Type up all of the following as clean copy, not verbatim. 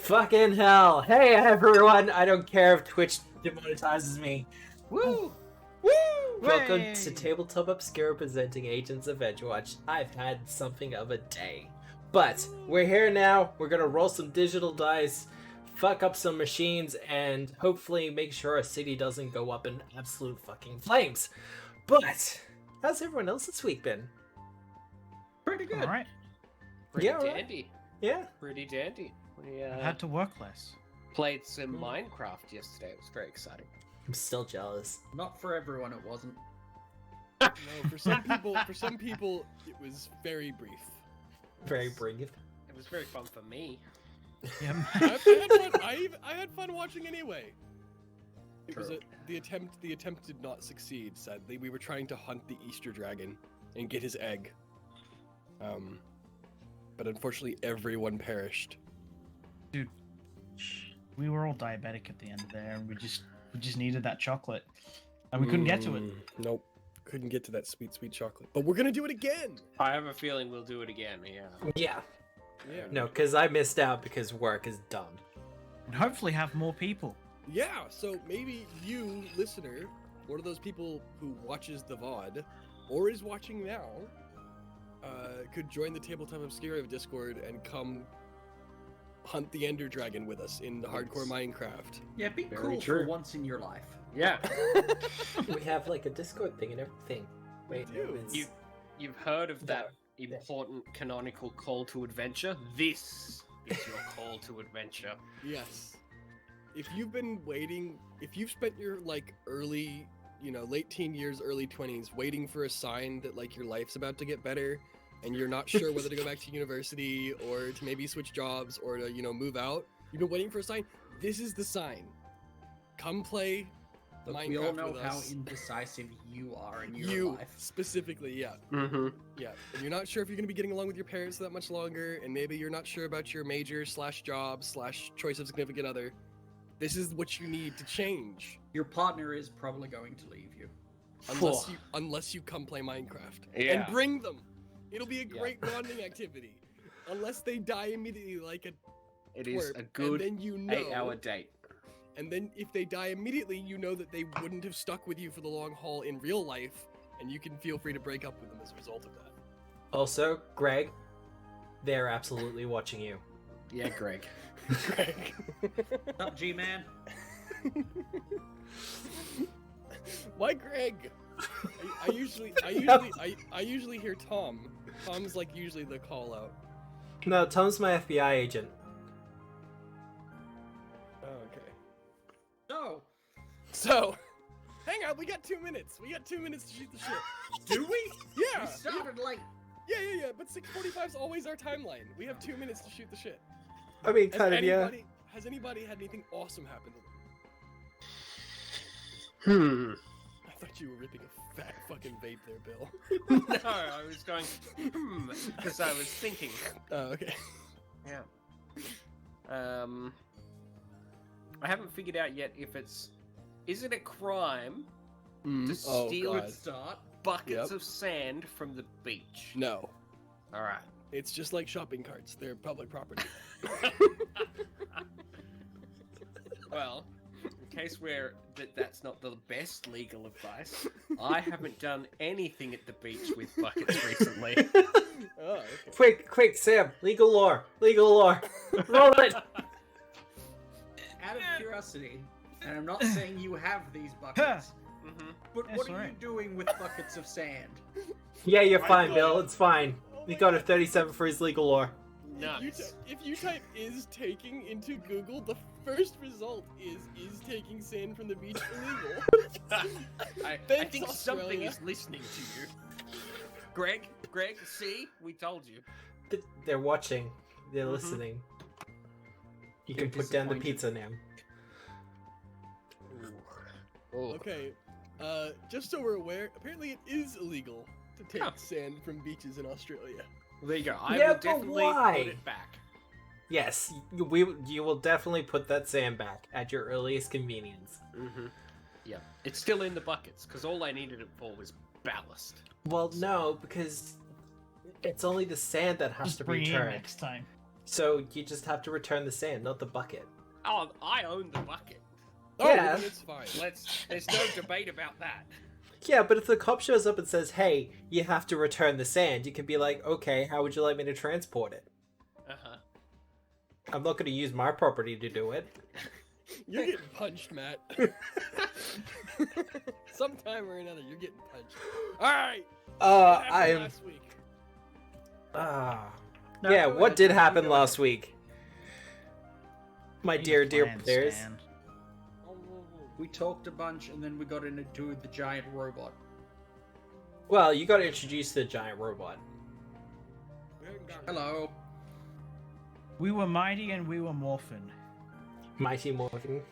Fucking hell. Hey everyone, I don't care if Twitch demonetizes me. Woo! Woo! Welcome to Tabletop Obscura presenting Agents of Edgewatch. I've had something of a day. But we're here now, we're gonna roll some digital dice, fuck up some machines, and hopefully make sure our city doesn't go up in absolute fucking flames. But, how's everyone else this week been? Pretty good. Alright. Pretty Yeah, alright. dandy. Yeah? Pretty dandy. We I had to work less. played some Minecraft yesterday. It was very exciting. I'm still jealous. Not for everyone, it wasn't. No, for some people, it was very brief. Very brief. It was very fun for me. Yeah, I had fun watching anyway. It was True. the attempt did not succeed. Sadly, we were trying to hunt the Easter dragon and get his egg. But unfortunately, everyone perished. dude, we were all diabetic at the end there, and we just needed that chocolate, and we couldn't get to it. Nope, couldn't get to that sweet chocolate. But we're gonna do it again. I have a feeling we'll do it again. Yeah. Yeah. Yeah. No, because I missed out because work is dumb. And hopefully have more people. Yeah. So maybe you, listener, one of those people who watches the VOD or is watching now, could join the Tabletop Obscura Discord and come hunt the Ender Dragon with us in the hardcore Minecraft. Yeah, be Very cool true. for once in your life. Yeah. We have like a Discord thing and everything. Wait, no, do. it's... You've heard of that important canonical call to adventure? This is your call to adventure. Yes. If you've been waiting, if you've spent your early, late teen years, early 20s waiting for a sign that your life's about to get better and you're not sure whether to go back to university or to maybe switch jobs or to, move out, you've been waiting for a sign, this is the sign. Come play Look, Minecraft we all know with how us. indecisive you are in your You life. specifically, yeah. Mm-hmm. Yeah, and you're not sure if you're going to be getting along with your parents that much longer, and maybe you're not sure about your major / job / choice of significant other. This is what you need to change. Your partner is probably going to leave you. Unless you come play Minecraft. Yeah. And bring them. It'll be a great bonding activity. Unless they die immediately like a It is twerp, a good and then 8-hour date. And then if they die immediately, you know that they wouldn't have stuck with you for the long haul in real life, and you can feel free to break up with them as a result of that. Also, Greg, they're absolutely watching you. Yeah, Greg. Greg. What's up, G-Man? Why Greg? I usually hear Tom. Tom's usually the call out. No, Tom's my FBI agent. Oh, okay. No. So, hang on, we got 2 minutes. We got 2 minutes to shoot the shit. Do we? Yeah. We started late. Yeah. But 6:45 is always our timeline. We have 2 minutes to shoot the shit. I mean, kind of, yeah. Has anybody had anything awesome happen to them? I thought you were ripping a fat fucking vape there, Bill. No, I was going, because I was thinking. Oh, okay. Yeah. I haven't figured out yet if is it a crime to Oh, steal God. Good start. buckets Yep. of sand from the beach? No. Alright. It's just like shopping carts. They're public property. Well, in case that's not the best legal advice, I haven't done anything at the beach with buckets recently. Oh, okay. Quick, Sam, legal lore. Roll it. Out of curiosity, and I'm not saying you have these buckets, Mm-hmm. but That's what are you right. doing with buckets of sand? Yeah, you're My fine, God. Bill. It's fine. Oh We my got a God. 37 for his legal lore. Nice. If you type "is taking" into Google, the first result is taking sand from the beach illegal. I Thanks, think something Australia. is listening to you. Greg, see? We told you. They're watching. They're Mhm. listening. You You're can put down the disappointed. pizza now. Okay, just so we're aware, apparently it is illegal to take Huh. sand from beaches in Australia. Well, there you go. I Yeah, will but definitely why? put it back. Yes, you will definitely put that sand back at your earliest convenience. Mm-hmm. Yeah. It's still in the buckets, because all I needed it for was ballast. Well, no, because it's only the sand that has Just to bring it in return. next time. So you just have to return the sand, not the bucket. Oh, I own the bucket. Oh, Yeah. it's fine. There's no debate about that. Yeah, but if the cop shows up and says, hey, you have to return the sand, you can be like, okay, how would you like me to transport it? Uh-huh. I'm not going to use my property to do it. You're getting punched, Matt. Sometime or another, you're getting punched. All right. What happened last week? No, Yeah, go what ahead, did you happen go last ahead. week? My Please dear plan, players. Stan. We talked a bunch, and then we got into the giant robot. Well, you got introduced to the giant robot. We haven't gotten- Hello. We were mighty and we were morphin. Mighty Morphin.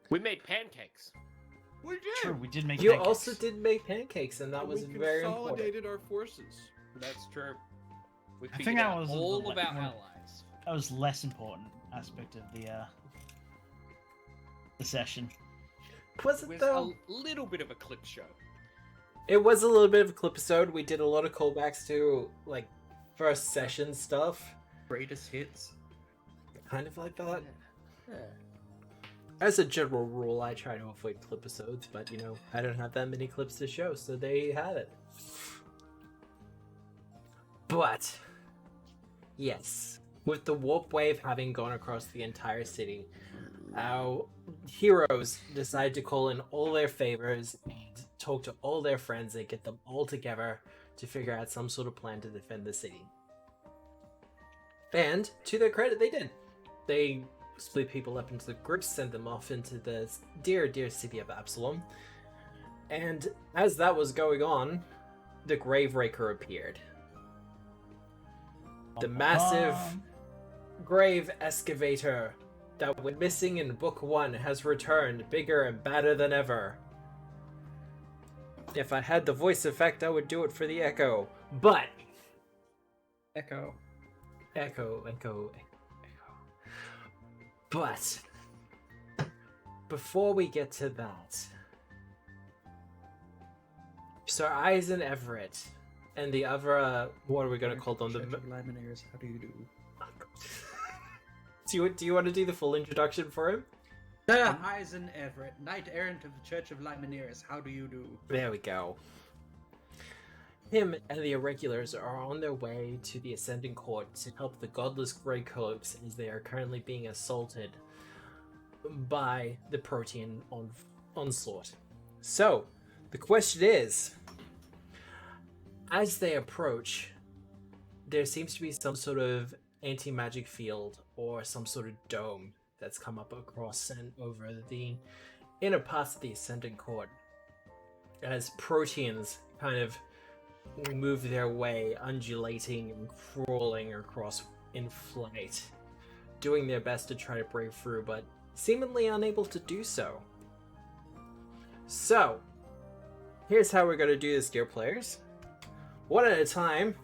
We made pancakes. We did. True, we did make You pancakes. also did make pancakes, and that was we very important. consolidated our forces. That's true. We I figured think that out was all the about one- allies. That was less important aspect of the session. Was It it was though? a little bit of a clip show. It was a little bit of a clip episode. We did a lot of callbacks to like first session stuff, Greatest hits. kind of like that. As a general rule, I try to avoid clip episodes, but you know, I don't have that many clips to show, so there you have it. But yes, with the warp wave having gone across the entire city, our heroes decide to call in all their favors and talk to all their friends and get them all together to figure out some sort of plan to defend the city. And to their credit, they did. They split people up into groups, sent them off into the dear, dear city of Absalom. And as that was going on, the Graveraker appeared. The massive grave excavator that went missing in Book 1 has returned, bigger and badder than ever. If I had the voice effect, I would do it for the echo. But... Echo. Echo. But... before we get to that... Sir Eisen Everett and the other, what are we gonna call them? The Luminaries, how do you do? Do you want to do the full introduction for him? Sir Eisen Everett, Knight Errant of the Church of Luminaries, how do you do? There we go. Him and the Irregulars are on their way to the Ascending Court to help the Godless Grey Cloaks as they are currently being assaulted by the Protean onslaught. So, the question is, as they approach, there seems to be some sort of anti-magic field or some sort of dome that's come up across and over the inner parts of the Ascending Court. As Proteans kind of move their way, undulating and crawling across in flight, doing their best to try to break through, but seemingly unable to do so. So, here's how we're going to do this, dear players. One at a time,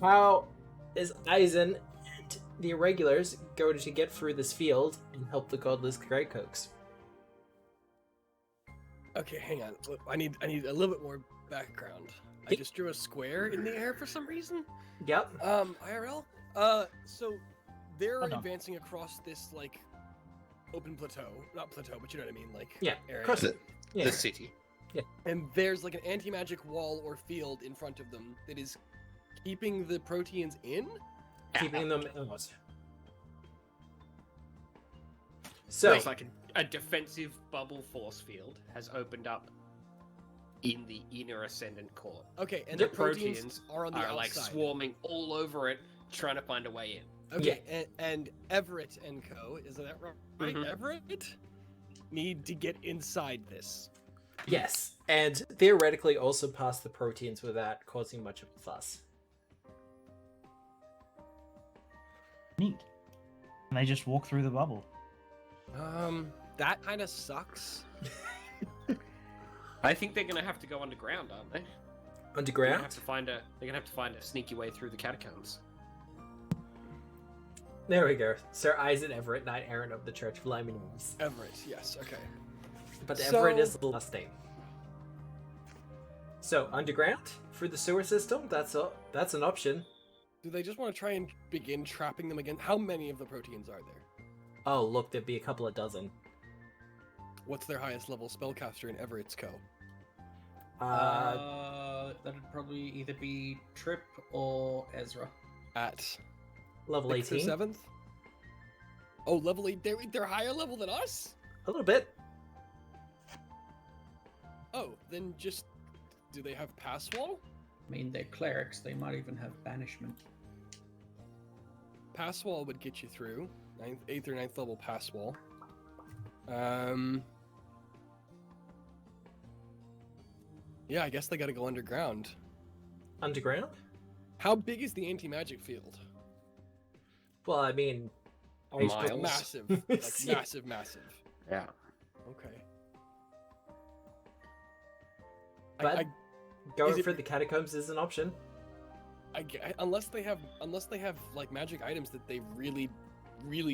how is Eisen and the Irregulars going to get through this field and help the Godless Greycoats? Okay, hang on. Look, I need a little bit more background. I just drew a square in the air for some reason. Yep. IRL. So they're Hold on. advancing across this like open plateau, not plateau, but you know what I mean, like Yeah, area. across it. Yeah. The city. And there's like an anti-magic wall or field in front of them that is keeping the Proteans in. Keeping them out. So, It's like a defensive bubble force field has opened up in the inner Ascendant Court. Okay, and The the Proteans are on the outside. Like swarming all over it, trying to find a way in. Okay, and Everett and Co. Is that right? Mhm. Everett need to get inside this. yes, and theoretically also pass the Proteans without causing much of a fuss. Neat. And they just walk through the bubble. That kind of sucks. I think they're gonna have to go underground, aren't they? They're gonna Underground? have to find a sneaky way through the catacombs. There we go. Sir Eisen Everett, Knight Errant of the Church of Luminaries. Everett, yes, okay. But So- Everett is the last name. So, underground? Through the sewer system? That's an option. Do they just want to try and begin trapping them again? How many of the proteins are there? Oh, look, there'd be a couple of dozen. What's their highest level spellcaster in Everett's Co? That'd probably either be Trip or Ezra. At Level 6th or 18. 7th? Oh, level 8. They're higher level than us? A little bit. Oh, then just... Do they have pass wall? I mean, they're clerics. They might even have banishment. Pass wall would get you through. 8th or 9th level pass wall. Yeah, I guess they gotta go underground. Underground? How big is the anti-magic field? Well, I mean... Miles. Massive. Like, massive. Yeah. Okay. But going is it- for the catacombs is an option. Unless they have like magic items that they really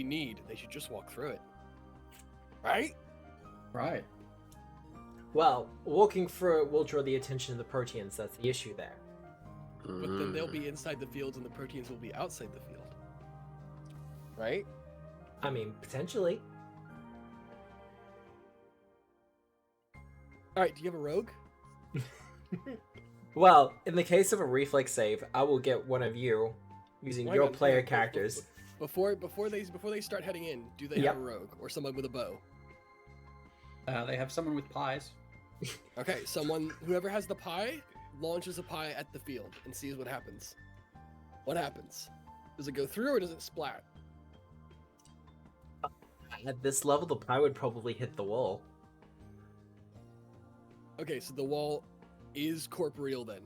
need, they should just walk through it. Right? Right. Well, walking through it will draw the attention of the proteans. That's the issue there. But then they'll be inside the fields and the proteins will be outside the field. Right? I mean, potentially. Alright, do you have a rogue? Well, in the case of a reflex save, I will get one of you using Hang your on, player hang on, characters. Before they start heading in, do they Yep. have a rogue or someone with a bow? They have someone with pies. Okay, whoever has the pie launches a pie at the field and sees what happens. What happens? Does it go through or does it splat? At this level, the pie would probably hit the wall. Okay, so the wall is corporeal then.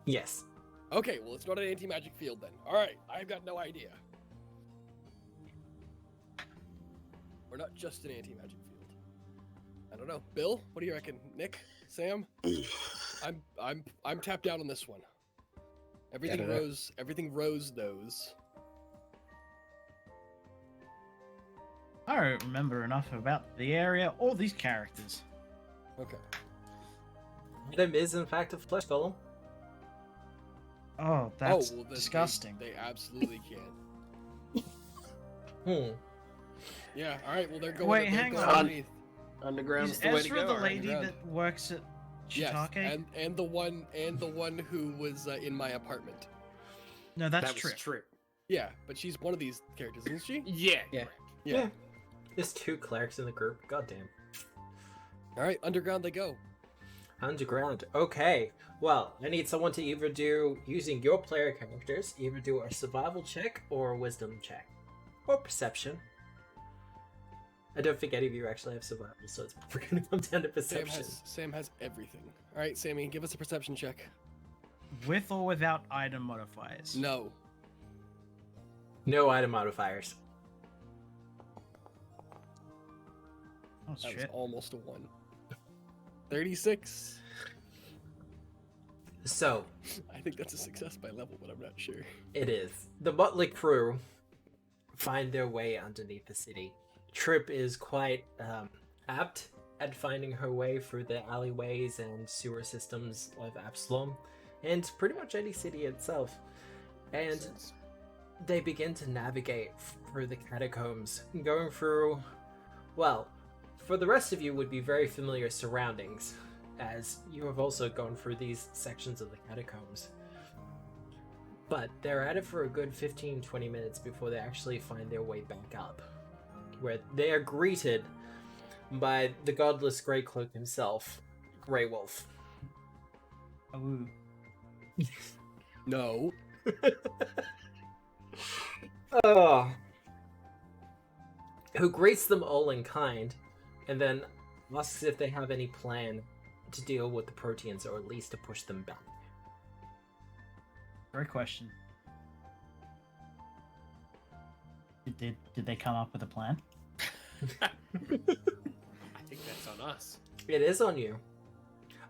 Yes. Okay, well it's not an anti-magic field then. Alright, I've got no idea. Or not just an anti-magic field. I don't know. Bill, what do you reckon? Nick? Sam? I'm tapped out on this one. Everything Rose knows. I don't remember enough about the area or these characters. Okay. Adam is, in fact, a flesh golem. Oh, that's then disgusting. They absolutely can. Hmm. Yeah, alright, well they're going Wait, they're hang going on. underneath. Underground's Is the way to Ezra go. the right? lady underground. that works at Yes, Shiitake? and the one who was in my apartment. No, that's That was true. true. Yeah, but she's one of these characters, isn't she? Yeah. Yeah. Yeah. There's 2 clerics in the group. Goddamn. Alright, underground they go. Underground. Okay. Well, I need someone to either do, using your player characters, either do a survival check or a wisdom check. Or perception. I don't think any of you actually have survival, so it's probably going to come down to perception. Sam has everything. Alright, Sammy, give us a perception check. With or without item modifiers? No. No item modifiers. Oh, That was shit. almost a 1. 36. So, I think that's a success by level, but I'm not sure. it is. The motley crew find their way underneath the city. Trip is quite apt at finding her way through the alleyways and sewer systems of Absalom, and pretty much any city itself. And they begin to navigate through the catacombs, going through, well, for the rest of you would be very familiar surroundings, as you have also gone through these sections of the catacombs. But they're at it for a good 15-20 minutes before they actually find their way back up, where they are greeted by the godless Grey Cloak himself, Grey Wolf. Ooh. No. Oh. Who greets them all in kind, and then asks if they have any plan to deal with the proteans, or at least to push them back. Great question. Did they come up with a plan? I think that's on us. It is on you.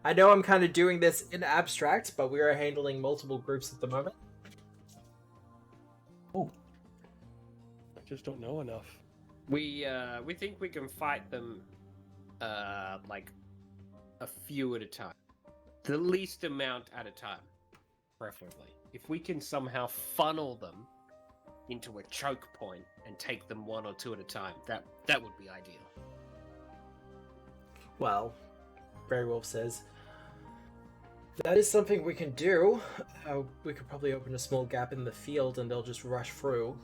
I know I'm kind of doing this in abstract, but we are handling multiple groups at the moment. Oh, I just don't know enough. We think we can fight them like a few at a time. The least amount at a time, preferably. if we can somehow funnel them into a choke point and take them one or two at a time, that would be ideal. Well, Grey Wolf says, that is something we can do. We could probably open a small gap in the field and they'll just rush through.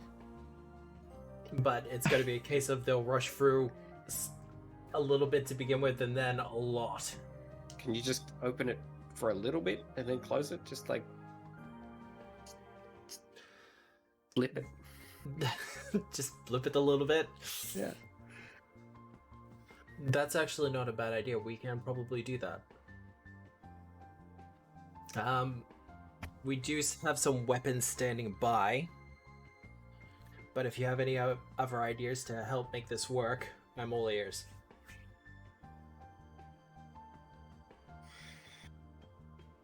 But it's going to be a case of they'll rush through a little bit to begin with and then a lot. Can you just open it for a little bit and then close it? Just like... flip it. Just flip it a little bit. Yeah. That's actually not a bad idea. We can probably do that. We do have some weapons standing by, but if you have any other ideas to help make this work, I'm all ears.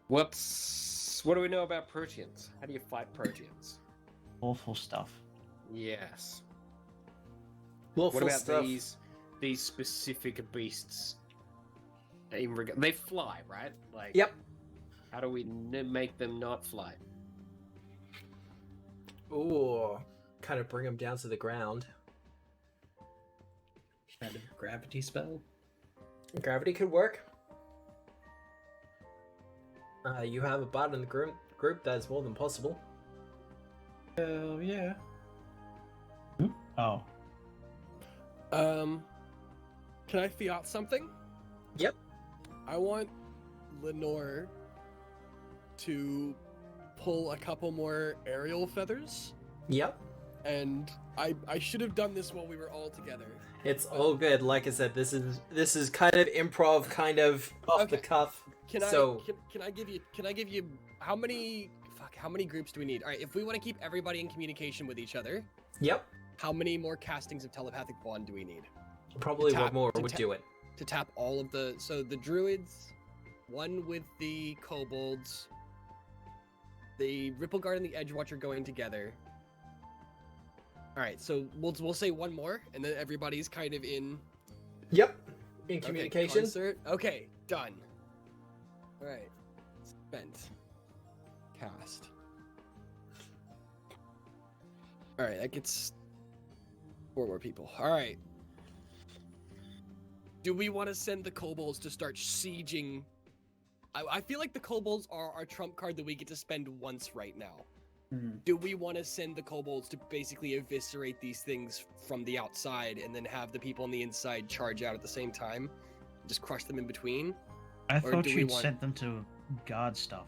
What do we know about proteans? How do you fight proteans? Awful stuff. Yes. What What about stuff? these specific beasts? They fly, right? Like, Yep. How do we make them not fly? Ooh, kind of bring them down to the ground. Kind of gravity spell. Gravity could work. You have a bot in the group that is more than possible. Hell yeah. Oh. Can I fiat something? Yep. I want Lenore to pull a couple more aerial feathers, Yep. and I should have done this while we were all together. It's all good. Like I said, this is kind of improv, kind of off the Okay. cuff. Can I give you how many groups do we need? All right, if we want to keep everybody in communication with each other, Yep. how many more castings of telepathic bond do we need Probably To one tap- more to would tap- do it. to tap all of the the druids, one with the kobolds, the Ripple Guard and the Edgewatch are going together. All right, so we'll say one more, and then everybody's kind of in Yep. In okay, communication. concert. Okay, done. All right, spent. Cast. All right, that gets 4 more people. All right. Do we want to send the kobolds to start sieging? I feel like the kobolds are our trump card that we get to spend once right now. Do we want to send the kobolds to basically eviscerate these things from the outside and then have the people on the inside charge out at the same time? Just crush them in between? I Or thought do we you'd want- sent them to guard stuff.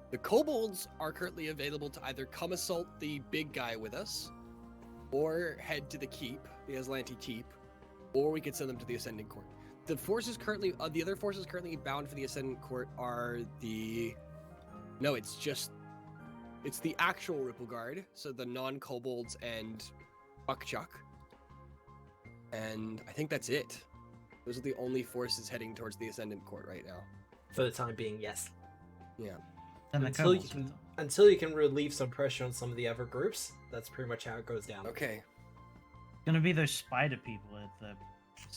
The kobolds are currently available to either come assault the big guy with us, or head to the keep, the Aslanti keep, or we could send them to the Ascendant Court. The forces currently, the other forces currently bound for the Ascendant Court are no, it's the actual Ripple Guard, so the non-kobolds and Buckchuck. And I think that's it. Those are the only forces heading towards the Ascendant Court right now. For the time being, yes. Yeah. And the Until you kobolds can with them. until you can relieve some pressure on some of the other groups, that's pretty much how it goes down. Okay. Gonna be those spider people at the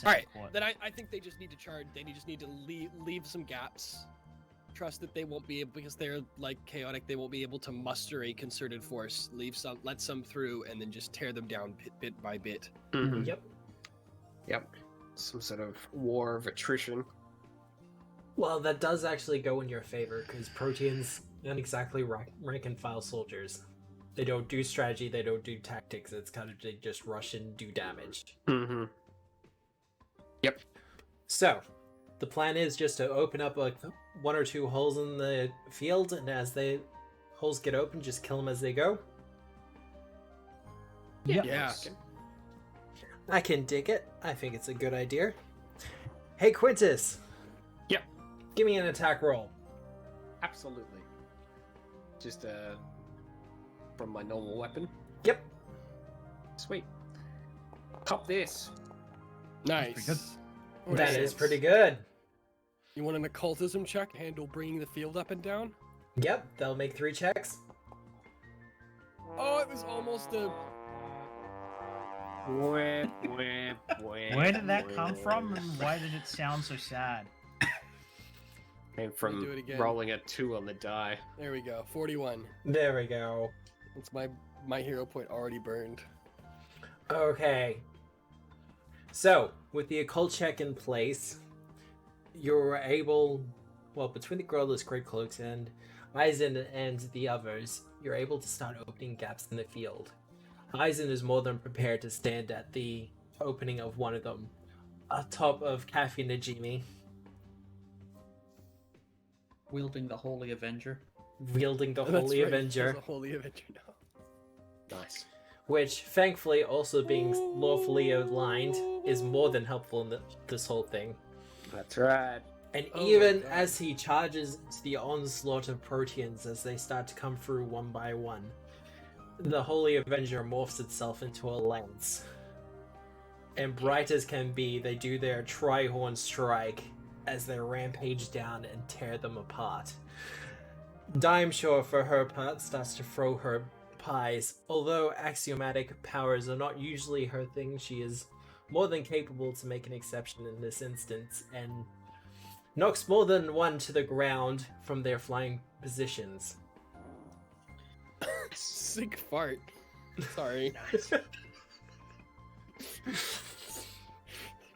All right, court. then I think they just need to charge. They just need to leave some gaps. Trust that they won't be able, because they're like chaotic. They won't be able to muster a concerted force. Let some through, and then just tear them down bit by bit. Mm-hmm. Yep. Yep. Some sort of war of attrition. Well, that does actually go in your favor, because Proteans aren't exactly rank and file soldiers. They don't do strategy, they don't do tactics, it's kind of they just rush and do damage. Mm-hmm. Yep. So, the plan is just to open up like 1 or 2 holes in the field, and as the holes get open, just kill them as they go. Yep. Yeah. I can dig it. I think it's a good idea. Hey, Quintus! Yep. Give me an attack roll. Absolutely. Just from my normal weapon. Yep. Sweet. Cop this. Nice. pretty good. What That is is this? pretty good. You want an occultism check? Handle bringing the field up and down? Yep, they'll make 3 checks. Oh, it was almost a. Where did that come from, and why did it sound so sad? Came from do it again. rolling a 2 on the die. There we go. 41. There we go. It's my hero point already burned. Okay. So, with the occult check in place, you're able, well, between the Growlers, Great Cloaks, and Eisen and the others, you're able to start opening gaps in the field. Eisen is more than prepared to stand at the opening of one of them, atop of Kathy Najimi, Wielding the Holy Avenger. wielding the Oh, that's Holy right, Avenger, there's a Holy Avenger now. Nice. which, thankfully, also being lawfully aligned, is more than helpful in this whole thing. That's right. And Oh even my God. as he charges to the onslaught of Proteans as they start to come through one by one, the Holy Avenger morphs itself into a lance. And bright as can be, they do their tri-horn strike as they rampage down and tear them apart. Dimeshaw, for her part, starts to throw her pies. Although axiomatic powers are not usually her thing, she is more than capable to make an exception in this instance, and knocks more than one to the ground from their flying positions. Sick fart. Sorry.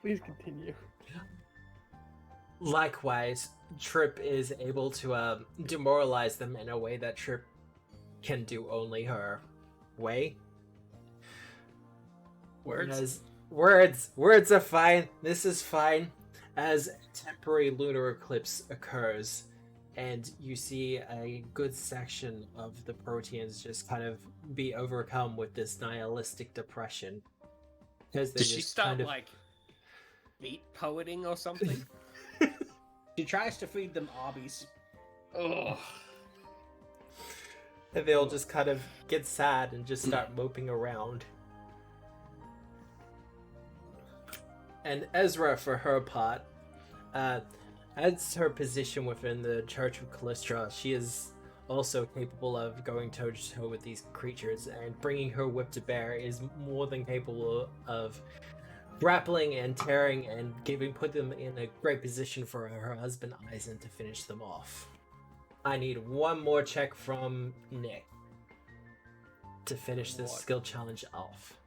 Please continue. Likewise, Trip is able to demoralize them in a way that Trip can do only her way. Words? As words are fine. This is fine. As temporary lunar eclipse occurs, and you see a good section of the Proteans just kind of be overcome with this nihilistic depression. Because they Did she just start kind of... like beat poeting or something? She tries to feed them Arby's. Oh. And they'll just kind of get sad and just start moping around. And Ezra, for her part, as her position within the Church of Callistra, she is also capable of going toe-to-toe with these creatures, and bringing her whip to bear is more than capable of grappling and tearing and put them in a great position for her husband Eisen to finish them off. I need one more check from Nick to finish this What? skill challenge off.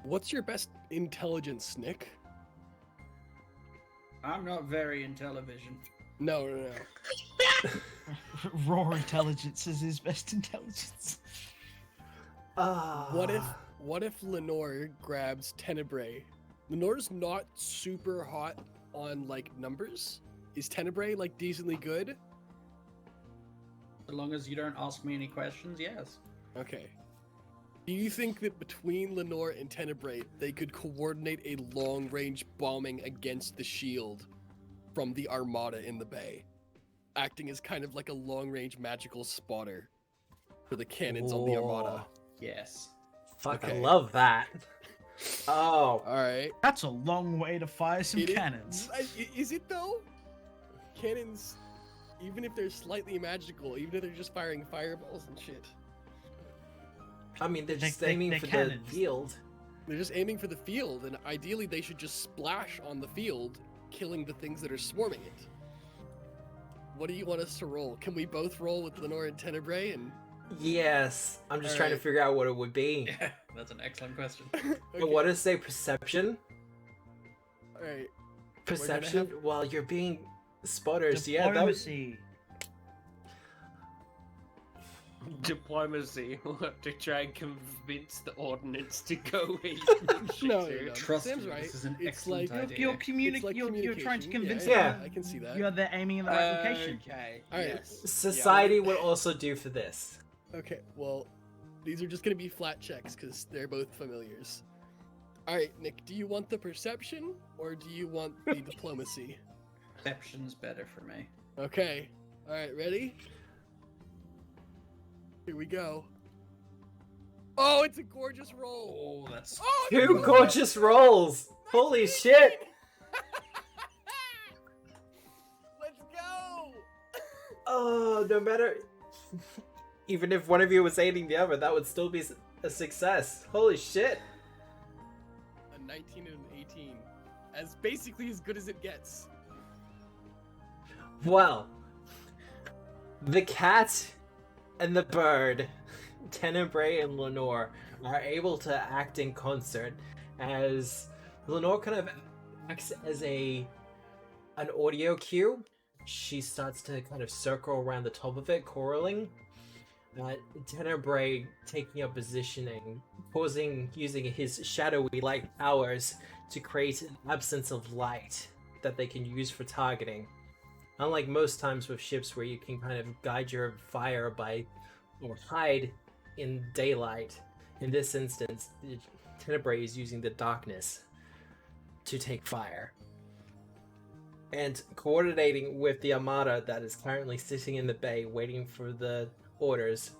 What's your best intelligence, Nick? I'm not very intellivision. No. Raw intelligence is his best intelligence. What if Lenore grabs Tenebrae? Lenore's not super hot on like numbers. Is Tenebrae like decently good? As long as you don't ask me any questions, yes. Okay. Do you think that between Lenore and Tenebrae, they could coordinate a long-range bombing against the shield from the armada in the bay, acting as kind of like a long-range magical spotter for the cannons on the armada? Yes. Fuck, I Okay. love that. Oh, All right. That's a long way to fire some It is- cannons. Is it though? Cannons, even if they're slightly magical, even if they're just firing fireballs and shit, I mean, they're just They're aiming for cannons. the field. they're just aiming for the field, and ideally they should just splash on the field, killing the things that are swarming it. What do you want us to roll? Can we both roll with Lenore and Tenebrae? And Yes, I'm just trying to Alright. figure out what it would be. Yeah, that's an excellent question. But what does say perception? All right. Perception? While you're being spotters, yeah, that was... Diplomacy. Diplomacy. We'll have to try and convince the ordnance to go where you No. Trust Sam's me, right. this is an It's excellent like- idea. You're, It's like you're trying to communication. convince Yeah. them I can see that. you're there aiming in the right location. Okay. All right. Yes. Society would also do for this. Okay, well, these are just gonna be flat checks because they're both familiars. All right, Nick, do you want the perception or do you want the diplomacy? Perception's better for me. Okay. All right, ready? Here we go. Oh, it's a gorgeous roll. Oh, that's Oh, Two no! gorgeous rolls! Holy shit! Let's go! Oh, no matter... Even if one of you was aiding the other, that would still be a success. Holy shit! A 19 and an 18. As basically as good as it gets. Well, the cat and the bird, Tenebrae and Lenore, are able to act in concert as Lenore kind of acts as an audio cue. She starts to kind of circle around the top of it, quarreling. Tenebrae taking up positioning, using his shadowy light powers to create an absence of light that they can use for targeting. Unlike most times with ships where you can kind of guide your fire or hide in daylight, in this instance, Tenebrae is using the darkness to take fire. And coordinating with the armada that is currently sitting in the bay waiting for the orders,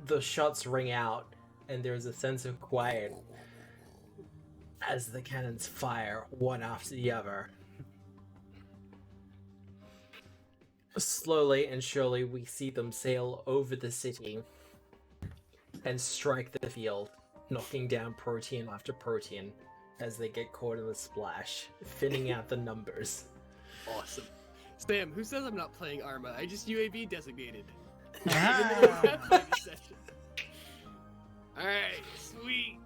the shots ring out and there's a sense of quiet as the cannons fire one after the other. Slowly and surely we see them sail over the city and strike the field, knocking down protean after protean as they get caught in the splash, thinning out the numbers. Awesome. Sam, who says I'm not playing Arma? I just UAV designated. Ah. Alright, sweet.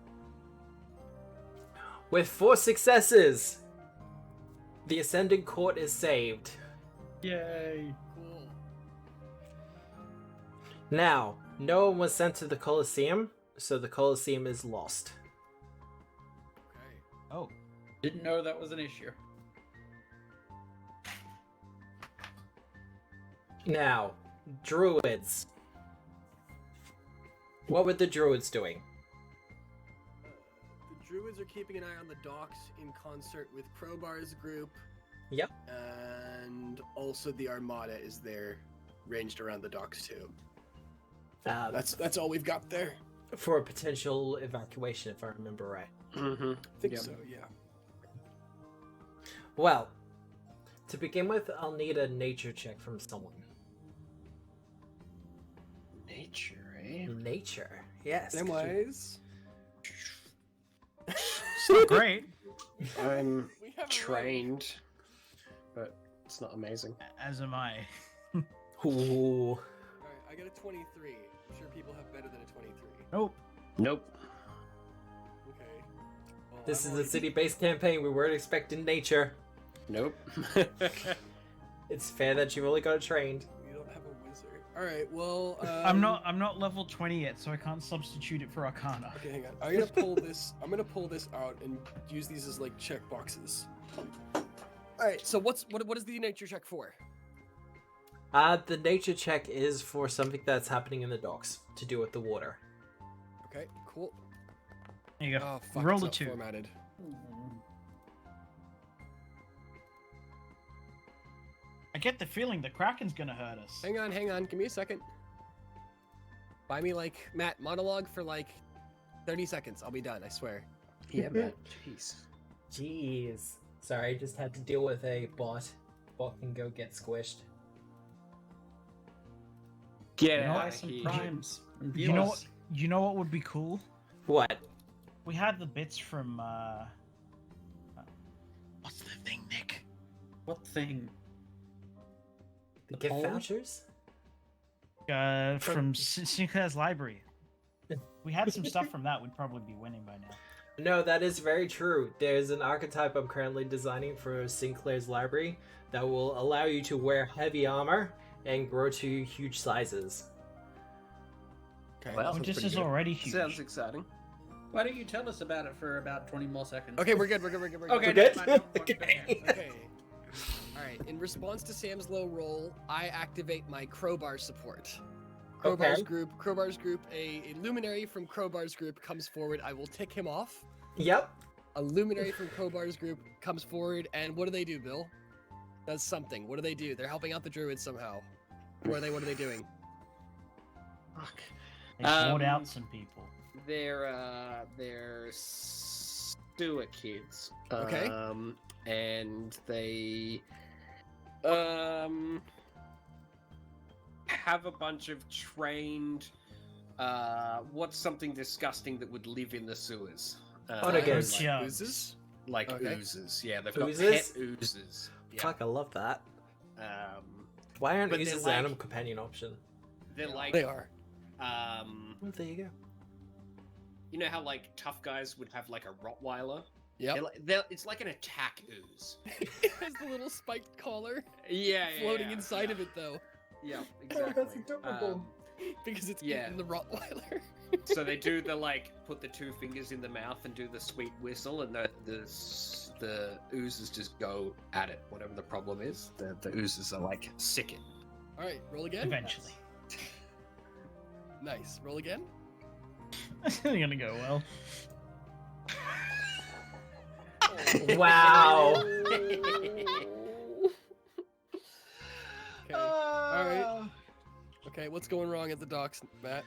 With 4 successes, the Ascendant Court is saved. Yay. Cool. Now, no one was sent to the Colosseum, so the Colosseum is lost. Okay. Oh, Didn't know that was an issue. Now, Druids. What were the Druids doing? The Druids are keeping an eye on the docks in concert with Crowbar's group. Yep. And also the Armada is there, ranged around the docks too. That's all we've got there. For a potential evacuation, if I remember right. Mm-hmm. I think so, yeah. Well, to begin with, I'll need a nature check from someone. Nature, eh? Nature, yes. Samwise. it's not great. I'm We have a trained, but it's not amazing. As am I. Ooh. Alright, I got a 23. I'm sure people have better than a 23. Nope. Nope. Okay. Well, This I'm is a already- city-based campaign. We weren't expecting nature. Nope. It's fair that you've only got it trained. We don't have a wizard. Alright, well, I'm not level 20 yet, so I can't substitute it for Arcana. Okay, hang on. I'm gonna pull this. I'm gonna pull this out and use these as like check boxes. All right. So what is the nature check for? The nature check is for something that's happening in the docks to do with the water. Okay. Cool. There you go. Oh fuck. Roll it's a not 2. Formatted. I get the feeling the Kraken's gonna hurt us. Hang on. Give me a second. Buy me like Matt monologue for like 30 seconds. I'll be done. I swear. Yeah, man. Jeez. Jeez. Sorry, I just had to deal with a bot. Bot can go get squished. Get You know, out Buy of some here. primes. And You know viewers. what? You know what would be cool? What? We had the bits from what's the thing, Nick? What thing? The The gift poll? vouchers? From Sinclair's library. We had some stuff from that. We'd probably be winning by now. No, that is very true. There's an archetype I'm currently designing for Sinclair's library that will allow you to wear heavy armor and grow to huge sizes. Okay. Well, sounds This pretty is good. already huge. Sounds exciting. Why don't you tell us about it for about 20 more seconds? Okay, we're good. Okay, We're good? never mind, don't want to Okay. hear. Okay. All right. In response to Sam's low roll, I activate my Crowbar support. Crowbar's Okay. group. A luminary from Crowbar's group comes forward. I will tick him off. Yep. A luminary from Crowbar's group comes forward, and what do they do, Bill? Does something. What do they do? They're helping out the druids somehow. What are they doing? Fuck. They bought Um, out some people. They're Stewart kids. Okay. And they have a bunch of trained what's something disgusting that would live in the sewers? Onagers. Yeah. Oozes? Like Okay. oozes. Yeah, they've got Oozes? pet oozes. Yeah. Fuck, I love that. Why aren't But these they're an like- animal companion option? They're like, They are. Well, there you go. you know how like tough guys would have like a Rottweiler? Yep. It's like an attack ooze. It has the little spiked collar Yeah, floating inside of it, though, Yeah, exactly. because it's Yeah. eating the Rottweiler. So they do the like put the 2 fingers in the mouth and do the sweet whistle, and the oozes just go at it. Whatever the problem is, the oozes are like sickened. All right, roll again. Eventually. Nice. Roll again. That's only gonna go well. Wow. Okay. All right. Okay, what's going wrong at the docks, Matt?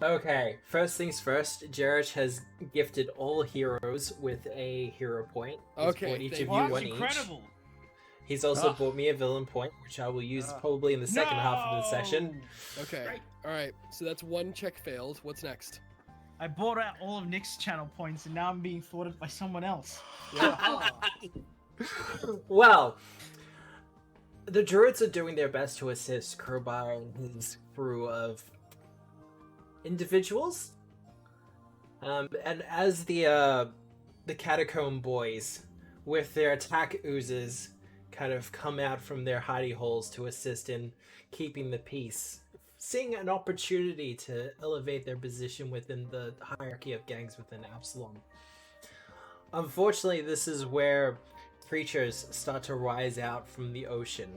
Okay, first things first, Jarrett has gifted all heroes with a hero point. He's Okay, bought each of thank you Oh, you. one that's each. incredible. He's also Ah. bought me a villain point, which I will use probably in the second half of the session. Okay. Great. All right. So that's one check failed. What's next? I bought out all of Nick's channel points, and now I'm being thwarted by someone else. Aha. Well, the druids are doing their best to assist Crowbar and his crew of individuals. And as the catacomb boys, with their attack oozes, kind of come out from their hidey holes to assist in keeping the peace, seeing an opportunity to elevate their position within the hierarchy of gangs within Absalom. Unfortunately, this is where creatures start to rise out from the ocean.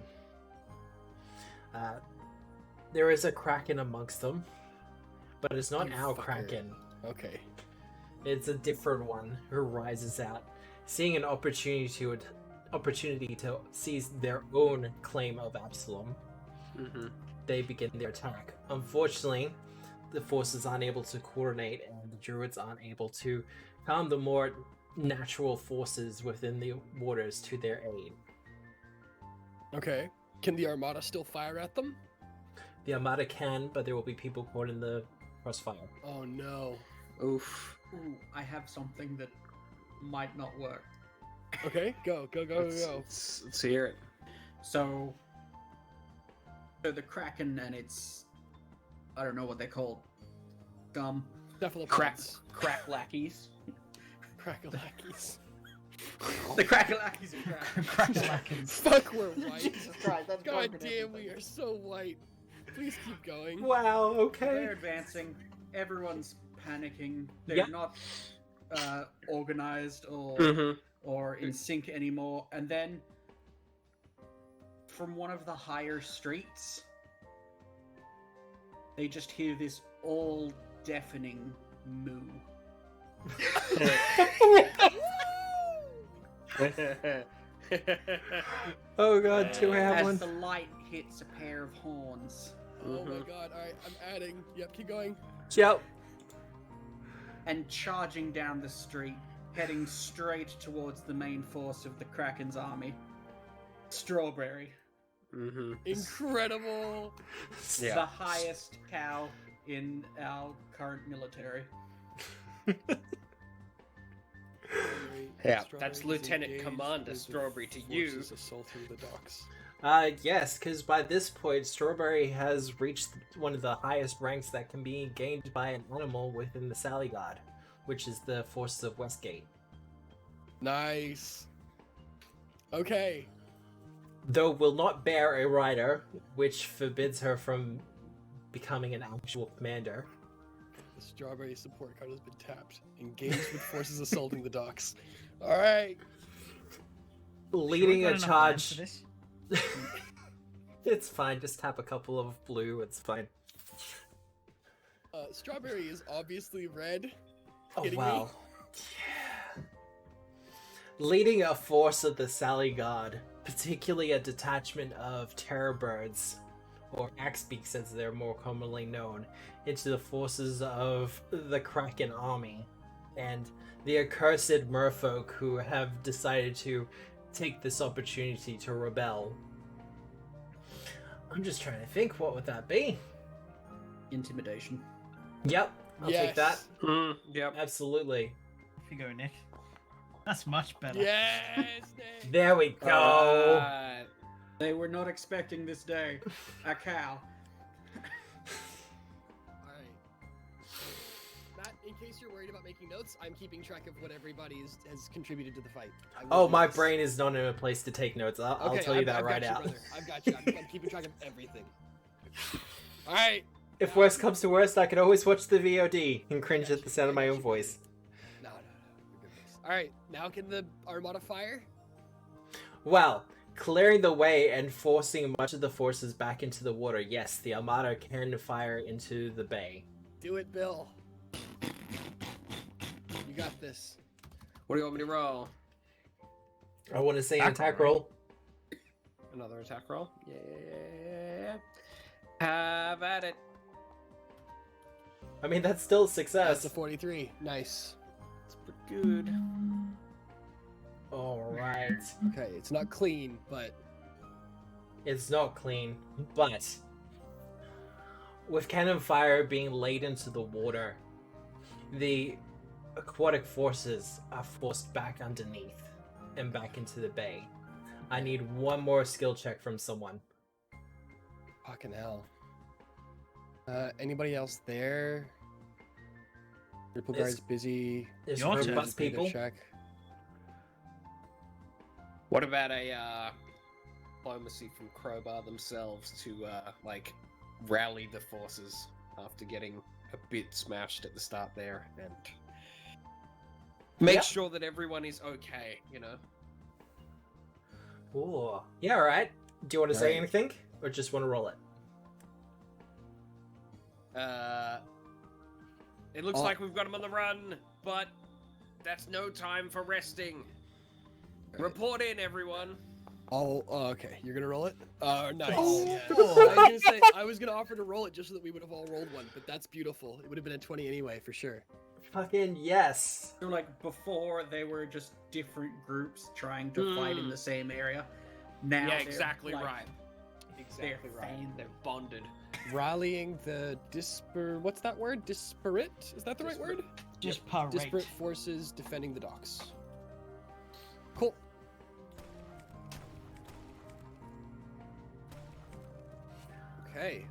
There is a kraken amongst them, but it's not You our fucker. kraken. Okay. It's a different one who rises out, seeing an opportunity to seize their own claim of Absalom. Mm-hmm. They begin their attack. Unfortunately, the forces aren't able to coordinate, and the druids aren't able to calm the more natural forces within the waters to their aid. Okay. Can the Armada still fire at them? The Armada can, but there will be people caught in the crossfire. Oh no. Oof. Ooh, I have something that might not work. Okay. Go. Let's hear it. So the Kraken and its, I don't know what they're called. Cephalopods. Crack lackeys. Crackalackies. The Krakalakis are Kraken. Crackalackins. Fuck, we're white. Jesus Christ, that's God broken damn, everything. we are so white. Please keep going. Wow, okay. They're advancing. Everyone's panicking. They're Yeah. not organized or Mm-hmm. or in sync anymore. And then from one of the higher streets, they just hear this all-deafening moo. Oh god, do I have As one? the light hits a pair of horns. Oh my god. Alright, I'm adding. Yep, keep going. Yep. And charging down the street, heading straight towards the main force of the Kraken's army. Strawberry. Mm-hmm. Incredible. Yeah. The highest cow in our current military. Yeah, Strawberry that's is Lieutenant engaged Commander with the Strawberry to you. forces assaulting the docks. Yes, because by this point, Strawberry has reached one of the highest ranks that can be gained by an animal within the Sally Guard, which is the forces of Westgate. Nice. Okay. Though will not bear a rider, which forbids her from becoming an actual commander. The Strawberry support card has been tapped. Engaged with forces assaulting the docks. Alright. Leading Sure a we've got enough land for charge. this? It's fine, just tap a couple of blue, it's fine. Strawberry is obviously red. Oh Kidding me? wow. Yeah. Leading a force of the Sally Guard, particularly a detachment of terror birds, or axebeaks as they're more commonly known, into the forces of the Kraken army, and the accursed merfolk who have decided to take this opportunity to rebel. I'm just trying to think, what would that be? Intimidation. Yep, I'll take that. Yep. Absolutely. Off you go, Nick. That's much better. Yes, Nick. There we go. Alright. They were not expecting this day. A cow. Alright. Matt, in case you're worried about making notes, I'm keeping track of what everybody has contributed to the fight. I will Oh, do my this. brain is not in a place to take notes. I'll Okay, tell you I've that got right you, out. brother. I've got you. I'm keeping track of everything. Alright. If worst comes to worst, I can always watch the VOD and cringe at the sound of my own voice. No. We're good with this. Alright, now can the Armada fire? Well, clearing the way and forcing much of the forces back into the water, yes, the Armada can fire into the bay. Do it, Bill. You got this. What do you want me to roll? I want to say an Attack attack roll, roll. Another attack roll? Yeah. Have at it. I mean, that's still a That's success. a 43. Nice. It's pretty good. Alright. Okay, it's not clean, but It's not clean, but with cannon fire being laid into the water, the aquatic forces are forced back underneath and back into the bay. I need one more skill check from someone. fucking hell. Anybody else there? Ripple This- Guard's busy. There's Your turn. robust Just need to people. check. What about a diplomacy from Crowbar themselves to like rally the forces after getting a bit smashed at the start there and make Yeah. sure that everyone is okay, you know? Ooh. Yeah, alright. Do you want to say Alright. anything? Or just want to roll it? It looks Oh. like we've got them on the run, but that's no time for resting. Report in, everyone. Oh, okay. You're gonna roll it? Nice. Oh. Yeah. I was gonna offer to roll it just so that we would have all rolled one, but that's beautiful. It would have been a 20 anyway, for sure. Fucking yes. So, like, before, they were just different groups trying to fight in the same area. Now Yeah, they're, exactly like, right. Exactly right. fandom. They're bonded. Rallying the what's that word? Disparate? Is that the right word? Just parade. Disparate forces defending the docks. Cool. Okay.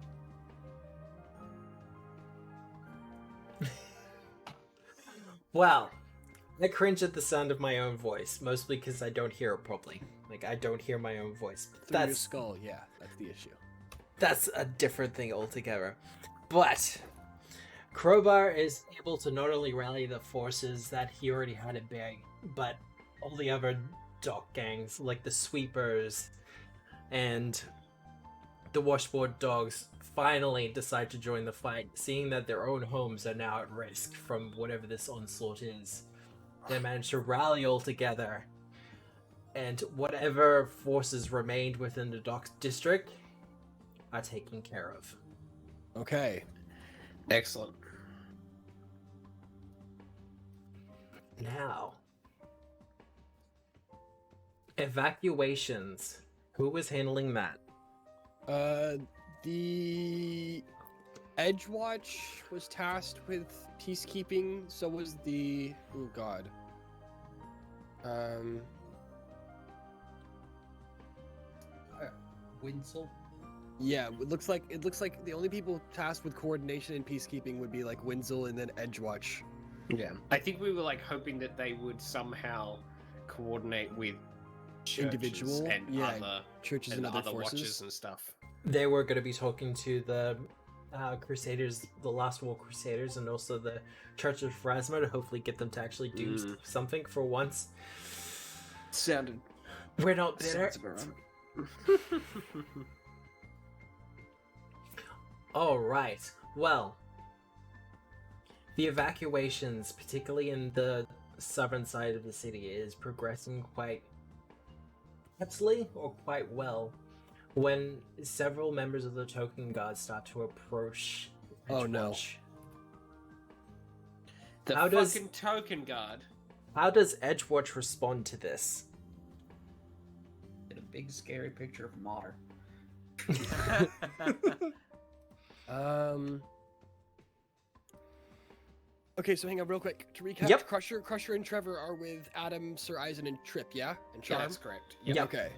Well, I cringe at the sound of my own voice, mostly because I don't hear it properly. Like, I don't hear my own voice. Through your That's skull, yeah, that's the issue. that's a different thing altogether. But Crowbar is able to not only rally the forces that he already had at bay, but all the other dock gangs, like the sweepers and the washboard dogs, finally decide to join the fight, seeing that their own homes are now at risk from whatever this onslaught is. They manage to rally all together, and whatever forces remained within the dock district are taken care of. Okay. Excellent. Now, evacuations. Who was handling that? The Edgewatch was tasked with peacekeeping, so was the oh god. Winsel. Yeah, it looks like the only people tasked with coordination and peacekeeping would be like Winsel and then Edgewatch. Yeah. I think we were like hoping that they would somehow coordinate with churches Individual? and Yeah, other Churches and and other other forces. watches and stuff. They were going to be talking to the Crusaders, the Last War Crusaders, and also the Church of Phrasma to hopefully get them to actually do something for once. Sounded. We're not bitter. All right. Well, the evacuations, particularly in the southern side of the city, is progressing quite rapidly or quite well when several members of the Token Guard start to approach Oh, no. Edgewatch. The How does- fucking token guard. How does Edgewatch respond to this? A big scary picture of Mater. Okay, so hang on real quick. To recap, Yep. Crusher and Trevor are with Adam, Sir Eisen, and Trip, yeah? And Yeah, Charm? that's correct. Yep. Okay.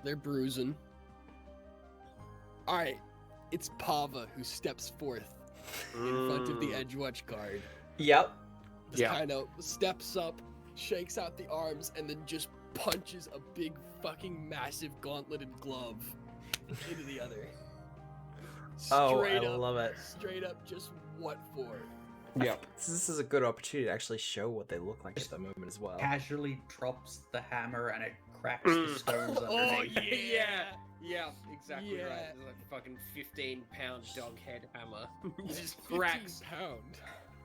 They're bruising. All right, it's Pava who steps forth in front of the Edgewatch guard. Yep. Just kind of steps up, shakes out the arms, and then just punches a big fucking massive gauntleted glove into the other. I love it. Straight up, just what for? Yep. This is a good opportunity to actually show what they look like at the moment as well. Casually drops the hammer and it cracks the stones underneath. Yeah, exactly Yeah. right. It's like a fucking 15-pound dog head hammer. Just cracks. 15 pound.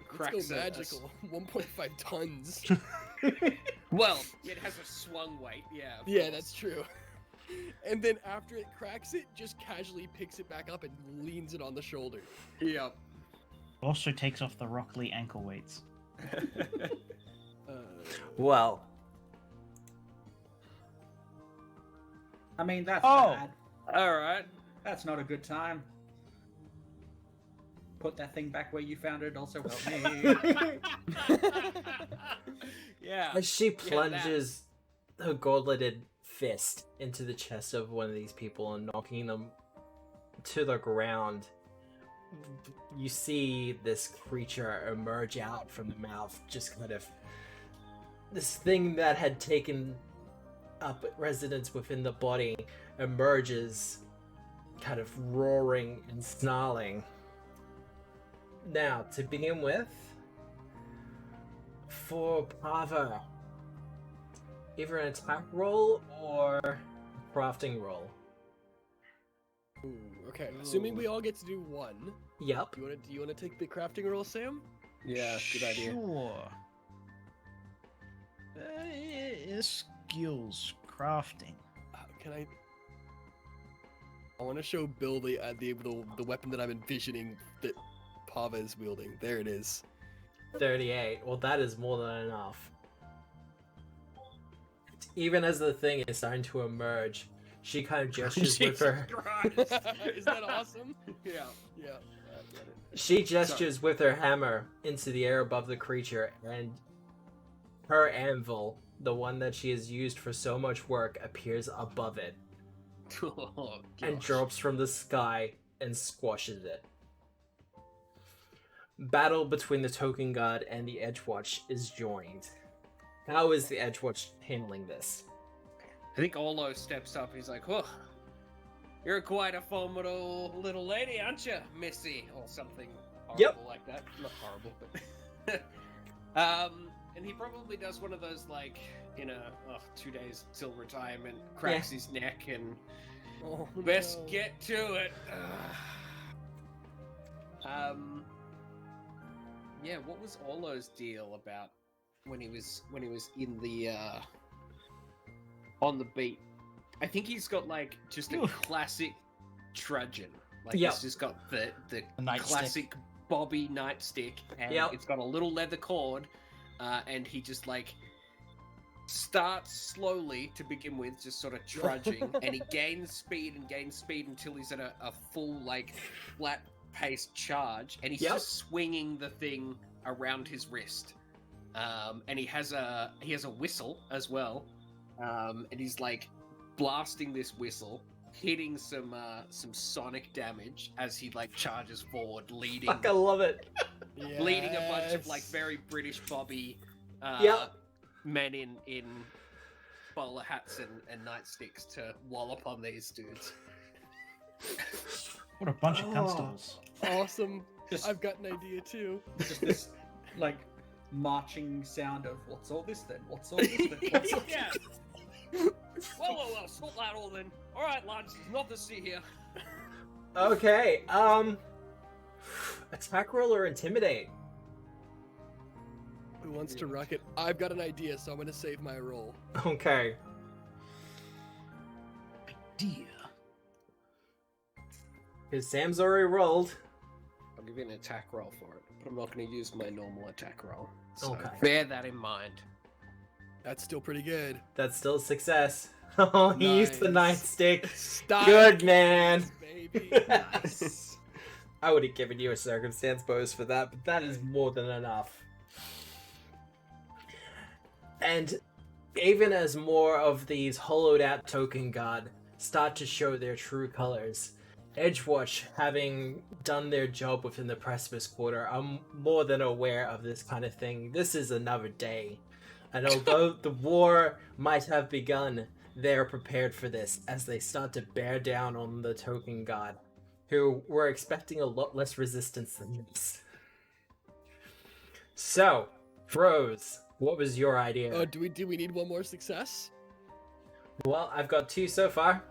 Cracks Let's go at magical. 1.5 tons. Well, it has a swung weight, yeah. of Yeah, course. that's true. And then after it cracks it, just casually picks it back up and leans it on the shoulder. Yep. Also takes off the Rockley ankle weights. Well, I mean, that's Oh. bad. Alright. That's not a good time. Put that thing back where you found it, also help me. Yeah. as she that. plunges her gauntleted fist into the chest of one of these people and knocking them to the ground, you see this creature emerge out from the mouth, just kind of this thing that had taken up residence within the body emerges, kind of roaring and snarling. Now, to begin with, for Pava, either an attack roll or a crafting roll. Ooh, okay, assuming we all get to do one. Yep. Do you wanna take the crafting roll, Sam? Yeah, good idea. Sure. Skills crafting. Can I? I want to show Bill the weapon that I'm envisioning that Pava is wielding. There it is. 38. Well, that is more than enough. Even as the thing is starting to emerge, she kind of gestures with her. Is that awesome? Yeah. Yeah. She gestures with her hammer into the air above the creature, and her anvil, the one that she has used for so much work, appears above it Oh, and gosh. drops from the sky and squashes it. Battle between the token guard and the Edgewatch is joined. How is the Edgewatch handling this? I think Olo steps up. He's like, "Whoa, you're quite a formidable little lady, aren't you, Missy?" Or something horrible Yep. like that. Not horrible, but. And he probably does one of those, like, 2 days till retirement, cracks his neck, and Oh, best no. get to it. Yeah, what was Olo's deal about when he was in the on the beat? I think he's got like just a classic trudgeon. Like Yep. he's just got the nightstick. classic Bobby nightstick, and Yep. it's got a little leather cord, and he just like starts slowly to begin with, just sort of trudging, and he gains speed until he's at a full like flat paced charge, and he's Yep. just swinging the thing around his wrist, and he has a whistle as well, and he's like blasting this whistle, hitting some sonic damage as he like charges forward, leading Fuck, I love it. leading a bunch of like Yes. very British Bobby Yep. men in bowler hats and nightsticks to wallop on these dudes. What a bunch of Oh. constables. Awesome. Just, I've got an idea too. just this, like, marching sound of, what's all this then? What's all this then? What's all Yeah. Well, sort that all then. All right, lads, there's nothing to see here. Okay, attack roll or intimidate? Who wants to rock it? I've got an idea, so I'm gonna save my roll. Okay. Dear. Because Sam's already rolled. I'll give you an attack roll for it, but I'm not going to use my normal attack roll. So Okay. bear that in mind. That's still pretty good. That's still a success. Oh, he used the Nice. nightstick. Stop. Good man. Baby. I would have given you a circumstance bonus for that, but that is more than enough. And even as more of these hollowed out token god start to show their true colors, Edgewatch, having done their job within the Precipice Quarter, are more than aware of this kind of thing. This is another day. And although the war might have begun, they are prepared for this as they start to bear down on the Token God, who were expecting a lot less resistance than this. So, Froze, what was your idea? Oh, do we need one more success? Well, I've got 2 so far.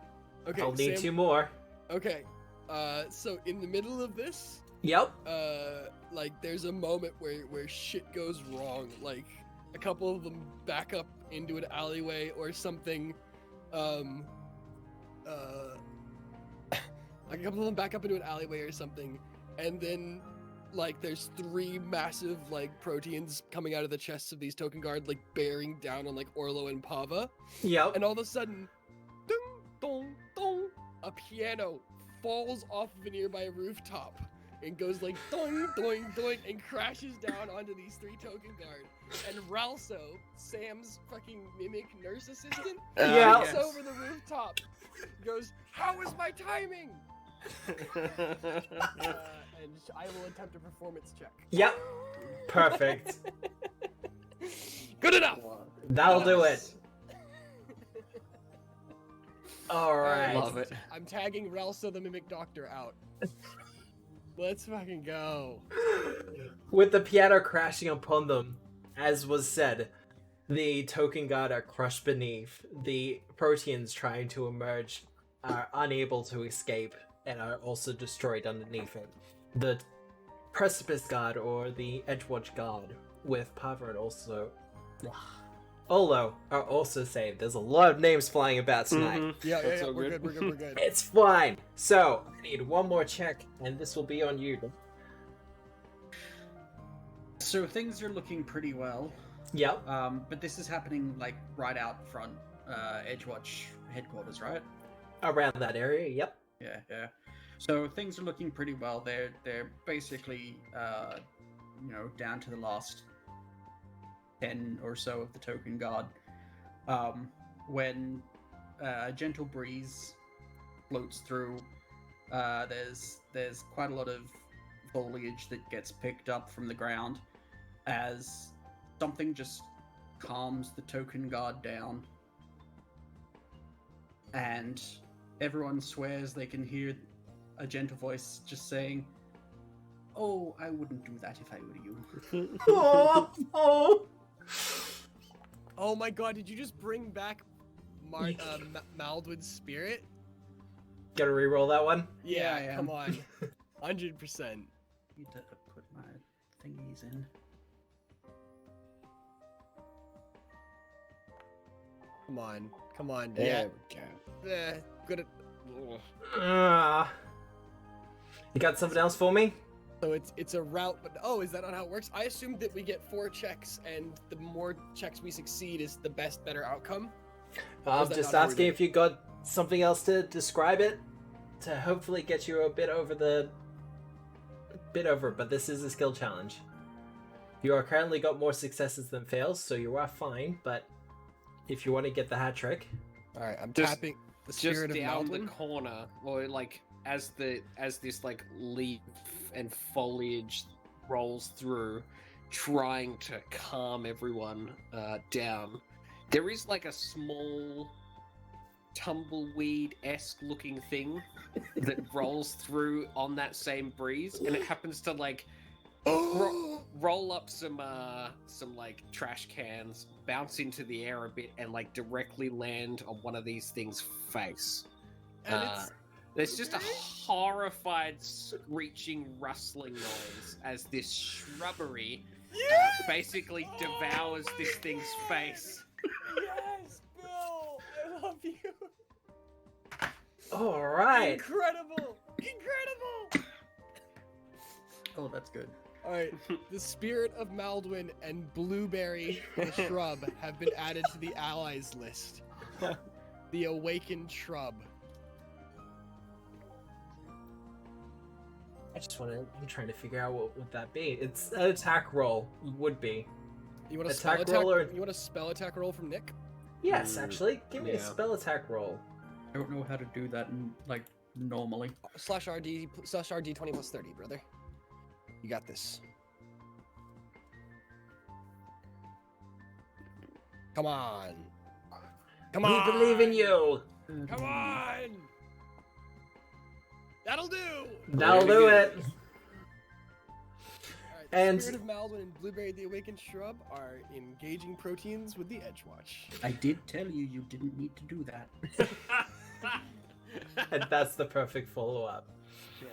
Okay, I'll need Sam- 2 more. Okay, so in the middle of this, Yep. like there's a moment where shit goes wrong. Like a couple of them back up into an alleyway or something. Like a couple of them back up into an alleyway or something, and then like there's 3 massive like proteins coming out of the chests of these token guard, like bearing down on like Orlo and Pava, Yep. and all of a sudden, ding, dong, dong, a piano falls off of a nearby rooftop and goes like doing, doing, doing, and crashes down onto these 3 token guard. And Ralso, Sam's fucking mimic nurse assistant, Yeah. looks over the rooftop, goes, "How is my timing?" And I will attempt a performance check. Yep. Perfect. Good enough. That'll do it. Nice. Alright. Love it. I'm tagging Ralso the mimic doctor out. Let's fucking go. With the piano crashing upon them, as was said, the token god are crushed beneath. The proteans trying to emerge are unable to escape and are also destroyed underneath it. The precipice god, or the Edgewatch god, with Pava and also Olo, are also saved. There's a lot of names flying about tonight. Mhm. Yeah, That's so we're good. good, we're good. It's fine. So, I need one more check, and this will be on you. So things are looking pretty well. Yep. But this is happening like right out front, Edgewatch headquarters, right? Around that area, yep. Yeah. So things are looking pretty well. They're basically, down to the last 10 or so of the token guard. When a gentle breeze floats through, there's quite a lot of foliage that gets picked up from the ground as something just calms the token guard down, and everyone swears they can hear a gentle voice just saying, "Oh, I wouldn't do that if I were you." Oh. Oh my god, did you just bring back Maldwin's spirit? Gotta re-roll that one. Yeah, I am. Come on. 100%. Need to put my thingies in. Come on. There Yeah. we go. Good at... You got something else for me? So it's a route, but is that not how it works? I assumed that we get 4 checks, and the more checks we succeed is the better outcome. I'm is that just not how we asking do if you got something else to describe it, to hopefully get you a bit over, but this is a skill challenge. You are currently got more successes than fails, so you are fine, but if you want to get the hat trick... Alright, I'm Just- tapping the Just spirit of down Maldwin. the corner, or like as this like leaf and foliage rolls through, trying to calm everyone down. There is like a small tumbleweed-esque looking thing that rolls through on that same breeze, and it happens to like roll up some like trash cans, bounce into the air a bit, and like directly land on one of these things' face. And it's... There's just a horrified screeching, rustling noise as this shrubbery basically devours this thing's face. Yes, Bill! I love you! Alright! Incredible! Incredible! Oh, that's good. Alright, the spirit of Maldwin and Blueberry the shrub have been added to the allies list. The awakened shrub. I'm trying to figure out what would that be. It's an attack roll, would be. You want a Attack spell attack roll or- You want a spell attack roll from Nick? Yes, actually. Give me a yeah. spell attack roll. I don't know how to do that in like normally. /RD 20 plus 30, brother. You got this. Come on. Come on. We believe in you. Come on. That'll do. That'll do it. Alright, And- Spirit of Maldwin and Blueberry the Awakened Shrub are engaging proteins with the Edgewatch. I did tell you you didn't need to do that. And that's the perfect follow-up. Yeah.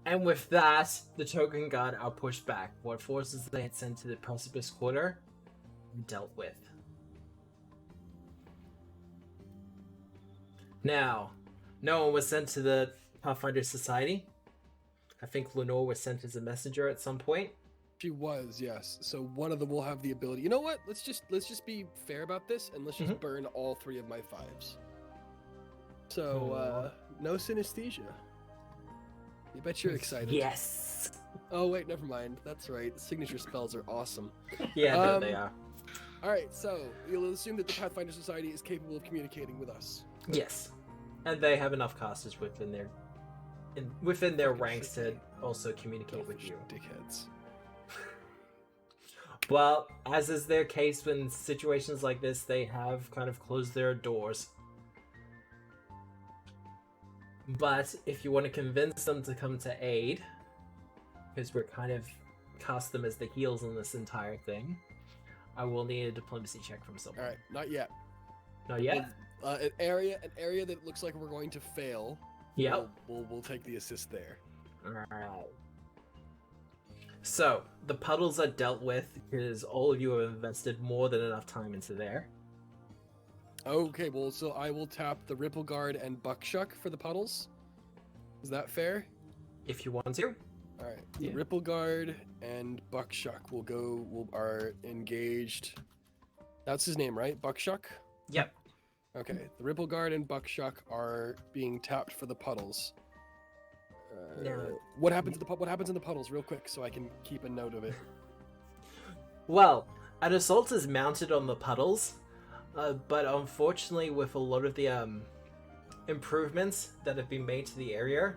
And with that, the token guard are pushed back. What forces they had sent to the precipice quarter were dealt with. Now, no one was sent to the Pathfinder Society. I think Lenore was sent as a messenger at some point. She was, yes. So one of them will have the ability. You know what? Let's just be fair about this, and let's just burn all 3 of my 5s. So no synesthesia. I bet you're excited. Yes. Oh wait, never mind. That's right. Signature spells are awesome. Yeah, no, they are. All right, so you'll assume that the Pathfinder Society is capable of communicating with us. Yes, and they have enough casters within their Fucking ranks to shit. also communicate with Selfish you. dickheads. Well, as is their case in situations like this, they have kind of closed their doors. But if you want to convince them to come to aid, because we're kind of cast them as the heels in this entire thing, I will need a diplomacy check from someone. All right, not yet. Not yet? An area that looks like we're going to fail. Yep. We'll take the assist there. Alright. So, the puddles are dealt with because all of you have invested more than enough time into there. Okay, well, so I will tap the Ripple Guard and Buckshuck for the puddles. Is that fair? If you want to. All right. Yeah. The Ripple Guard and Buckshuck are engaged. That's his name, right? Buckshuck? Yep. Okay. The Ripple Guard and Buckshuck are being tapped for the puddles. Now- What happens in the puddles, real quick, so I can keep a note of it. Well, an assault is mounted on the puddles, but unfortunately, with a lot of the improvements that have been made to the area,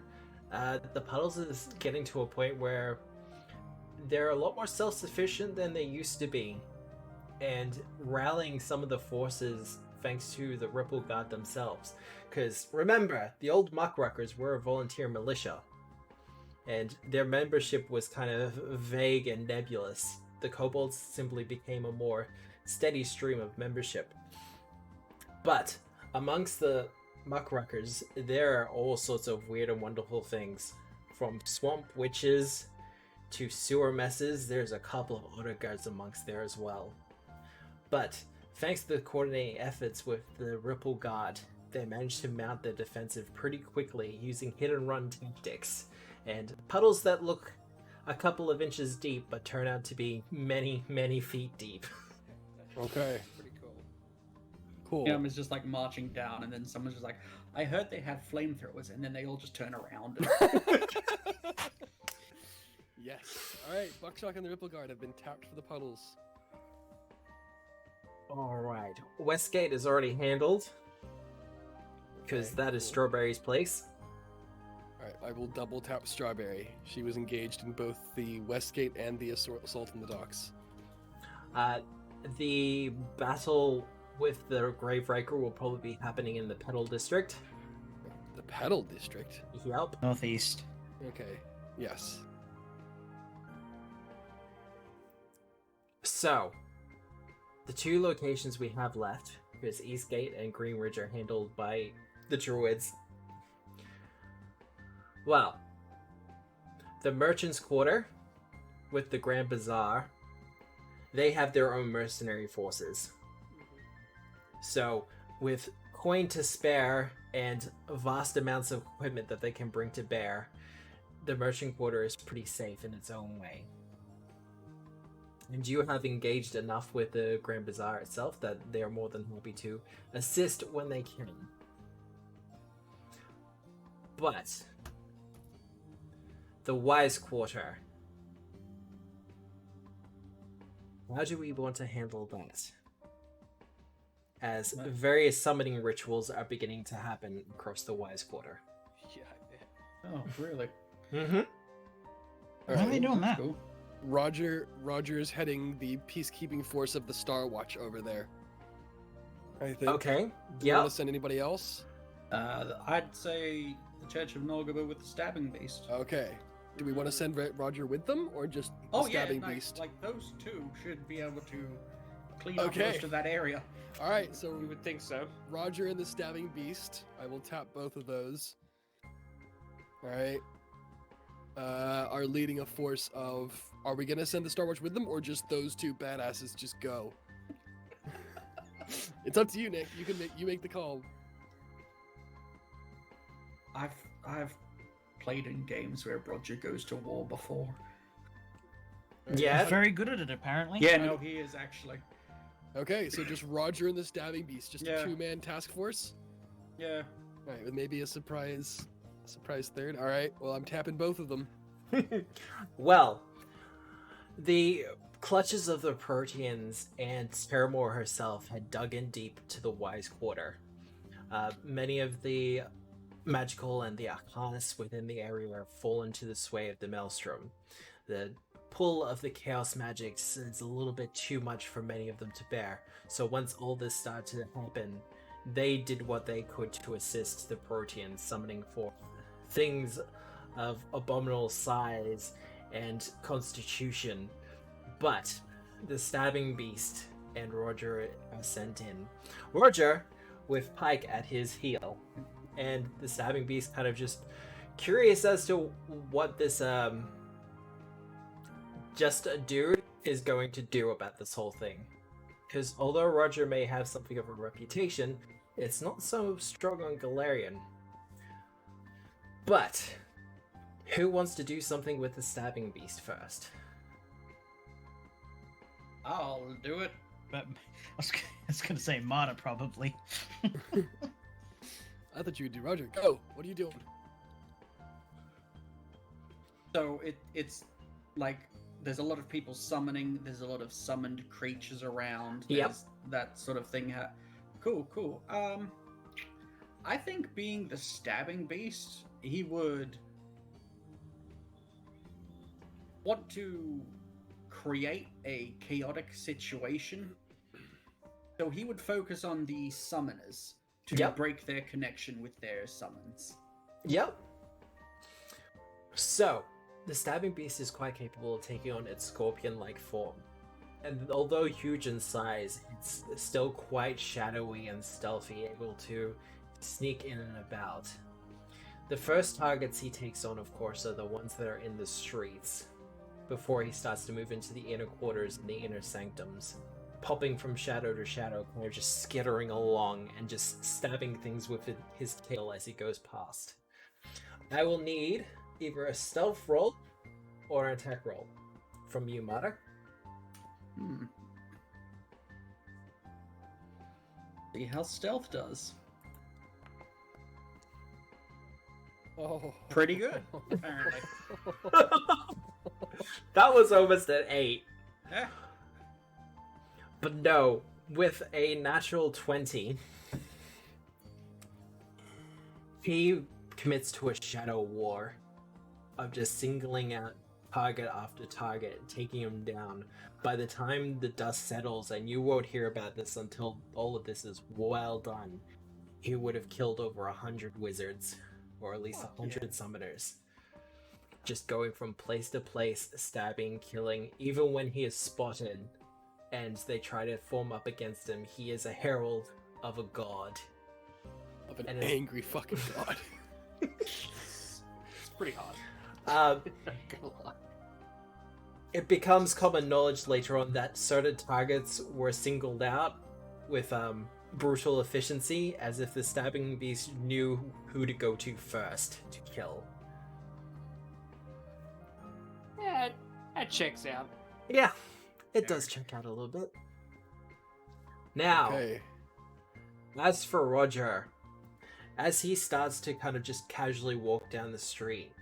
the puddles is getting to a point where they're a lot more self-sufficient than they used to be, and rallying some of the forces thanks to the Ripple Guard themselves. Because remember, the old Muckruckers were a volunteer militia, and their membership was kind of vague and nebulous. The Kobolds simply became a more steady stream of membership. But amongst the Muckruckers, there are all sorts of weird and wonderful things. From swamp witches to sewer messes, there's a couple of honor guards amongst there as well. But thanks to the coordinating efforts with the Ripple Guard, they managed to mount their defensive pretty quickly using hit and run tactics, and puddles that look a couple of inches deep but turn out to be many, many feet deep. Okay. Pretty cool. Cool. Yeah, it's just like marching down, and then someone's just like, "I heard they have flamethrowers," and then they all just turn around. Yes. All right. Buckshock and the Ripple Guard have been tapped for the puddles. Alright, Westgate is already handled, because Okay, that is cool. Strawberry's place. All right. I will double tap Strawberry. She was engaged in both the Westgate and the assault on the docks. The battle with the Graveraker will probably be happening in the Petal District. The Petal District. Yep. Northeast. Okay. Yes. So, the two locations we have left, because Eastgate and Greenridge are handled by the Druids. Well, the Merchant's Quarter, with the Grand Bazaar, they have their own mercenary forces. So, with coin to spare and vast amounts of equipment that they can bring to bear, the Merchant Quarter is pretty safe in its own way. And you have engaged enough with the Grand Bazaar itself that they are more than happy to assist when they can. But the Wise Quarter. How do we want to handle that? as various summoning rituals are beginning to happen across the Wise Quarter. Yeah. Oh, really? Mm-hmm. Why are they doing that? Cool. Roger is heading the peacekeeping force of the Star Watch over there. I think. Okay. Do you want Yep. to send anybody else? I'd say the Church of Norgaba with the stabbing beast. Okay. Do we want to send Roger with them, or just the Oh yeah, stabbing nice. beast? Like those two should be able to clean up Okay. most of that area. All right, so You would think so. Roger and the stabbing beast. I will tap both of those. All right. Are leading a force of. Are we gonna send the Star Watch with them, or just those two badasses just go? It's up to you, Nick. You make the call. I've played in games where Roger goes to war before. Yeah. He's very good at it, apparently. Yeah, no, he is actually. Okay, so just Roger and the stabbing beast, just Yeah. a 2-man task force. Yeah. All right, with maybe a surprise third. All right, well I'm tapping both of them. Well, the clutches of the Proteans and Terimor herself had dug in deep to the Wise Quarter. Many of the magical and the arcanists within the area have fallen to the sway of the Maelstrom. The pull of the chaos magics is a little bit too much for many of them to bear, so once all this started to happen, they did what they could to assist the Proteans, summoning forth things of abominable size and constitution. But the stabbing beast and Roger are sent in. Roger with Pike at his heel, and the stabbing beast kind of just curious as to what this just a dude is going to do about this whole thing. Because although Roger may have something of a reputation, it's not so strong on Galarian. But who wants to do something with the stabbing beast first? I'll do it. But I was going to say Marta, probably. I thought you would do Roger. Go. What are you doing? So it's like there's a lot of people summoning. There's a lot of summoned creatures around. Yep. There's that sort of thing. Cool. I think being the stabbing beast, he would want to create a chaotic situation. So he would focus on the summoners to Yep. break their connection with their summons. Yep. So, the stabbing beast is quite capable of taking on its scorpion-like form. And although huge in size, it's still quite shadowy and stealthy, able to sneak in and about. The first targets he takes on, of course, are the ones that are in the streets, before he starts to move into the inner quarters and the inner sanctums, popping from shadow to shadow, kind of just skittering along and just stabbing things with his tail as he goes past. I will need either a stealth roll or an attack roll from you, Mata. See how stealth does. Oh, Pretty good, apparently. That was almost an 8. Eh? But no, with a natural 20, he commits to a shadow war of just singling out target after target, taking him down. By the time the dust settles, and you won't hear about this until all of this is well done, he would have killed over 100 wizards, or at least 100 summoners. Just going from place to place, stabbing, killing, even when he is spotted and they try to form up against him, he is a herald of a god. of an and it's- angry fucking god. It's pretty hard. It becomes common knowledge later on that certain targets were singled out with brutal efficiency, as if the stabbing beast knew who to go to first to kill. Yeah, that checks out. Yeah, it does check out a little bit. Now, Okay. as for Roger, as he starts to kind of just casually walk down the street,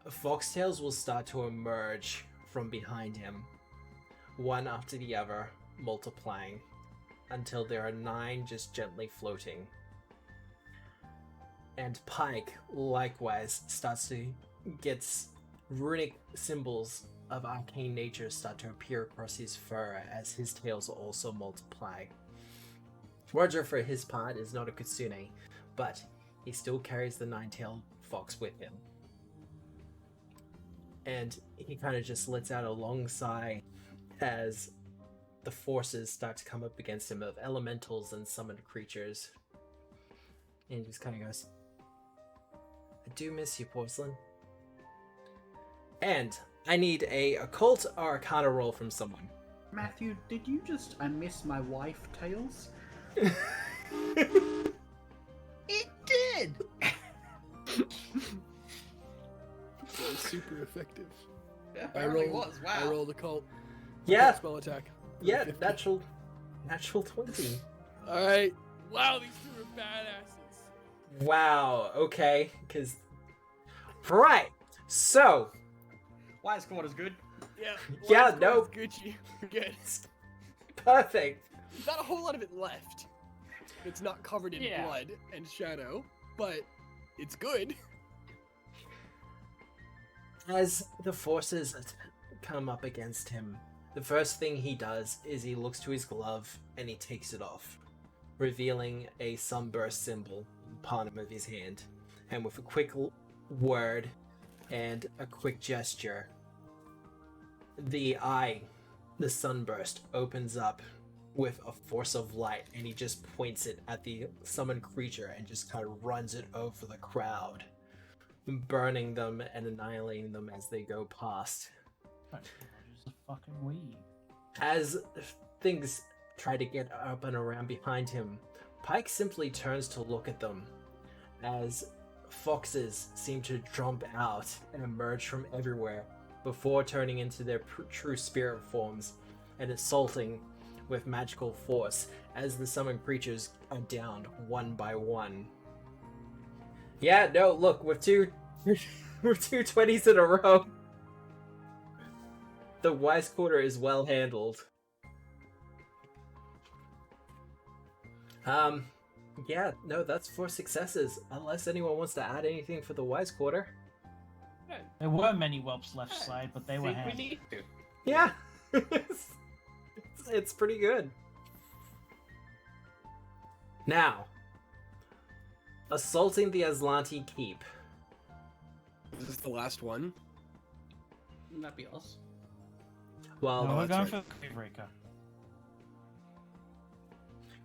foxtails will start to emerge from behind him, one after the other, multiplying. until there are 9 just gently floating. And Pike, likewise, starts to get runic symbols of arcane nature start to appear across his fur as his tails also multiply. Roger, for his part, is not a kitsune, but he still carries the 9-tailed fox with him. And he kind of just lets out a long sigh as the forces start to come up against him of elementals and summoned creatures. And he just kind of goes, I do miss you, Porcelain. And I need a occult or arcana roll from someone. Matthew, did you just I miss my wife, Tails? It did! That was super effective. Yeah, I apparently rolled, was. Wow. I rolled a cult. Yeah, Spell attack. yeah, 50. natural 20. Alright. Wow, these two are badasses. Wow, okay, because... Right, so... Wise quarter's good. Yeah. Yeah, Last no. one's Gucci. Good. Perfect. Not a whole lot of it left. It's not covered in Yeah. blood and shadow, but it's good. As the forces come up against him, the first thing he does is he looks to his glove and he takes it off, revealing a sunburst symbol in the palm of his hand. And with a quick word and a quick gesture, the sunburst, opens up with a force of light, and he just points it at the summoned creature and just kind of runs it over the crowd, burning them and annihilating them as they go past. Roger's a fucking weed. As things try to get up and around behind him, Pike simply turns to look at them as foxes seem to jump out and emerge from everywhere before turning into their true spirit forms and assaulting with magical force as the summoned creatures are downed one by one. Yeah, no, look, with two 20s in a row, the wise quarter is well handled. Yeah, no, that's 4 successes. Unless anyone wants to add anything for the wise quarter. There were many whelps left side, but they were think we handy. need to. Yeah, it's pretty good. Now, assaulting the Aslanti Keep. This is the last one. Wouldn't that be us? Well, No, we're that's going right. for the Graveraker.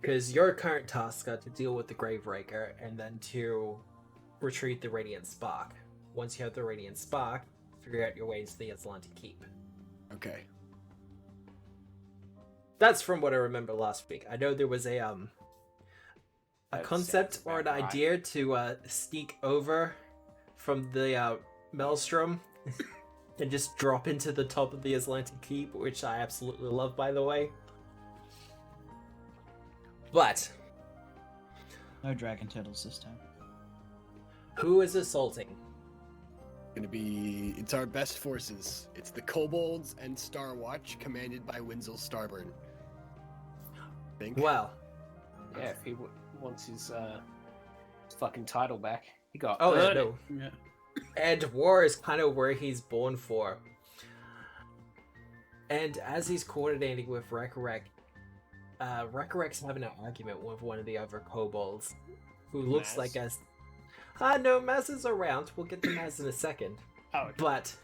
because your current tasks are to deal with the Graveraker and then to retrieve the Radiant Spark. Once you have the Radiant Spark, figure out your way into the Aslanti Keep. Okay. That's from what I remember last week. I know there was a That concept sounds or an about right. idea to sneak over from the Maelstrom and just drop into the top of the Aslanti Keep, which I absolutely love, by the way. But No dragon turtles this time. who is assaulting? It's our best forces. It's the Kobolds and Starwatch, commanded by Winsel Starburn. Think. Well, Yeah, if he wants his fucking title back, he got oh yeah, earned it. no. Yeah. And war is kind of where he's born for. And as he's coordinating with Rekarek, Rekarek's having an argument with one of the other kobolds, who looks Maz? like a... no, Maz is around. We'll get to Maz in a second. Oh, But,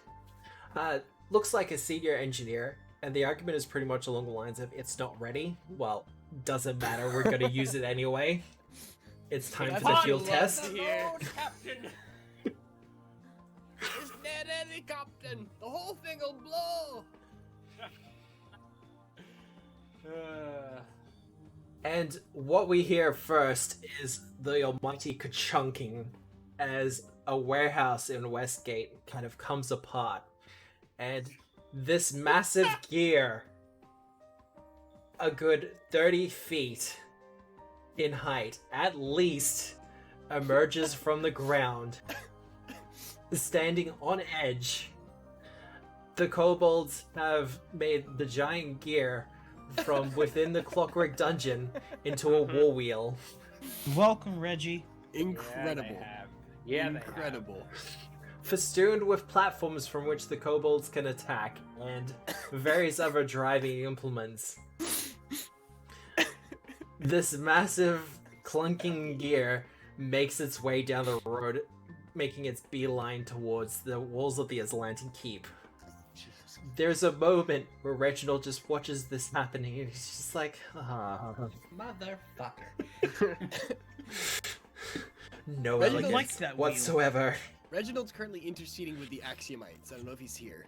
looks like a senior engineer, and the argument is pretty much along the lines of, it's not ready. Well, doesn't matter, we're gonna use it anyway. It's time for the I field love test. to hear. Captain! Is that any captain? The whole thing'll blow! And what we hear first is the almighty ka-chunking as a warehouse in Westgate kind of comes apart. And this massive gear, a good 30 feet in height, at least, emerges from the ground, standing on edge. The kobolds have made the giant gear from within the clockwork dungeon into a war wheel. Welcome, Reggie. Incredible. Yeah, Incredible. Festooned with platforms from which the kobolds can attack, and various other driving implements. This massive, clunking gear makes its way down the road, making its beeline towards the walls of the Atlantic Keep. There's a moment where Reginald just watches this happening, and he's just like, ah. Motherfucker. No Reginald elegance likes that wheel. whatsoever. Reginald's currently interceding with the Axiomites. I don't know if he's here.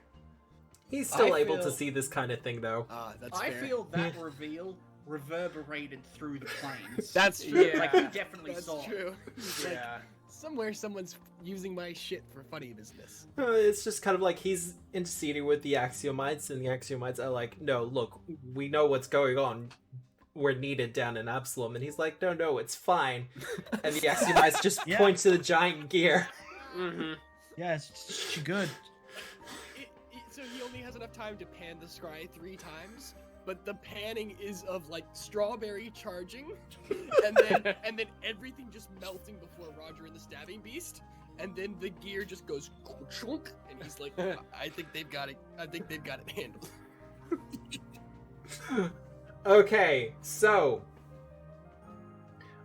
He's still I able to feel- see this kind of thing, though. That's I fair. feel that reveal reverberated through the planes. That's true. Yeah. Like he definitely That's saw. it. true. He's like, Yeah. somewhere someone's using my shit for funny business. It's just kind of like he's interceding with the Axiomites, and the Axiomites are like, no, look, we know what's going on. We're needed down in Absalom. And he's like, no, it's fine. And the Axiomites just Yeah. point to the giant gear. Mm-hmm. Yeah, it's good. So he only has enough time to pan the scry 3 times, but the panning is of like strawberry charging, and then everything just melting before Roger and the Stabbing Beast, and then the gear just goes chunk, and he's like, I think they've got it. I think they've got it handled. Okay, so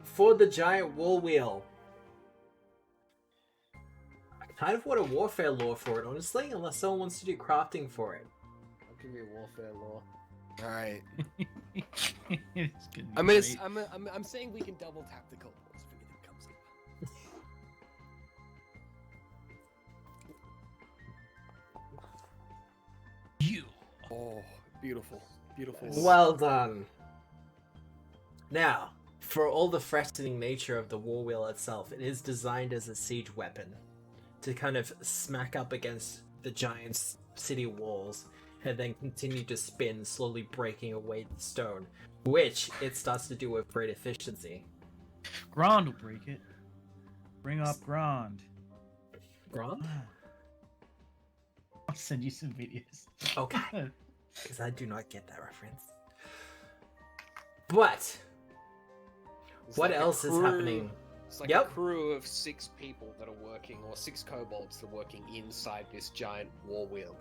for the giant wool wheel, I kind of want a warfare lore for it, honestly, unless someone wants to do crafting for it. I'll give you a warfare law. All right. It's gonna be I'm great. I'm saying we can double tap the kobolds if anything comes up. You. Oh, beautiful, beautiful. Well done. Now, for all the threatening nature of the war wheel itself, it is designed as a siege weapon to kind of smack up against the giant city walls and then continue to spin, slowly breaking away the stone, which it starts to do with great efficiency. Grand will break it. Bring up Grand. Grant? I'll send you some videos. Okay. Because I do not get that reference. But It's what like a else is crew- happening? It's like Yep. a crew of 6 people that are working, or 6 kobolds that are working inside this giant war wheel.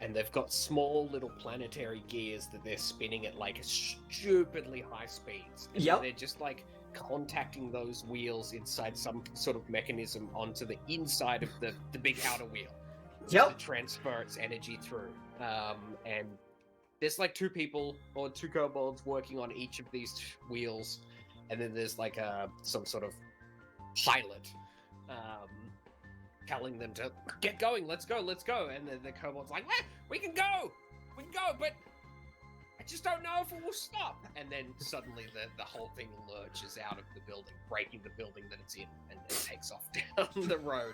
And they've got small little planetary gears that they're spinning at like stupidly high speeds. And Yep. they're just like contacting those wheels inside some sort of mechanism onto the inside of the big outer wheel. Yep. To transfer its energy through. And there's like 2 people or 2 kobolds working on each of these wheels, and then there's like some sort of pilot telling them to get going, let's go, and then the kobold's like, we can go, but I just don't know if it will stop. And then suddenly the whole thing lurches out of the building, breaking the building that it's in, and it takes off down the road.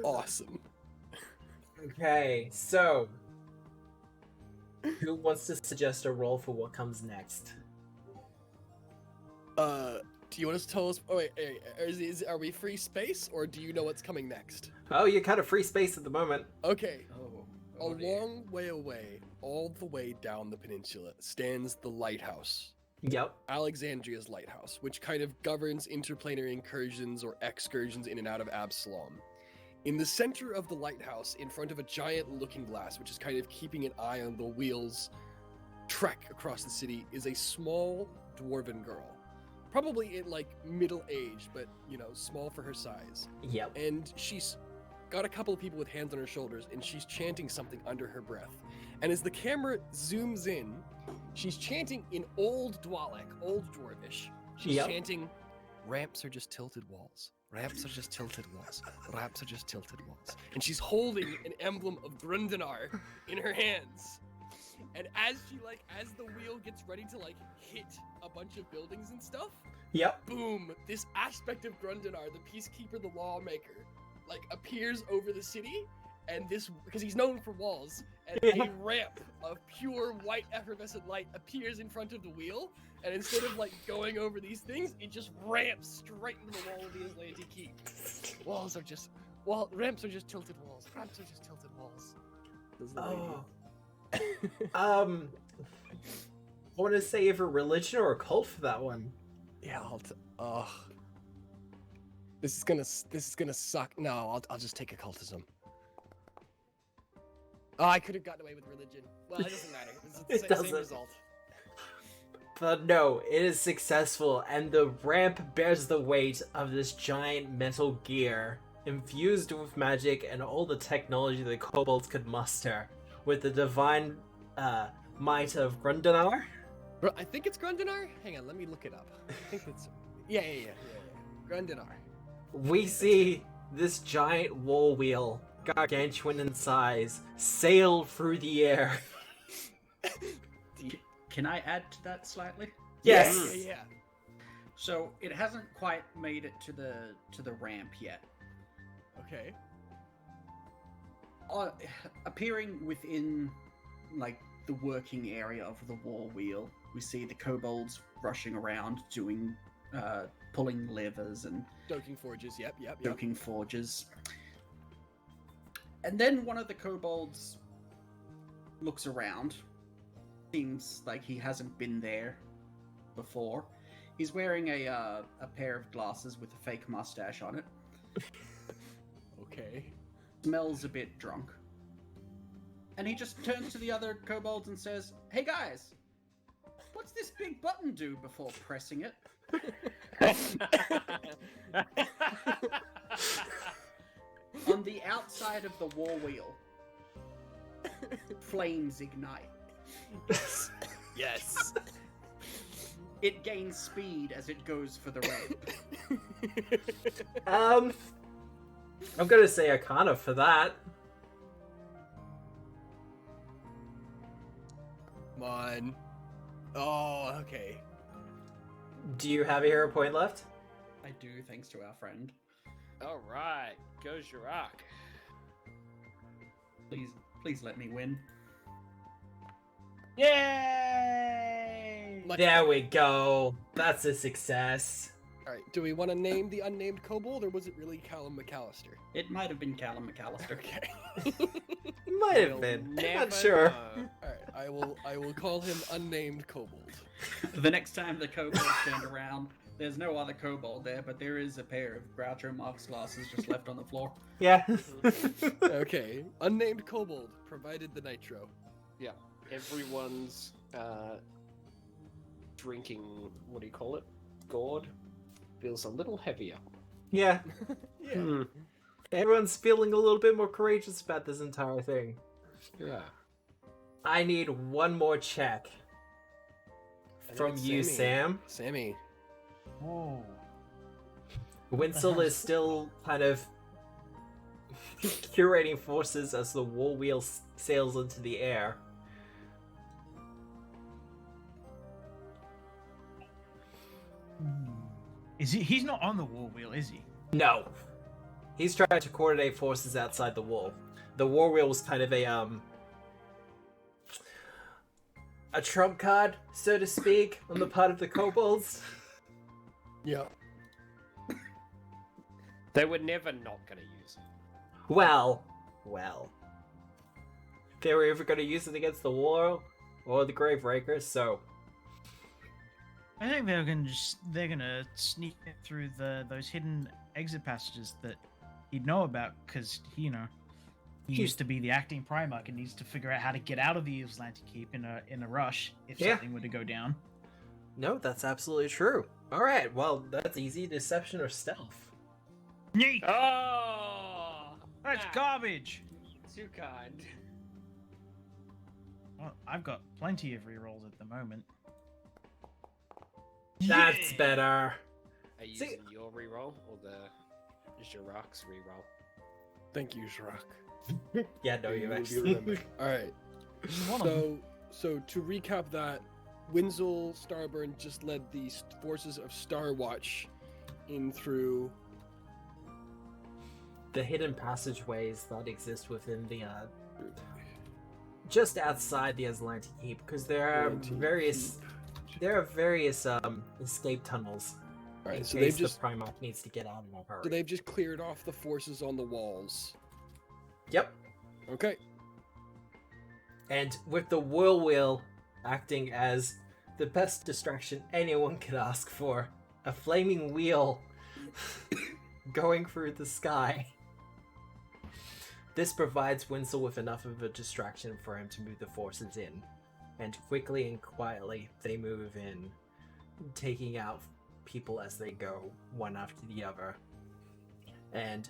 Awesome. Okay, so who wants to suggest a role for what comes next? Do you want us to tell us? Oh wait, are we free space, or do you know what's coming next? Oh, you're kind of free space at the moment. Okay. Oh, A dear. long way away, all the way down the peninsula, stands the lighthouse. Yep. Alexandria's lighthouse, which kind of governs interplanetary incursions or excursions in and out of Absalom. In the center of the lighthouse, in front of a giant looking glass, which is kind of keeping an eye on the wheels trek across the city, is a small dwarven girl. Probably in like middle age, but small for her size. Yep. And she's got a couple of people with hands on her shoulders, and she's chanting something under her breath. And as the camera zooms in, she's chanting in Old Dwalek, Old Dwarvish. She's Yep. chanting, "Ramps are just tilted walls. Ramps are just tilted walls. Ramps are just tilted walls." And she's holding an emblem of Grundenar in her hands. And as the wheel gets ready to hit a bunch of buildings and stuff, Yep. boom, this aspect of Grundenar, the peacekeeper, the lawmaker, appears over the city, and because he's known for walls, and a ramp of pure white effervescent light appears in front of the wheel, and instead of going over these things, it just ramps straight into the wall of the Atlantic Keep. Ramps are just tilted walls. Ramps are just tilted walls. Says the lady. Oh. I want to say either religion or occult for that one. Yeah, this is gonna suck. No, I'll just take occultism. Oh, I could have gotten away with religion. Well, it doesn't matter. It's It the same doesn't. result. But no, it is successful, and the ramp bears the weight of this giant metal gear, infused with magic and all the technology the kobolds could muster, with the divine might of Grundanar. Bro, I think it's Grundanar. Hang on, let me look it up. I think that's yeah. Grundanar. We see this giant war wheel, gargantuan in size, sail through the air. Can I add to that slightly? Yes. Yeah. So it hasn't quite made it to the ramp yet. Okay. Appearing within like the working area of the war wheel, we see the kobolds rushing around doing pulling levers and Stoking forges. Yep. stoking forges. And then one of the kobolds looks around. Seems like he hasn't been there before. He's wearing a pair of glasses with a fake mustache on it. Okay. Smells a bit drunk. And he just turns to the other kobolds and says, "Hey guys, what's this big button do before pressing it?" On the outside of the war wheel, flames ignite. Yes. It gains speed as it goes for the ramp. I'm gonna say Arcana for that. Come on. Oh, okay. Do you have a hero point left? I do, thanks to our friend. All right, goes Jirak. Please let me win. Yay! There we go. That's a success. All right. Do we want to name the unnamed kobold, or was it really Callum McAllister? It might have been Callum McAllister. Okay. Might have been. Not sure. know. All right. I will call him unnamed kobold. The next time the kobold turned around, there's no other kobold there, but there is a pair of Groucho Marx glasses just left on the floor. Yeah. Okay. Unnamed kobold provided the nitro. Yeah, everyone's drinking, what do you call it? Gourd feels a little heavier. Yeah. Yeah. Hmm. Everyone's feeling a little bit more courageous about this entire thing. Yeah. I need one more check from it's you, Sammy. Sam. Sammy. Whoa. Winsel is still kind of curating forces as the war wheel sails into the air. Is he? He's not on the war wheel, is he? No. He's trying to coordinate forces outside the wall. The war wheel was kind of a trump card, so to speak, on the part of the kobolds. Yeah. They were never not going to use it. Well. They were either going to use it against the wall or the Graveraker, so... I think they're gonna sneak through those hidden exit passages that he'd know about, because he used to be the acting Primarch and needs to figure out how to get out of the Eve's Keep in a rush if Yeah. something were to go down. No, that's absolutely true. Alright, well, that's easy. Deception or stealth. Neat! Oh! That's nah, garbage. Too kind. Well, I've got plenty of rerolls at the moment. That's Yeah! better. Are you See- using your reroll or the Jirak's reroll? Thank you, Shrak. Yeah, no, you will be actually... remembered. All right. One of them. So to recap that, Winsel Starburn just led the forces of Starwatch in through. The hidden passageways that exist within the, just outside the Aslanti Keep, because there are Aslanti various escape tunnels All right, in so case they've just the Primarch needs to get out in a hurry. so they've just cleared off the forces on the walls. Yep. Okay. And with the whirlwheel acting as the best distraction anyone could ask for, a flaming wheel going through the sky. This provides Winsel with enough of a distraction for him to move the forces in. And quickly and quietly, they move in, taking out people as they go, one after the other. And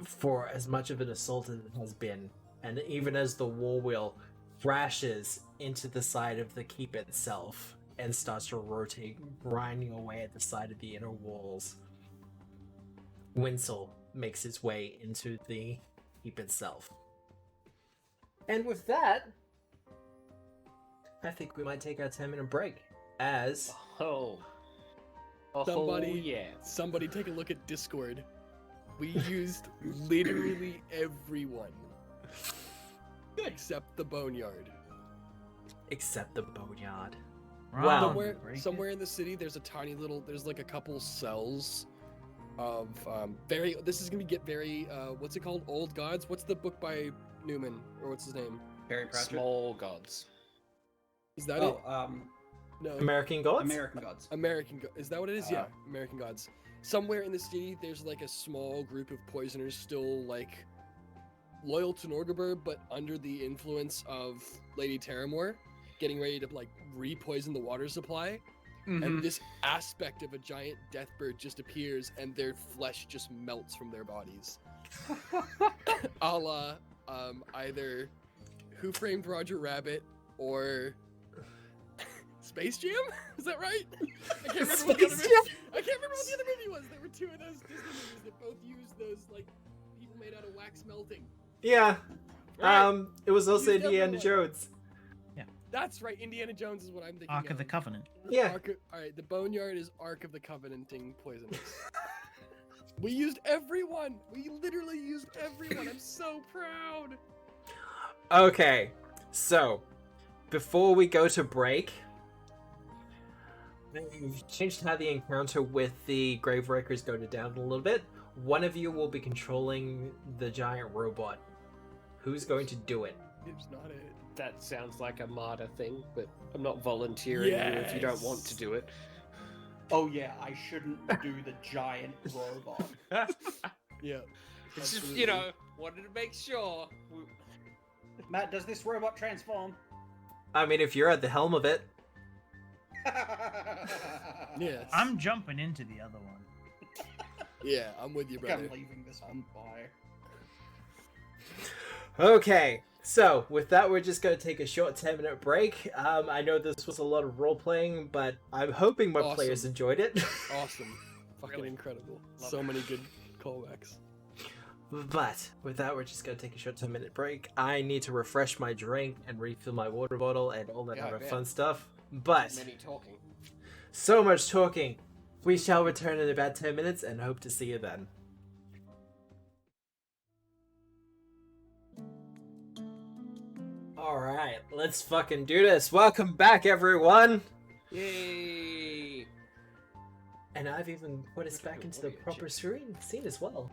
for as much of an assault as it has been, and even as the war wheel crashes into the side of the keep itself and starts to rotate, grinding away at the side of the inner walls, Winsel makes his way into the keep itself. And with that, I think we might take our 10-minute break as... Somebody take a look at Discord. We used literally everyone. Except the boneyard. Except the boneyard. Wow. Somewhere in the city, there's a tiny little. There's like a couple cells of very. This is gonna get very. What's it called? Old Gods. What's the book by Newman, or what's his name? Harry Pratchett. Small gods. Is that it? No. American Gods? American Gods. Is that what it is? Yeah, American Gods. Somewhere in the city, there's like a small group of poisoners still like loyal to Norgabur, but under the influence of Lady Terimor, getting ready to like re-poison the water supply. And this aspect of a giant death bird just appears, and their flesh just melts from their bodies. A la either Who Framed Roger Rabbit or Space Jam? Is that right? I can't remember what the other movie was. There were two of those Disney movies that both used those like people made out of wax melting. Yeah. Right. It was also Use Indiana everyone. Jones. That's right. Indiana Jones is what I'm thinking. Ark of the Covenant. Yeah. Alright, the Boneyard is Ark of the Covenanting poisonous. We used everyone! We literally used everyone! I'm so proud! Okay, so before we go to break, we've changed how the encounter with the Graveraker is going down a little bit. One of you will be controlling the giant robot. Who's going to do it? It's not it. That sounds like a martyr thing, but I'm not volunteering you if you don't want to do it. Oh yeah, I shouldn't do the giant robot. Yeah. It's just, absolutely. wanted to make sure. Matt, does this robot transform? I mean, if you're at the helm of it. Yes. I'm jumping into the other one. Yeah, I'm with you, I'm brother. leaving this one by. Okay, so with that, we're just going to take a short 10-minute break. I know this was a lot of role-playing, but I'm hoping my Awesome. players enjoyed it. Awesome. Fucking Really? incredible. Love So it. many good callbacks. But with that, we're just going to take a short 10-minute break. I need to refresh my drink and refill my water bottle and all that Yeah, I other bet. fun stuff. But Many talking. so much talking. We shall return in about 10 minutes and hope to see you then. Alright, let's fucking do this. Welcome back, everyone! Yay! And I've even put us back into the proper scene as well,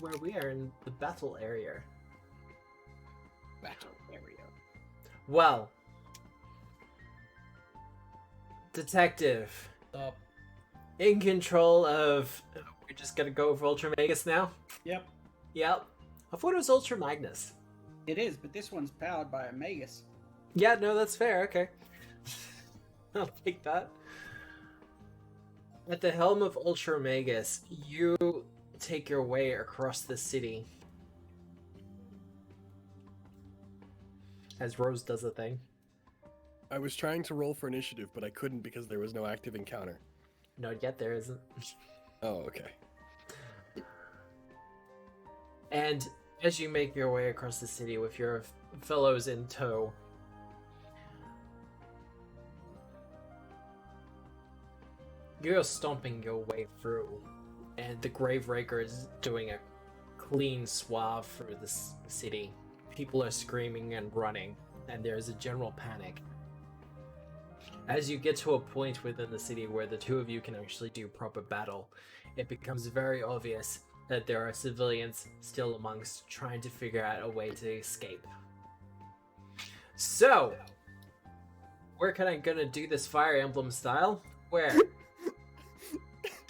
where we are in the battle area. Battle area. Well, Detective, Stop. in control of... We're just gonna go with Ultra Magus now? Yep, Yep. I thought it was Ultra Magnus. it is, but this one's powered by a Magus. Yeah, no, that's fair, okay. I'll take that. At the helm of Ultra Magus, you take your way across the city. As Rose does a thing. I was trying to roll for initiative, but I couldn't because there was no active encounter. Not yet, there isn't. Oh, okay. And as you make your way across the city with your fellows in tow, you're stomping your way through, and the Graveraker is doing a clean swath through the city. People are screaming and running, and there is a general panic. As you get to a point within the city where the two of you can actually do proper battle, it becomes very obvious that there are civilians still amongst trying to figure out a way to escape. So, where can I gonna do this Fire Emblem style? Where?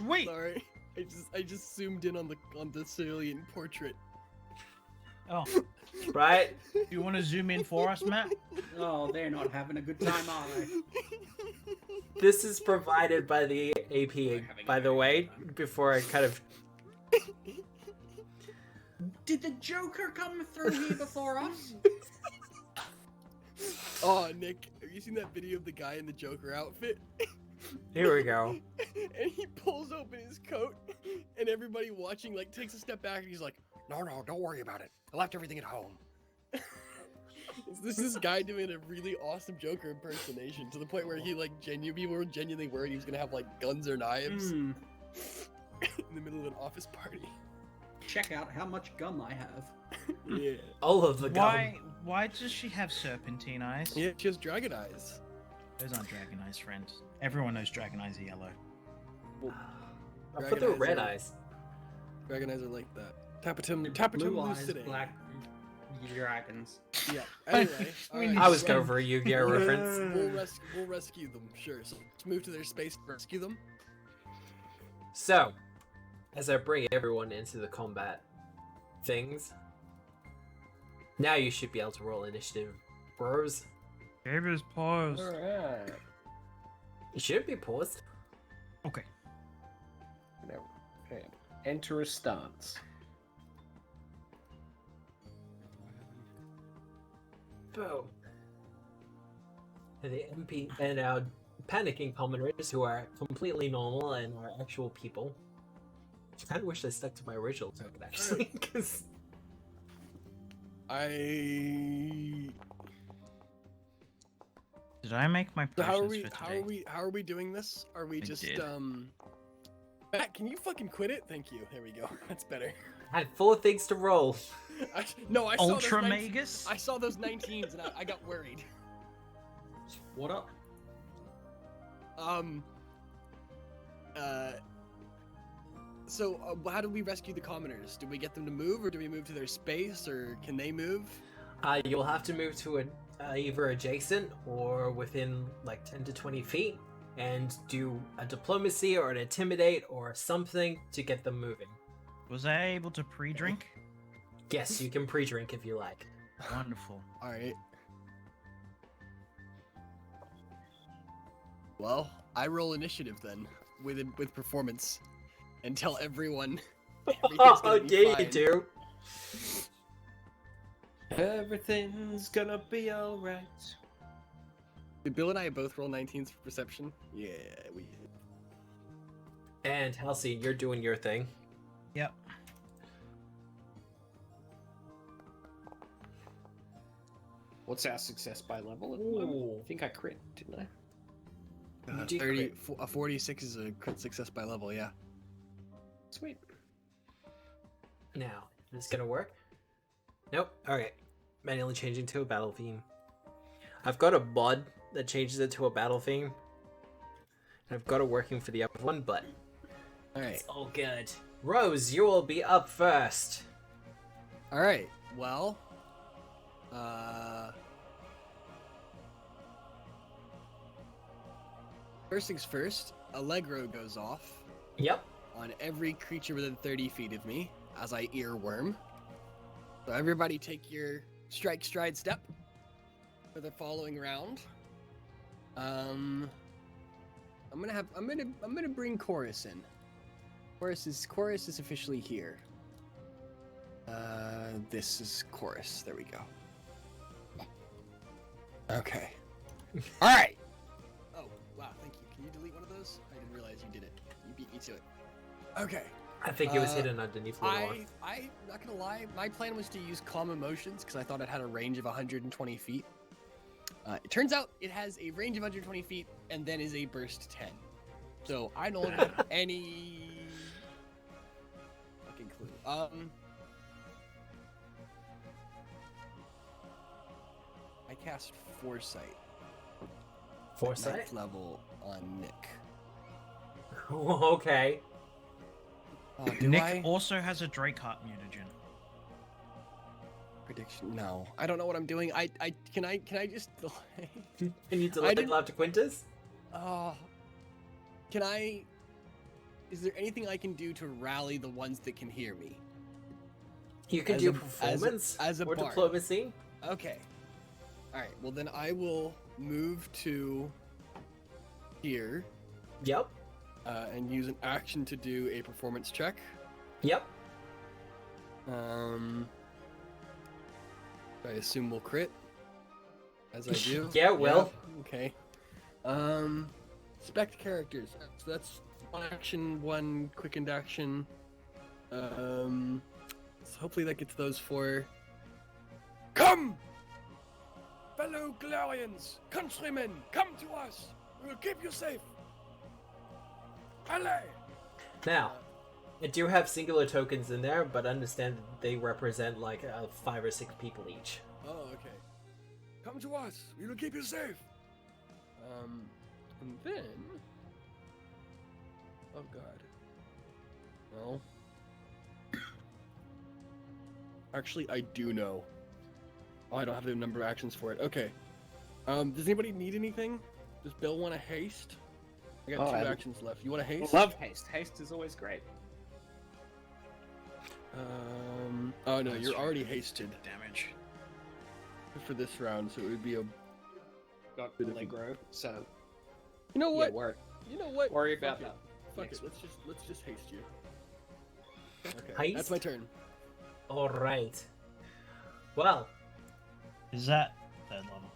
Wait. Sorry, I just zoomed in on the civilian portrait. Oh, Right? you want to zoom in for us, Matt? Oh, they're not having a good time, are they? This is provided by the AP, by the way, before I kind of... Did the Joker come through here before us? Oh, Nick, have you seen that video of the guy in the Joker outfit? Here we go. And he pulls open his coat, and everybody watching like takes a step back, and he's like, "No, don't worry about it. I left everything at home." This is guy doing a really awesome Joker impersonation to the point where he like people were genuinely worried he was gonna have like guns or knives in the middle of an office party. Check out how much gum I have. Yeah. All of the gum. Why does she have serpentine eyes? Yeah, she has dragon eyes. Those aren't dragon eyes, friend. Everyone knows dragon eyes are yellow. I put the Dragon red are- eyes. Dragon eyes are like that. Tapetum Blue eyes, lucide. black dragons. Yeah. Anyway, alright, I was so going for a Yu-Gi-Oh reference. We'll rescue them. Sure. So let's move to their space to rescue them. So, as I bring everyone into the combat things, now you should be able to roll initiative, bros. Gabriel's paws. Alright. You should be paused. Okay. Okay. Enter a stance. Boom. And the MP and our panicking commoners who are completely normal and are actual people. I kind of wish I stuck to my original token actually, because Did I make my So how are potions for today? how are we doing this? Are we I just did. Matt, can you fucking quit it? Thank you. There we go. That's better. I had 4 things to roll. I saw Ultra those Magus? I saw those 19s and I got worried. What up? So how do we rescue the commoners? Do we get them to move, or do we move to their space, or can they move? You'll have to move to either adjacent or within like 10 to 20 feet and do a diplomacy or an intimidate or something to get them moving. Was I able to pre-drink? Yes, you can pre-drink if you like. Wonderful. All right. Well, I roll initiative then with performance, and tell everyone. everything's gonna be yeah, you fine. do. Everything's gonna be alright. Did Bill and I both roll 19s for perception? Yeah, we did. And Halcyon, you're doing your thing. Yep. What's our success by level? Ooh. I think I crit, didn't I? You did 30, crit. a 46 is a crit success by level, yeah. Sweet. Now, is this gonna work? Nope. Alright. Manually changing to a battle theme. I've got a mod that changes it to a battle theme. And I've got it working for the other one, but Alright. it's all good. Rose, you will be up first. Alright, well... First things first, Allegro goes off Yep. on every creature within 30 feet of me as I earworm. So everybody take your strike stride step for the following round. I'm gonna bring Chorus in. Chorus is officially here. This is Chorus. There we go. Okay. All right. Oh wow, thank you. Can you delete one of those? I didn't realize you did it. You beat me to it. Okay. I think it was hidden underneath the wall. I'm not gonna lie. My plan was to use Calm Emotions because I thought it had a range of 120 feet. It turns out it has a range of 120 feet and then is a burst 10. So I don't have any fucking clue. I cast Foresight. Foresight? 9th level on Nick. Okay. Do Nick I? also has a Drakeheart mutagen. Prediction? No, I don't know what I'm doing. Can I just delay? You need to I let didn't- left to Quintus? Can I? Is there anything I can do to rally the ones that can hear me? You can As do a- performance as a or bard. diplomacy. Okay. All right. Well, then I will move to here Yep. and use an action to do a performance check. Yep. I assume we'll crit, as I do. Yeah, it will. Okay. Spect characters. So that's one action, one quickened action. So hopefully that gets those four. Come, fellow Galarians, countrymen, come to us. We will keep you safe. Allez! Now, I do have singular tokens in there, but understand that they represent like 5 or 6 people each. Oh, okay. Come to us. We will keep you safe. And then. Oh God. Well. Actually, I do know. Oh, I don't have the number of actions for it. Okay. Does anybody need anything? Does Bill want to haste? I got 2 actions left. You want to haste? Love haste. Haste is always great. Oh no, you're already hasted Damage. for this round, so it would be a. Got Allegro, so You know what? yeah, worry, You know what? worry about Fuck it. that. Fuck next it. Let's just haste you. Okay. Haste? That's my turn. All right. Well, Is that third level?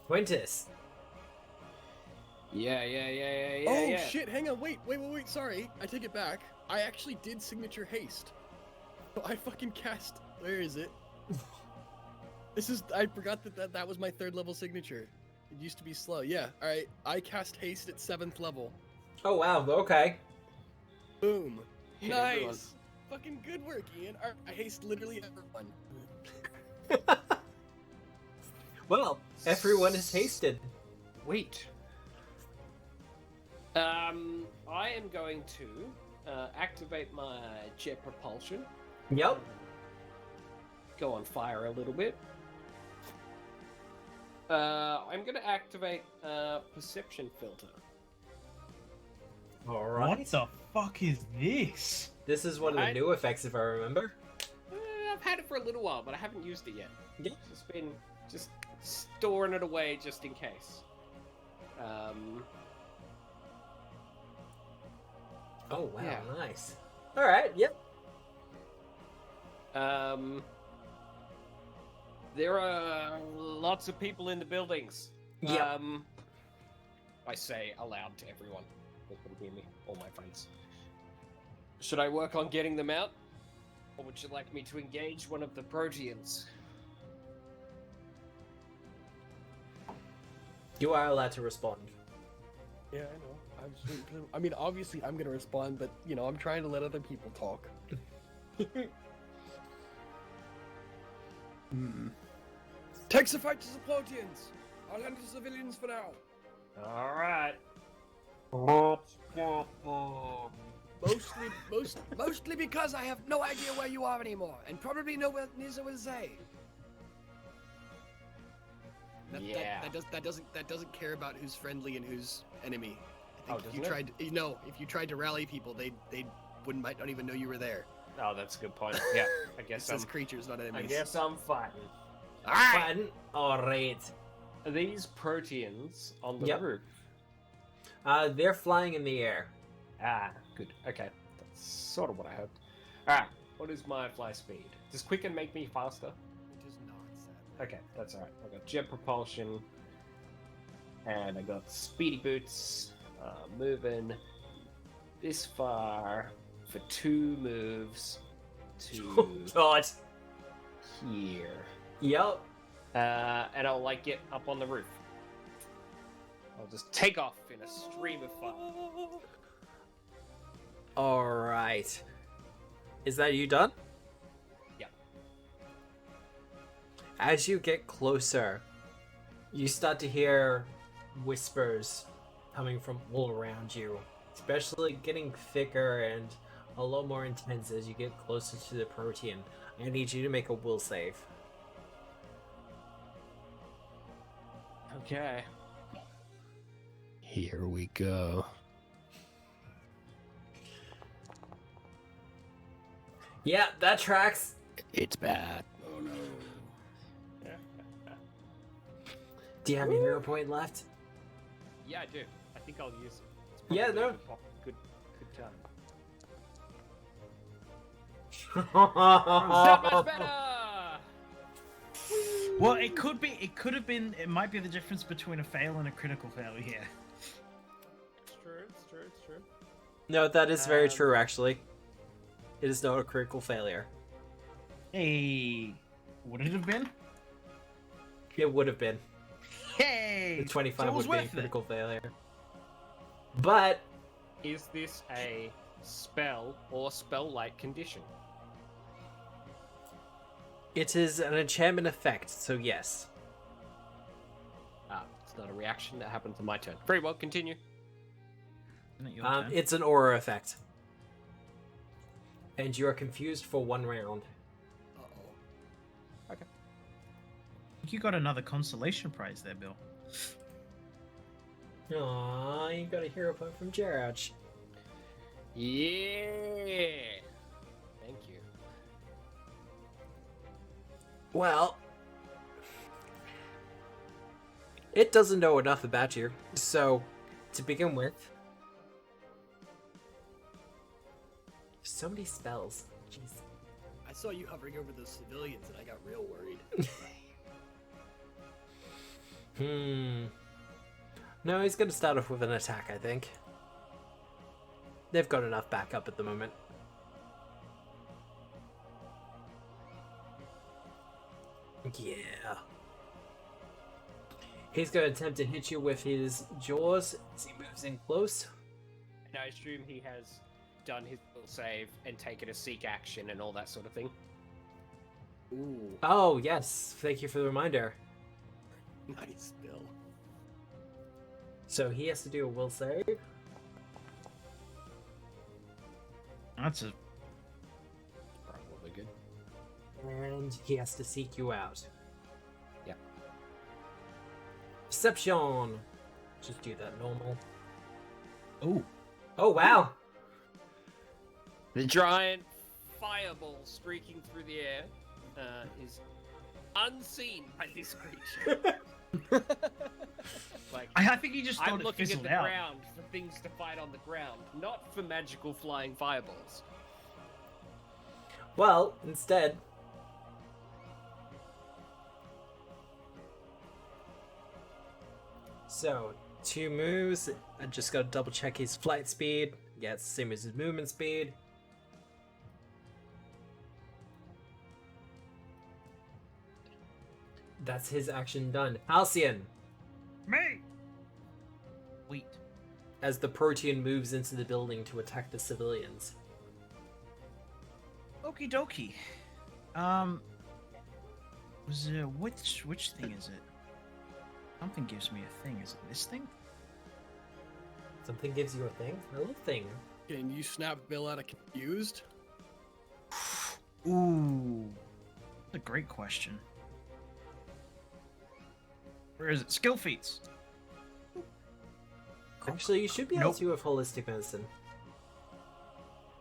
Quintus. Yeah. Oh shit! Hang on. Wait. Sorry, I take it back. I actually did signature haste. So I fucking cast. Where is it? This is. I forgot that was my 3rd level signature. It used to be slow. Yeah. All right. I cast haste at 7th level. Oh wow. Okay. Boom. Hit Nice. everyone. Fucking good work, Ian. I haste literally everyone. Well, everyone is hasted. Wait. I am going to activate my jet propulsion. Yep. Go on fire a little bit. I'm going to activate perception filter. All right. What the fuck is this? This is one of the new effects, if I remember. I've had it for a little while, but I haven't used it yet. Yeah. Just been storing it away just in case. Oh wow, Yeah. nice. All right. Yep. There are lots of people in the buildings. Yep. I say aloud to everyone. They couldn't hear me. All my friends. Should I work on getting them out? Or would you like me to engage one of the Proteans? You are allowed to respond. Yeah, I know. I mean, obviously, I'm gonna respond, but I'm trying to let other people talk. Take the fight to the Proteans. I'll handle the civilians for now. All right. Mostly because I have no idea where you are anymore, and probably nowhere near where they. That doesn't care about who's friendly and who's enemy. I think if you tried to rally people, they might not even know you were there. Oh, that's a good point. Yeah, I It guess says creatures, not I enemies. guess I'm fighting. Fun. All right. Are these Proteans on the Yep. roof? They're flying in the air. Ah, good. Okay, that's sort of what I hoped. Alright, what is my fly speed? Does Quicken make me faster? It does not, sadly. Okay, that's alright. I got jet propulsion, and I got speedy boots, moving this far for 2 moves Oh to God. here. Yep. And I'll get up on the roof. I'll just take off in a stream of fire. All right. Is that you done? Yep. As you get closer, you start to hear whispers coming from all around you, especially getting thicker and a lot more intense as you get closer to the Protean. I need you to make a will save. Okay. Here we go. Yeah, that tracks. It's bad. Oh no. Do you have your hero point left? Yeah, I do. I think I'll use it. It's Yeah, probably no. a good time. So much better! Well, it could be. It could have been. It might be the difference between a fail and a critical fail here. It's true, it's true, it's true. No, that is very true, actually. It is not a critical failure. Hey, would it have been? It would have been. Hey, The 25 so it was would be a worth it. critical failure. But Is this a spell or spell-like condition? it is an enchantment effect, so yes. Ah, it's not a reaction that happened to my turn. Very well, continue. Isn't it your turn? It's an aura effect. And you are confused for 1 round. Uh-oh. You got another consolation prize there, Bill. Aww, you got a hero point from Gerard. Yeah! Thank you. Well, it doesn't know enough about you, so to begin with, so many spells. Jeez. I saw you hovering over those civilians and I got real worried. No, he's gonna start off with an attack, I think. They've got enough backup at the moment. Yeah. He's gonna attempt to hit you with his jaws as he moves in close. And I assume he has done his will save and taken a seek action and all that sort of thing. Ooh, Oh, yes. Thank you for the reminder. nice, Bill. So he has to do a will save. That's a Probably good. And he has to seek you out. Yeah. Perception! Just do that normal. oh. Oh, wow! The giant fireball streaking through the air is unseen by this creature. Like, I think he just thought I'm it looking at fizzled the out. ground for things to fight on the ground, not for magical flying fireballs. Well, instead... So, 2 moves. I just gotta double check his flight speed. Yeah, it's the same as his movement speed. That's his action done. Halcyon! Me. Wait. As the protean moves into the building to attack the civilians. Okie dokie. Which thing is it? Something gives me a thing. Is it this thing? Something gives you a thing? A little thing. Can you snap Bill out of confused? Ooh. That's a great question. Where is it? Skill feats. Actually, you should be able Nope. to with holistic medicine.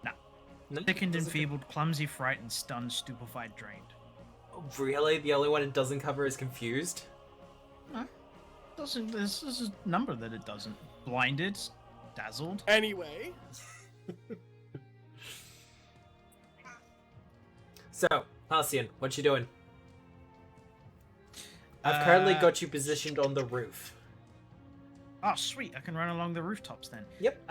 No. No? Sickened, Doesn't- enfeebled, clumsy, frightened, stunned, stupefied, drained. Really? The only one it doesn't cover is confused? No. Doesn't. This is a number that it doesn't. Blinded, dazzled. Anyway, So, Halcyon, what you doing? I've currently Uh, got you positioned on the roof. Oh, sweet! I can run along the rooftops then. Yep.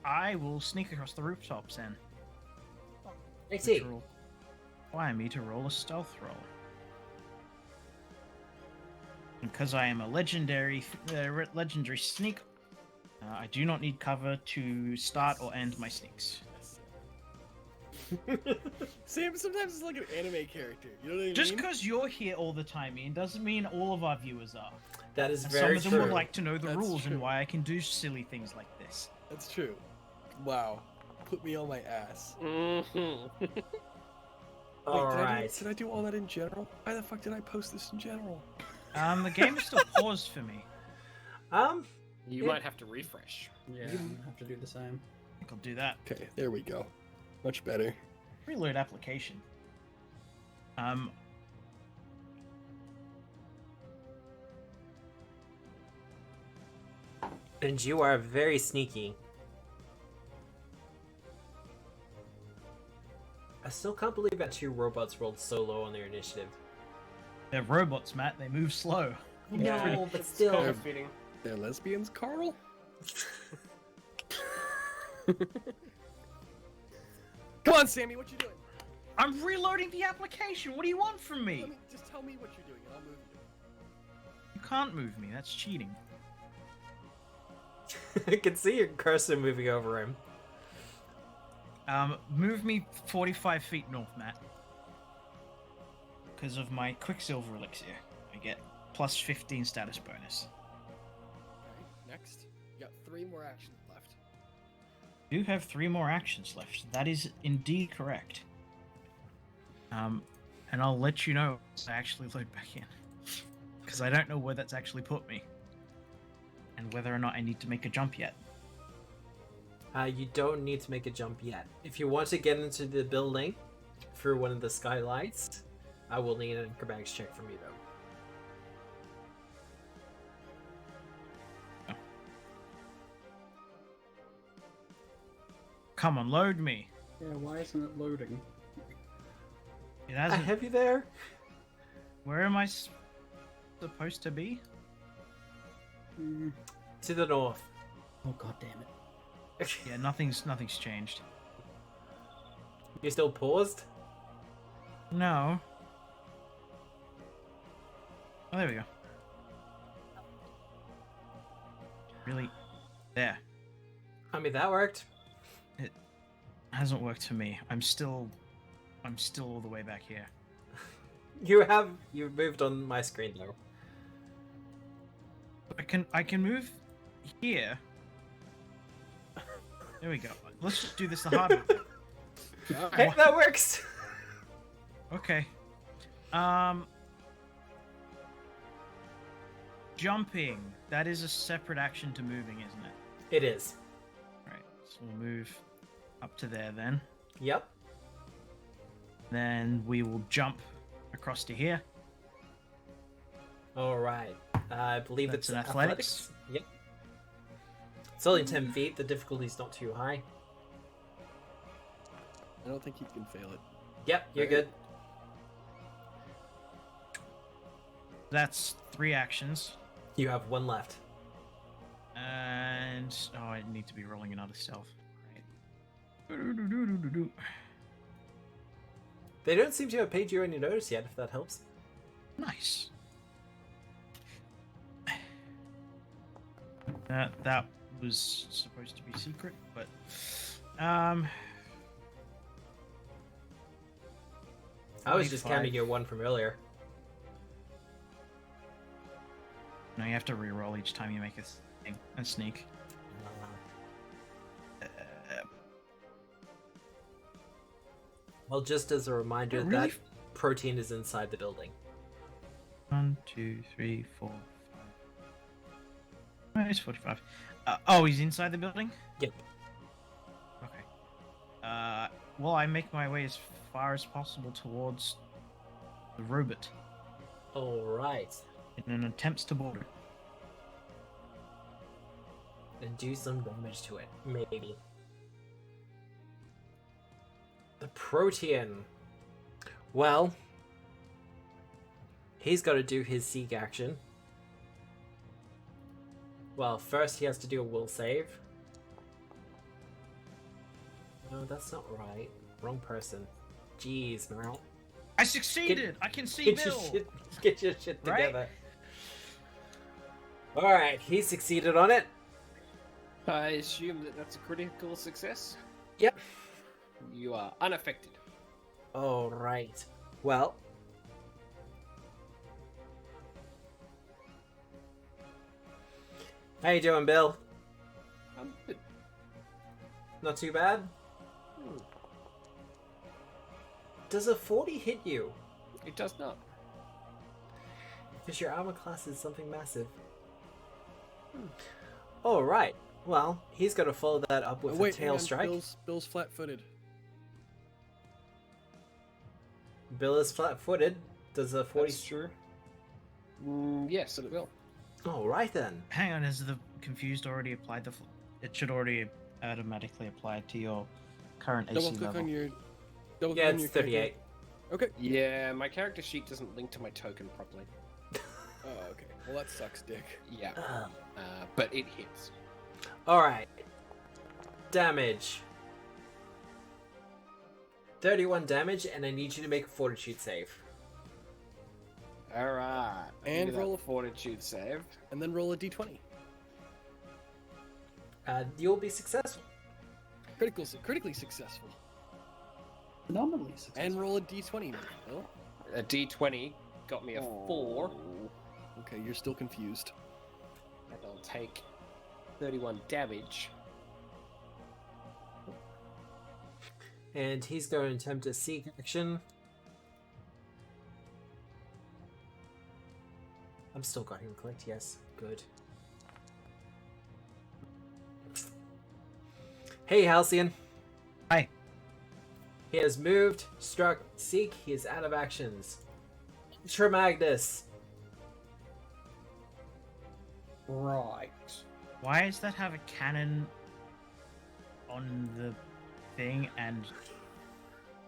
I will sneak across the rooftops then. I see. Require me to roll a stealth roll. Because I am a legendary sneak, I do not need cover to start or end my sneaks. Sam sometimes is like an anime character. You know what I Just mean? because you're here all the time, Ian, doesn't mean all of our viewers are. That is And very some of them true. would like to know the That's rules true. and why I can do silly things like this. That's true. Wow. Put me on my ass. Mhm. All Wait, right. did I do all that in general? Why the fuck did I post this in general? The game is still paused for me. You Yeah. might have to refresh. Yeah, I'm gonna have to do the same. I think I'll do that. Okay, there we go. Much better. Reload application. And you are very sneaky. I still can't believe that 2 robots rolled so low on their initiative. They're robots, Matt. They move slow. No, but It's still. kind of fitting. They're lesbians, Carl? Come on, Sammy, what you doing? I'm reloading the application. What do you want from me? Just tell me what you're doing and I'll move you. You can't move me. That's cheating. I can see your cursor moving over him. Move me 45 feet north, Matt. Because of my Quicksilver elixir, I get plus 15 status bonus. Okay, next. You got 3 more actions left. You have 3 more actions left. That is indeed correct. And I'll let you know once I actually load back in. Because I don't know where that's actually put me. And whether or not I need to make a jump yet. You don't need to make a jump yet. If you want to get into the building through one of the skylights, I will need an acrobatics check from you though. Come on, load me. Yeah, why isn't it loading? It I hasn't. have you there? Where am I supposed to be? To the north. Oh god damn it. Yeah, nothing's changed. You still paused? No. Oh, there we go. Really? There. I mean, that worked. Hasn't worked for me. I'm still all the way back here. You've moved on my screen though. I can move here. There we go. Let's just do this the hard way. Hey, that works! Okay. Jumping. That is a separate action to moving, isn't it? It is. Right. So we'll move up to there then. Yep. Then we will jump across to here. Alright. I believe That's it's an athletics. Yep. It's only 10 feet. The difficulty's not too high. I don't think you can fail it. Yep, you're good. That's 3 actions. You have 1 left. And oh, I need to be rolling another stealth. Right. They don't seem to have paid you any notice yet, if that helps. Nice. That was supposed to be secret, but I was just 25. counting your 1 from earlier. No, you have to re-roll each time you make a thing. A sneak. Well, just as a reminder, Oh, really? that protein is inside the building. 1, 2, 3, 4, 5. Oh, it's 45. Oh, he's inside the building? Yep. Okay. Well, I make my way as far as possible towards the robot Alright. in an attempt to board it. And do some damage to it, maybe. The protean. Well, he's got to do his seek action. Well, first he has to do a will save. No, that's not right. Wrong person. Jeez, Meryl. I succeeded! I can see Get Bill! your shit Right? together. Alright, he succeeded on it. I assume that that's a critical success. Yep. You are unaffected. Alright. Well. How you doing, Bill? Good. Not too bad. Does a 40 hit you? It does not. Because your armor class is something massive. Alright. Well, he's going to follow that up with a tail strike. Bill's flat-footed. Bill is flat-footed. Does a 40... That's true. Yes, it will. Alright then. Hang on, has the confused already applied the? It should already automatically apply to your current AC Double-click level. on your... Yeah, it's 38. Okay. Yeah, my character sheet doesn't link to my token properly. Oh, okay. Well, that sucks, dick. Yeah. But it hits. Alright. Damage. 31 damage, and I need you to make a fortitude save. Alright. And roll a fortitude save. And then roll a d20. You'll be successful. Critically successful. Phenomenally successful. And roll a d20, Bill. A d20 got me a 4. Okay, you're still confused. And I'll take 31 damage. And he's going to attempt a seek action. I'm still got him clicked, yes. Good. Hey, Halcyon. Hi. He has moved, struck, seek. He is out of actions. Tremagnus. Right. Why does that have a cannon on the thing and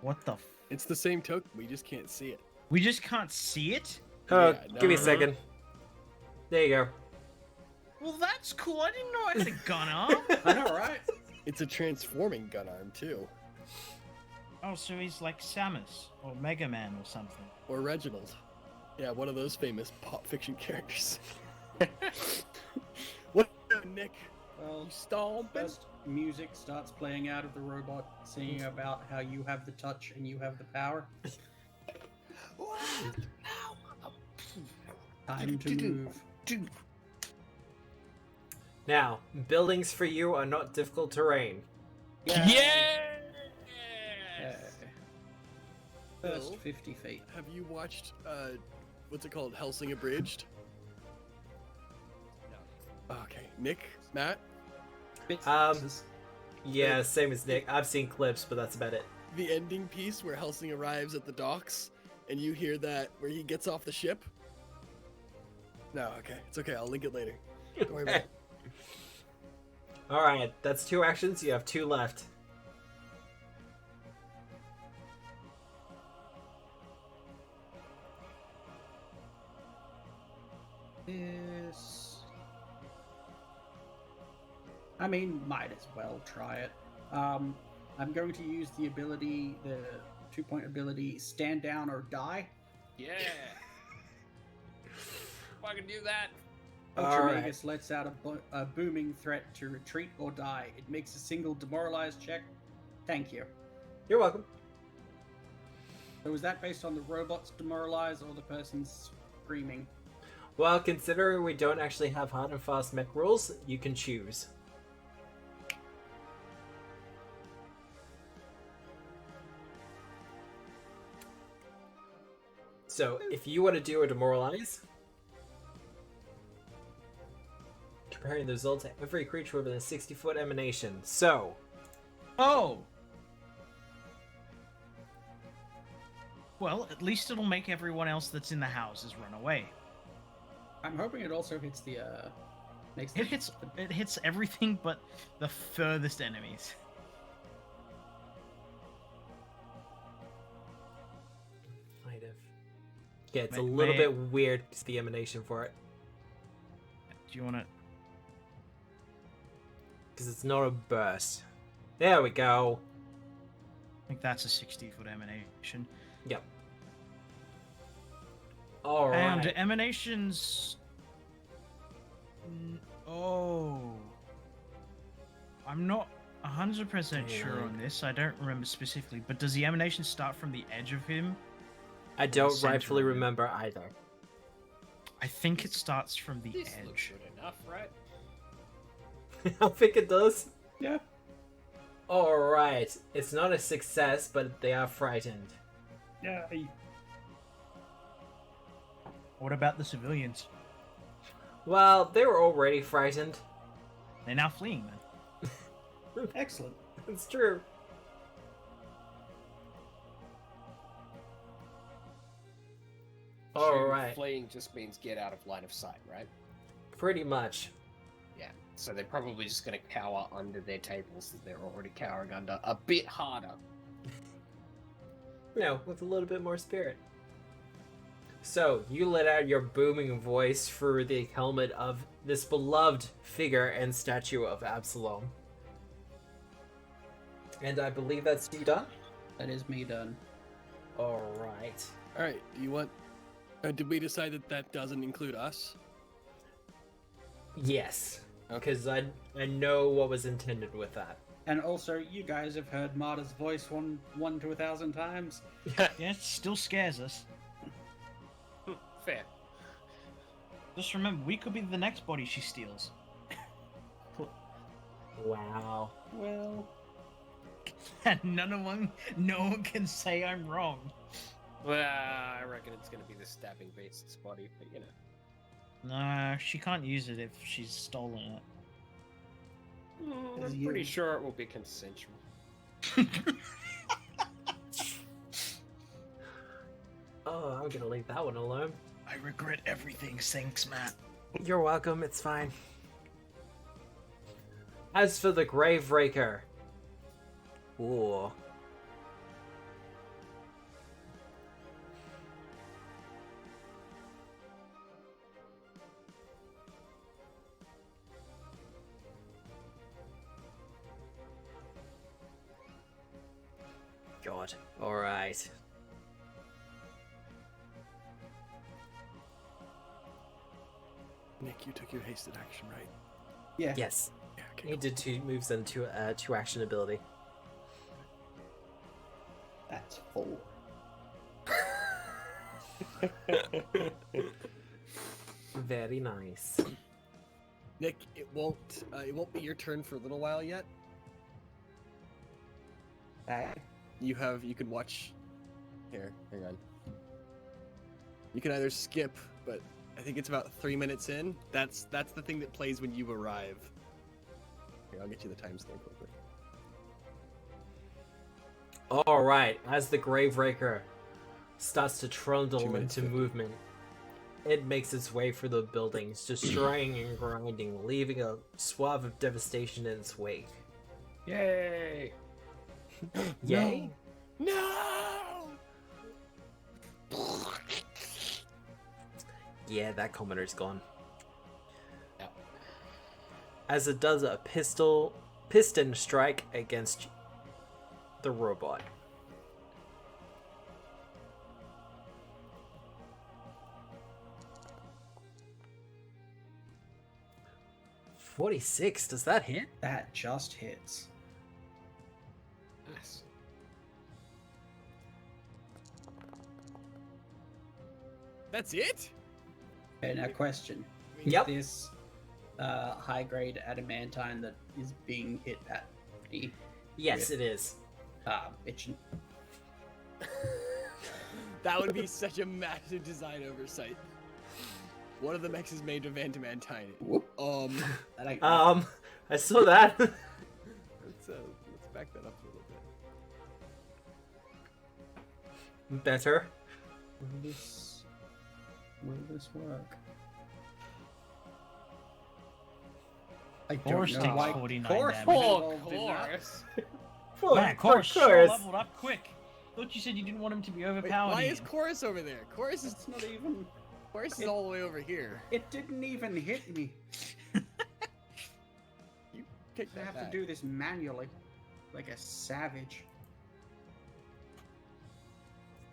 what the? It's the same token, we just can't see it. We just can't see it? Oh, Yeah, give me a no. second. There you go. Well, that's cool. I didn't know I had a gun arm. I know, right? It's a transforming gun arm, too. Oh, so he's like Samus or Mega Man or something. Or Reginald. Yeah, one of those famous pop fiction characters. What, Nick? Well, You stomping? first music starts playing out of the robot, singing about how you have the touch and you have the power. Time to move. Now, buildings for you are not difficult terrain. Yeah. Bill? First 50 feet. Have you watched, what's it called? Hellsing Abridged? No. Okay. Nick? Matt? Bits and pieces. Yeah, same as Nick. I've seen clips, but that's about it. The ending piece where Helsing arrives at the docks, and you hear that where he gets off the ship? No, okay. It's okay. I'll link it later. Don't worry about it. Alright, that's 2 actions. You have 2 left. This. I mean, might as well try it. I'm going to use the ability, the 2-point ability, stand down or die. Yeah. If I can do that. Ultramagus lets out a booming threat to retreat or die. It makes a single demoralized check. Thank you. You're welcome. So is that based on the robot's demoralize or the person's screaming? Well, considering we don't actually have hard and fast mech rules, you can choose. So, if you want to do a demoralize, comparing the result to every creature within a 60-foot emanation. So, Oh! Well, at least it'll make everyone else that's in the houses run away. I'm hoping it also hits the makes It hits everything but the furthest enemies. kind of. Yeah, it's a May- little may- bit weird, it's the emanation for it. Do you want to? Because it's not a burst. There we go. I think that's a 60-foot emanation. Yep. And Alright. emanations. Oh. I'm not 100% sure on this. I don't remember specifically. But does the emanation start from the edge of him? I don't center rightfully of it. remember either. I think it starts from the This looks edge. good enough, right? I think it does. Yeah. Alright, it's not a success, but they are frightened. Yay. What about the civilians? Well, they were already frightened. They're now fleeing then. Excellent. It's true. Alright, Fleeing just means get out of line of sight, right? pretty much. Yeah. So they're probably just going to cower under their tables that they're already cowering under a bit harder. You know, with a little bit more spirit. So, you let out your booming voice through the helmet of this beloved figure and statue of Absalom. And I believe that's you done? That is me done. Alright. All right. Do you want? Did we decide that that doesn't include us? Yes. Because I know what was intended with that. And also, you guys have heard Marta's voice one to 1,000 times. Yeah, it still scares us. Fair. Just remember, we could be the next body she steals. Wow. Well, And no one can say I'm wrong. Well, I reckon it's going to be the stabbing beast's body, but you know. No, she can't use it if she's stolen it. As I'm you. pretty sure it will be consensual. Oh, I'm gonna leave that one alone. I regret everything, thanks, Matt. You're welcome, it's fine. As for the Graveraker. Ooh. God. Alright. Nick, you took your hasted action, right? yeah. Yes. Yeah. Okay. He did 2 moves and 2 action ability. That's 4. Very nice. Nick, it won't be your turn for a little while yet. You can watch. Here, hang on. You can either skip, but I think it's about 3 minutes in. That's the thing that plays when you arrive. Here, I'll get you the timestamp real quick. Alright, as the Graveraker starts to 2 trundle minutes, into 50. movement, it makes its way through the buildings, destroying and grinding, leaving a swath of devastation in its wake. Yay! Yay? No! Yeah, that commenter's gone. Yep. As it does a piston strike against the robot. $46, does that hit? That just hits. Nice. That's it? Okay, now question. Yep. Is this high-grade adamantine that is being hit at me? Yes, it is. Bitchin'. That would be such a massive design oversight. One of the mechs is made of adamantine. Whoop. That ain't right. I saw that. Let's back that up a little bit. Better. Will this work? I Chorus don't takes know why 49 Chorus damage. was Oh, involved in that. chorus! Man, Chorus sure leveled up quick. Thought you said you didn't want him to be Wait, overpowered. why again. is Chorus over there? Chorus is It's not even. all the way over here. It didn't even hit me. You take I that have back. to do this manually, like a savage.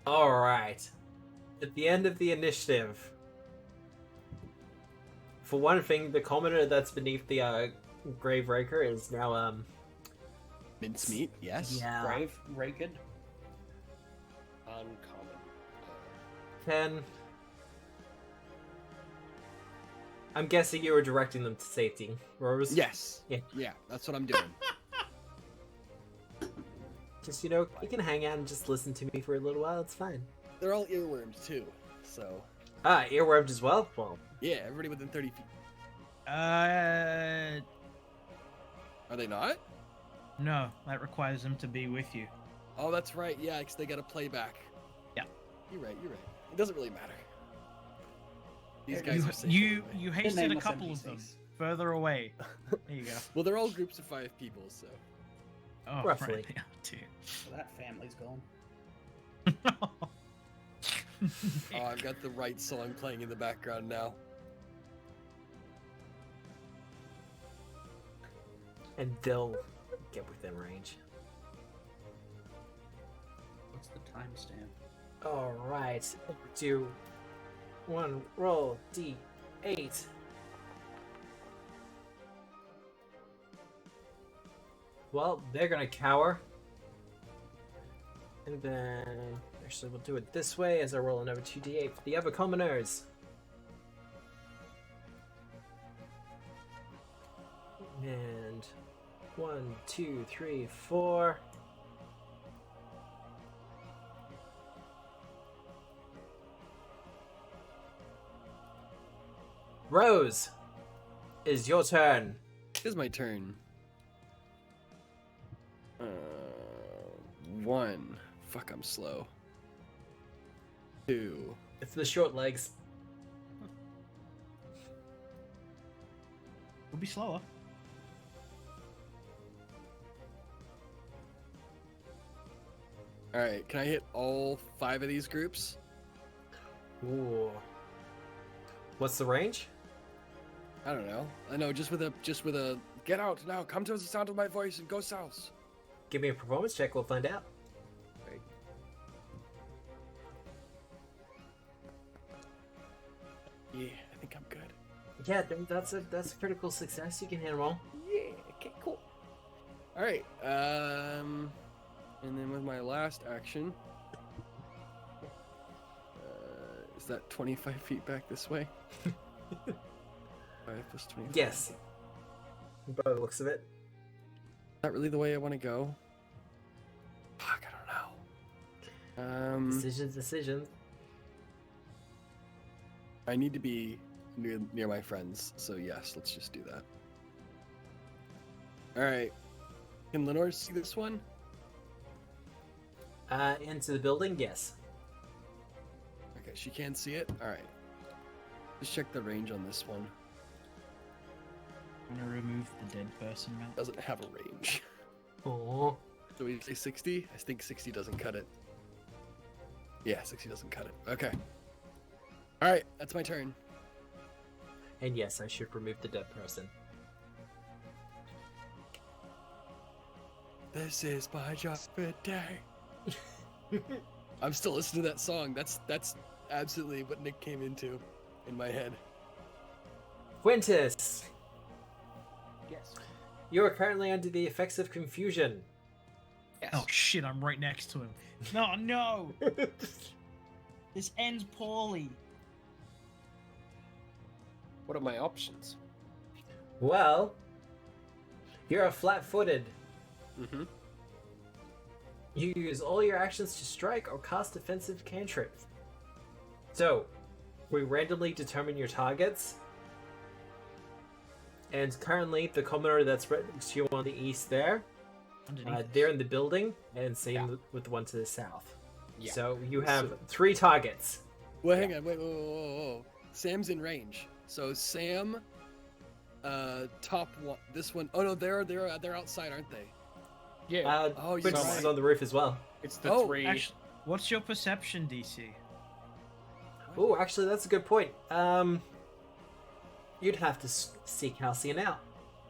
Alright. At the end of the initiative. For one thing, the commenter that's beneath the Graveraker is now Mincemeat, yes. yeah. Brave, raked. Uncommon. 10. I'm guessing you were directing them to safety. Rose? Yes. Yeah. Yeah, that's what I'm doing. Just, you can hang out and just listen to me for a little while. It's fine. They're all earwormed too, so Ah, earwormed as well? Well, yeah, everybody within 30 feet. Uh, Are they not? no, that requires them to be with you. Oh, that's right. Yeah, because they got to play back. Yeah. You're right. It doesn't really matter. These guys are safe You anyway. you hasted a nameless couple of them NPCs. further away. There you go. Well, they're all groups of 5 people, so. Oh, Roughly. right, yeah, too. So that family's gone. Oh, I've got the right song playing in the background now. and they'll get within range. What's the timestamp? Alright, do one roll D8. Well, they're gonna cower. And then, actually, we'll do it this way as I roll another 2d8 for the other commoners. And 1, 2, 3, 4. Rose, is your turn. It is my turn. 1. Fuck, I'm slow. 2. It's the short legs. We'll be slower. Alright, can I hit all 5 of these groups? Ooh. What's the range? I don't know. I know, just with a get out now, come to the sound of my voice and go south. Give me a performance check, we'll find out. Yeah, I think I'm good. Yeah, that's a critical success. You can hit them all. Yeah, okay, cool. Alright, and then with my last action, is that 25 feet back this way? 5 plus 25. Yes. By the looks of it. Not really the way I want to go. Fuck, I don't know. Decisions. I need to be near my friends, so yes, let's just do that. Alright. Can Lenore see this one? Into the building, yes. Okay, she can see it? Alright. Just check the range on this one. I'm gonna remove the dead person, man. Doesn't have a range. Oh. So we say 60? I think 60 doesn't cut it. Yeah, 60 doesn't cut it. Okay. Alright, that's my turn. And yes, I should remove the dead person. This is my job for day. I'm still listening to that song. That's absolutely what Nick came into in my head. Quintus, Yes. you are currently under the effects of confusion. Yes. Oh shit, I'm right next to him. No, no! This ends poorly. What are my options? Well, you're flat-footed. Mm-hmm. You use all your actions to strike or cast defensive cantrips. So, we randomly determine your targets. And currently, the commoner that's right next to you on the east there, Underneath. they're in the building, and same Yeah. with the one to the south. Yeah. So you have So- 3 targets. Well, hang on. Wait, whoa. Sam's in range. So Sam, top one. This one. Oh no, they're outside, aren't they? Yeah. Oh, you're Quintus right. is on the roof as well. It's the Oh, three. Actually, what's your perception DC? Oh, actually, that's a good point. You'd have to seek Halcyon out.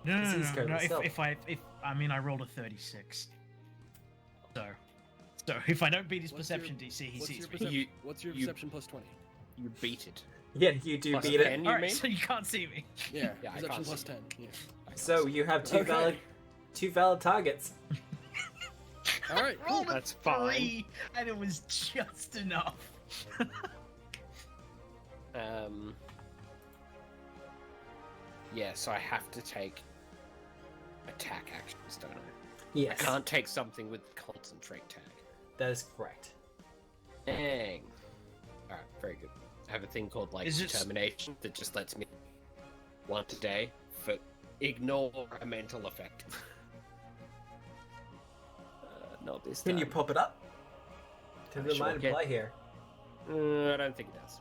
No, no, Because no, he's no. currently stealth. If I mean, I rolled a 36. So if I don't beat his What's perception your- DC, he What's sees your me. perception? You- What's your you- perception plus 20? You beat it. Yeah, you do Plus beat 10, it. you Alright, mean? so you can't see me. Yeah, Yeah, I perception can't plus see. 10. Yeah. So you have Okay. two valid targets. All right. Rolled a That's fine. 3, and it was just enough. Yeah, so I have to take attack actions, don't I? Yes, I can't take something with the concentrate tag. that is correct. Dang. Alright, very good. I have a thing called, like, Is it- determination that just lets me once a day for ignore a mental effect. Not this time. Can you pop it up? To the Sure mind can. apply here. I don't think it does.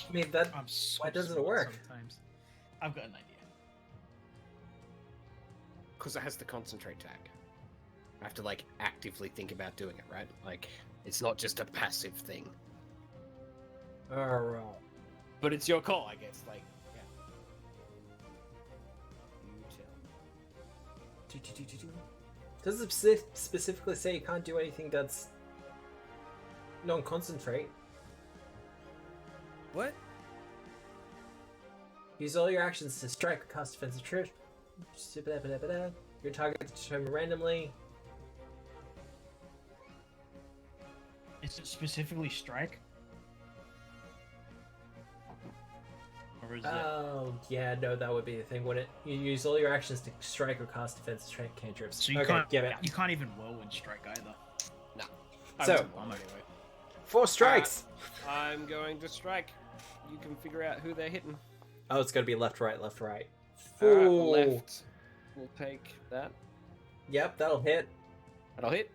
I mean, that. I'm so Why doesn't it smart work? Sometimes. I've got an idea. Because it has the concentrate tag. I have to, like, actively think about doing it, right? Like, it's not just a passive thing. Alright. But it's your call, I guess. Like, yeah. You tell me. Does it specifically say you can't do anything that's non-concentrate? What? Use all your actions to strike or cast defensive trip. Your target is determined randomly. Is it specifically strike? Or is it? Oh, yeah, no, that would be the thing, wouldn't it? You use all your actions to strike or cast defensive strike cantrips. So you Okay, can't. give it. You can't even whirlwind strike either. I So- wouldn't bother anyway. 4 strikes! I'm going to strike. You can figure out who they're hitting. Oh, it's gonna be left, right, left, right. Alright, Ooh. left. We'll take that. Yep, that'll hit. That'll hit.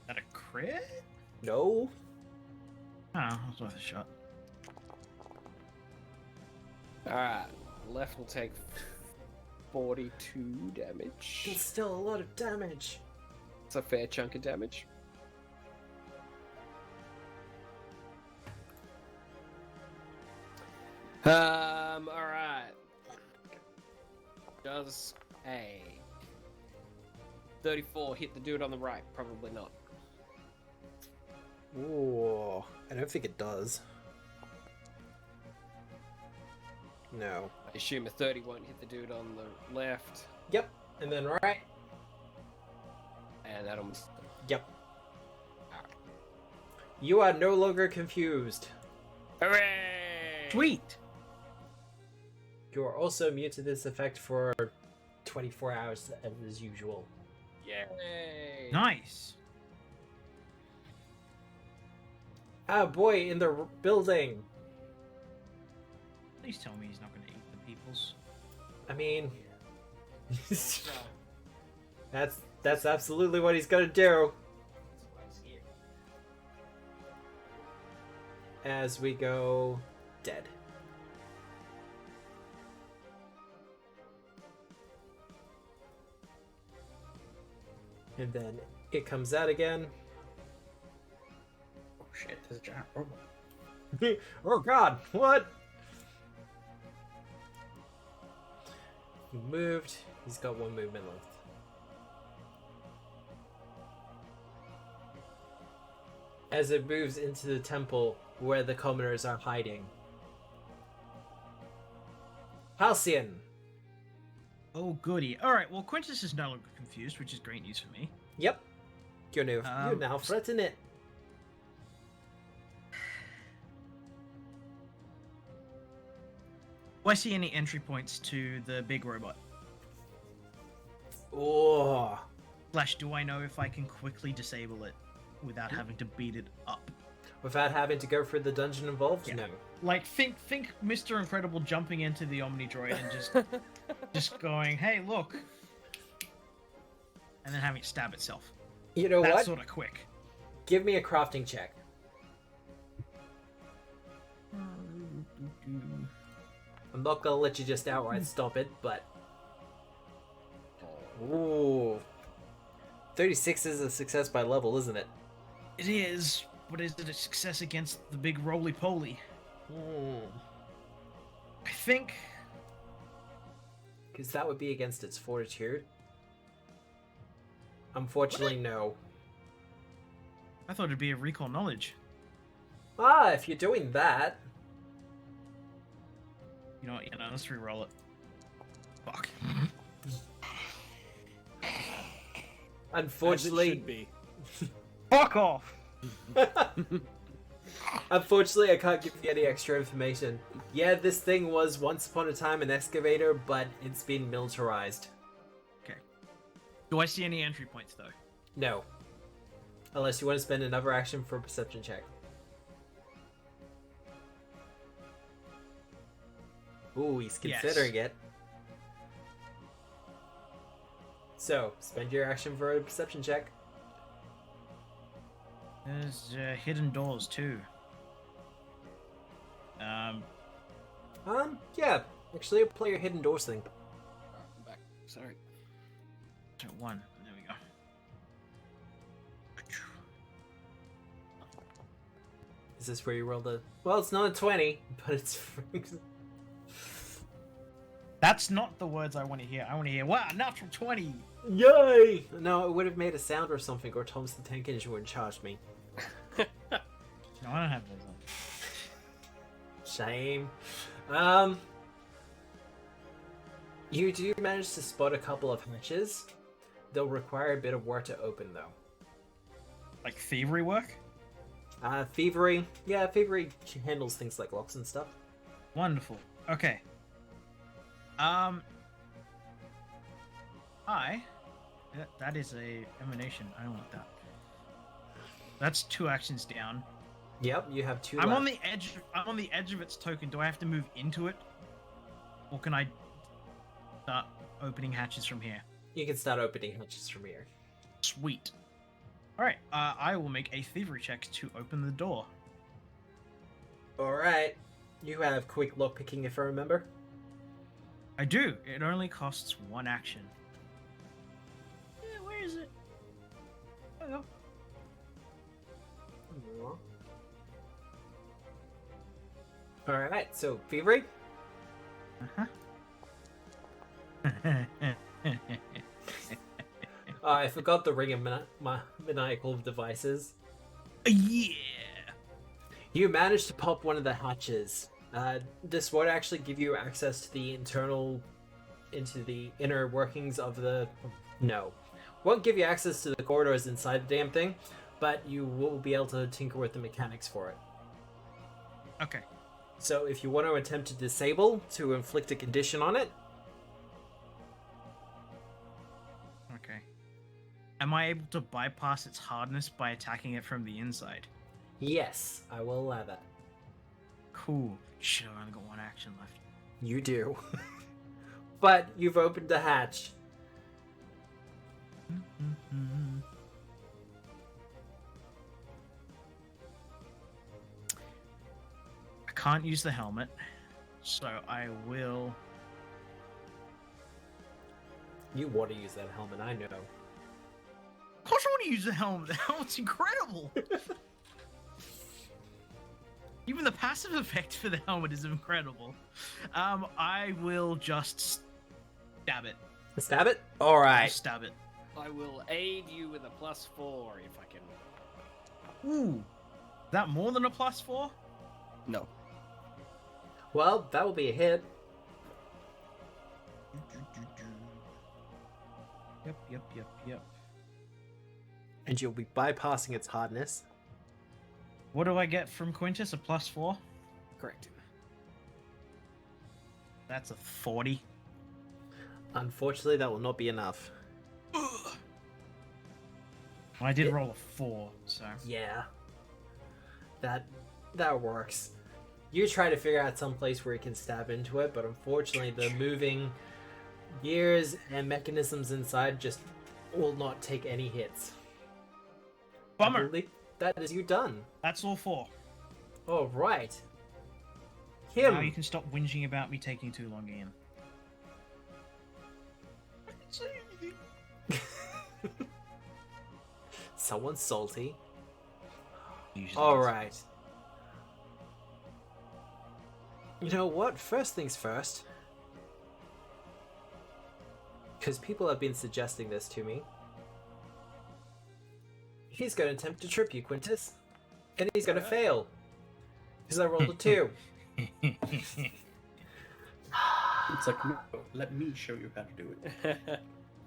Is that a crit? No. Oh, it's worth a shot. Alright. Left will take 42 damage. It's still a lot of damage. It's a fair chunk of damage. Alright. Does a 34 hit the dude on the right? Probably not. Ooh, I don't think it does. No. I assume a 30 won't hit the dude on the left. Yep, and then right. And that'll miss. Yep. You are no longer confused. Hooray! Sweet. You are also immune to this effect for 24 hours as usual. Yay! Nice. Ah, boy, in the building. Please tell me he's not going to eat the peoples. I mean, that's absolutely what he's gonna do. As we go dead. And then it comes out again. Oh shit, there's a giant robot. Oh god, what? He moved. He's got 1 movement left. As it moves into the temple where the commoners are hiding. Halcyon! Oh, goody. Alright, well, Quintus is no longer confused, which is great news for me. Yep. You're now s- threaten it. Do I see any entry points to the big robot? Oh. Slash, do I know if I can quickly disable it without having to beat it up? Without having to go through the dungeon involved? Yeah. No. Like, think Mr. Incredible jumping into the Omni Droid and just going, hey, look. And then having it stab itself. You know That's what? sort of quick. Give me a crafting check. I'm not gonna let you just outright stop it, but... Ooh. 36 is a success by level, isn't it? It is, but is it a success against the big roly-poly? I think... Because that would be against its fortitude. Unfortunately, no. I thought it'd be a recall knowledge. Ah, if you're doing that... You know what, yeah, no, let's re-roll it. Fuck. Unfortunately... As it should be. Fuck off! Unfortunately, I can't give you any extra information. Yeah, this thing was once upon a time an excavator, but it's been militarized. Do I see any entry points though? No. Unless you want to spend another action for a perception check. Ooh, he's considering it. So, spend your action for a perception check. There's hidden doors too. Yeah. Actually, I'll play your hidden doors thing. I'm back. Sorry. So 1. There we go. Is this where you rolled a... Well, it's not a 20, but it's... That's not the words I want to hear. I want to hear, wow, natural 20! Yay! No, it would have made a sound or something, or Thomas the Tank Engine would have charged me. No, I don't have those on. Shame. You do manage to spot a couple of hatches. They'll require a bit of work to open, though. Like thievery work? Thievery. Yeah, thievery handles things like locks and stuff. Wonderful. Okay. That is a emanation. I don't want that. That's 2 actions down. Yep, you have 2 I'm left. on the edge. I'm on the edge of its token. Do I have to move into it, or can I start opening hatches from here? You can start opening hatches from here. Sweet. All right. I will make a thievery check to open the door. Alright. You have quick lockpicking, if I remember. I do. It only costs 1 action. Where is it? There we go. Alright, so thievery. I forgot the ring of maniacal devices. Yeah. You managed to pop one of the hatches. This won't actually give you access to the into the inner workings of the... No. Won't give you access to the corridors inside the damn thing, but you will be able to tinker with the mechanics for it. Okay. So if you want to attempt to disable, to inflict a condition on it... Okay. Am I able to bypass its hardness by attacking it from the inside? Yes, I will allow that. Cool. Shit, I only got 1 action left. You do. But you've opened the hatch. I can't use the helmet, so I will... You want to use that helmet, I know. Of course I want to use the helmet! The helmet's incredible! Even the passive effect for the helmet is incredible. I will just stab it. Stab it? Alright. Just stab it. I will aid you with a +4 if I can. Ooh. Is that more than a +4? No. Well, that will be a hit. Yep. And you'll be bypassing its hardness. What do I get from Quintus? A +4? Correct. That's a 40. Unfortunately, that will not be enough. I did roll a 4, so... Yeah. That works. You try to figure out some place where you can stab into it, but unfortunately the moving gears and mechanisms inside just will not take any hits. Bummer! I believe that is you done. That's all 4. Alright. Now you can stop whinging about me taking too long, Ian. I didn't say anything. Someone's salty. Usually Alright. You know what? First things first. Because people have been suggesting this to me. He's going to attempt to trip you, Quintus. And he's going to fail. Because I rolled a 2. It's like, no, let me show you how to do it.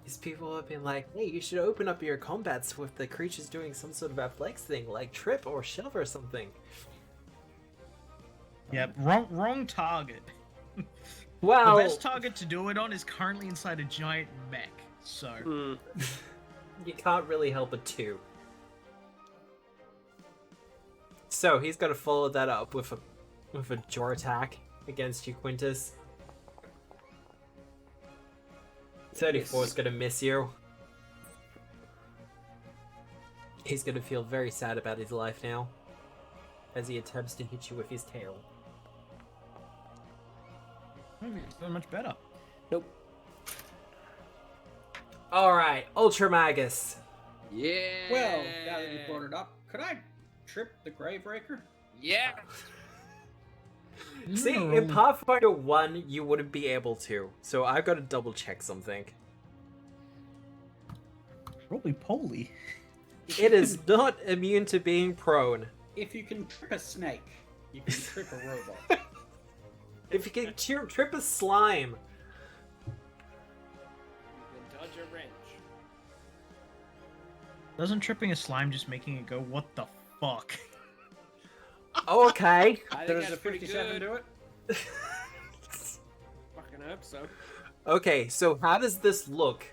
These people have been like, hey, you should open up your combats with the creatures doing some sort of athletics thing, like trip or shove or something. Yep, wrong target. Well, The best target to do it on is currently inside a giant mech, so... you can't really help it too. So he's gonna follow that up with a jaw attack against you, Quintus. 34 is gonna miss you. He's gonna feel very sad about his life now, as he attempts to hit you with his tail. Maybe it's not much better. Nope. Alright, Ultra Magus. Yeah. Well, now that you brought it up, could I trip the Graveraker? Yeah. See, in Pathfinder 1, you wouldn't be able to, so I've got to double check something. Probably poly. It is not immune to being prone. If you can trip a snake, you can trip a robot. If you can trip a slime. You can dodge a wrench. Doesn't tripping a slime just making it go, what the fuck? Oh, okay. I think Does that's a pretty 57 good. do it? Fucking hope so. Okay, so how does this look?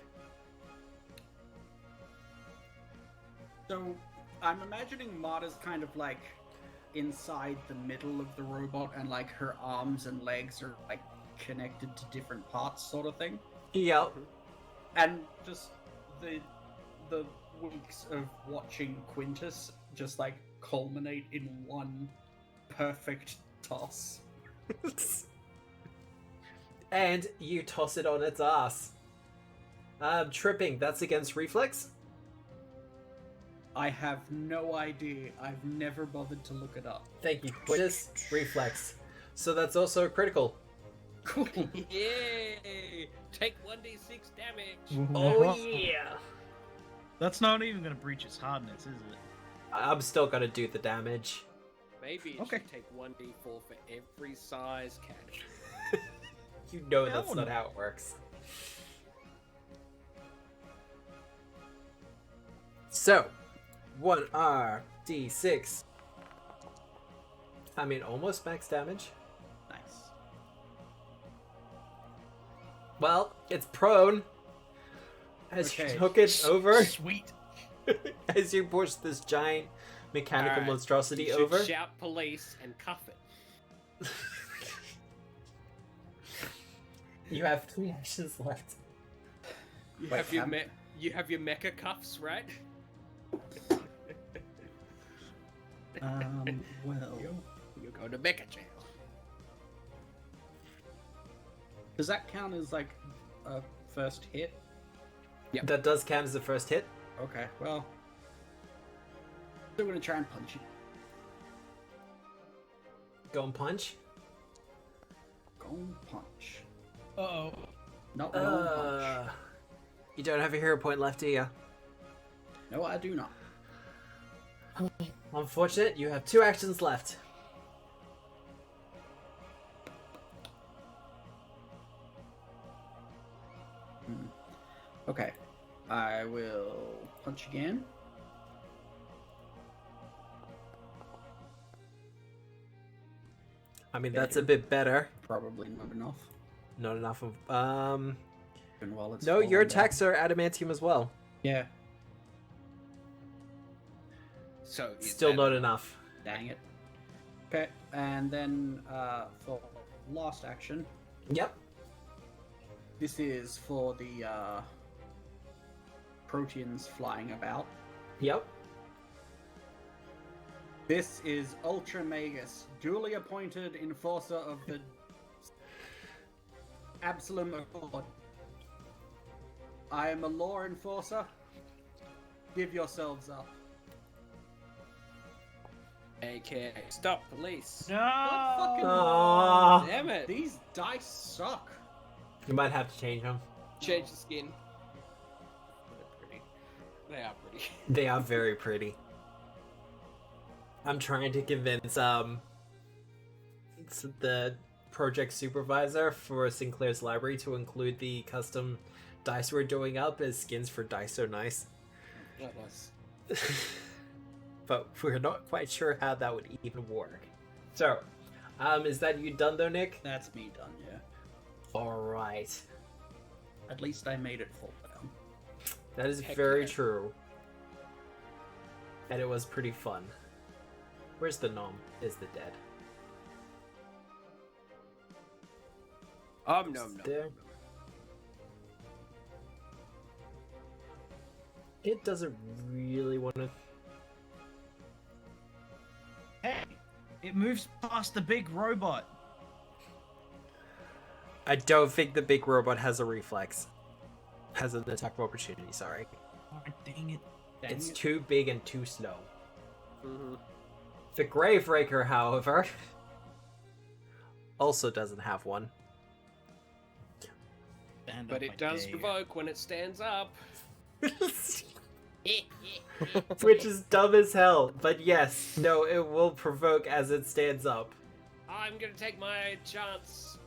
So, I'm imagining Marta's kind of like inside the middle of the robot, and like her arms and legs are like connected to different parts, sort of thing. Yep. And just the weeks of watching Quintus just like culminate in one perfect toss. And you toss it on its ass. Tripping, that's against reflex? I have no idea. I've never bothered to look it up. Thank you. Quintus, reflex. So that's also a critical. Cool. Yay! Take 1d6 damage. Oh yeah! That's not even gonna breach its hardness, is it? I'm still gonna do the damage. Maybe it Okay. should take 1d4 for every size cat. You know Yeah, I that's not wouldn't- how it works. So, 1d6. I mean, almost max damage. Nice. Well, it's prone. As Okay. you hook it over, Sweet. as you push this giant mechanical Alright, monstrosity You should over. shout police and cuff it. You have 3 actions left. You Wait, have your um, you have your mecha cuffs, right? Well, You're going to mecha jail. does that count as like a first hit? That does count as the first hit. Okay, well, still gonna try and punch it. Go and punch. Go and punch. Uh-oh. Not roll punch. You don't have a hero point left, do you? No, I do not. Unfortunate, you have 2 actions left. Okay, I will punch again. I mean, that's a bit better. Probably not enough. Not enough of. Even while it's No, your falling down. attacks are adamantium as well. Yeah, So is Still that- not enough. dang it. Okay, and then for last action, Yep. this is for the proteans flying about. Yep. This is Ultra Magus, duly appointed enforcer of the Absalom Accord. I am a law enforcer. Give yourselves up. AKA stop police. No! fucking- Aww. Damn it! These dice suck. You might have to change them. Change the skin. They're pretty. They are pretty. They are very pretty. I'm trying to convince the project supervisor for Sinclair's library to include the custom dice we're doing up as skins for Dice So Nice. That was. But we're not quite sure how that would even work. So, is that you done though, Nick? That's me done, yeah. Alright. At least I made it full down. That is Heck very yeah. true. And it was pretty fun. Where's the gnome? Is the dead? No. There. It doesn't really want to. Hey, it moves past the big robot. I don't think the big robot has a reflex. Has an attack of opportunity, sorry. Oh, dang it. It's too big and too slow. Mm-hmm. The Graveraker, however, also doesn't have one. Stand But up, I it does dare you. provoke when it stands up. Which is dumb as hell. But yes, no, it will provoke as it stands up. I'm gonna take my chance.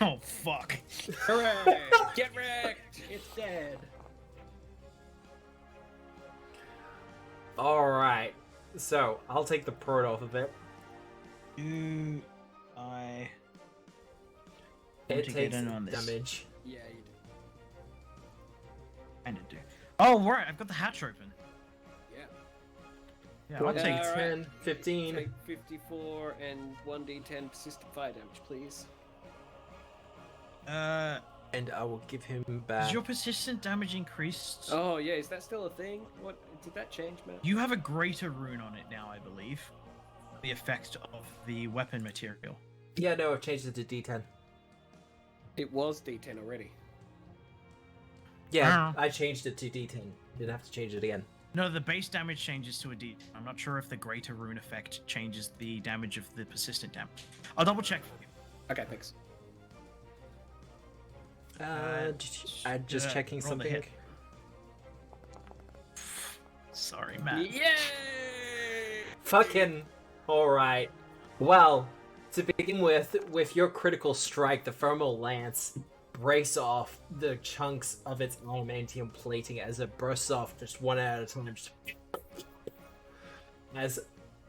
Oh, fuck. Hooray! Get wrecked! It's dead. Alright, so I'll take the port off of it. Do I... It want to get takes in on this? damage. Yeah, you do. Kinda do. Oh, right, I've got the hatch open. Yeah. Yeah, I'll take Alright. 10, 15. Take 54 and 1d10 persistent fire damage, please. And I will give him back. Does your persistent damage increase? Oh yeah, is that still a thing? What did that change, man? You have a greater rune on it now, I believe. The effect of the weapon material. Yeah, no, I've changed it to D10. It was d10 already. Yeah, Ah. I changed it to D10. Didn't have to change it again. No, the base damage changes to a D. I'm not sure if the greater rune effect changes the damage of the persistent damage. I'll double check for you. Okay, thanks. I'm just checking roll the something. hit. Sorry, Matt. Yay! Fucking alright. Well, to begin with your critical strike, the thermal lance breaks off the chunks of its adamantium plating as it bursts off just one at a time. Just as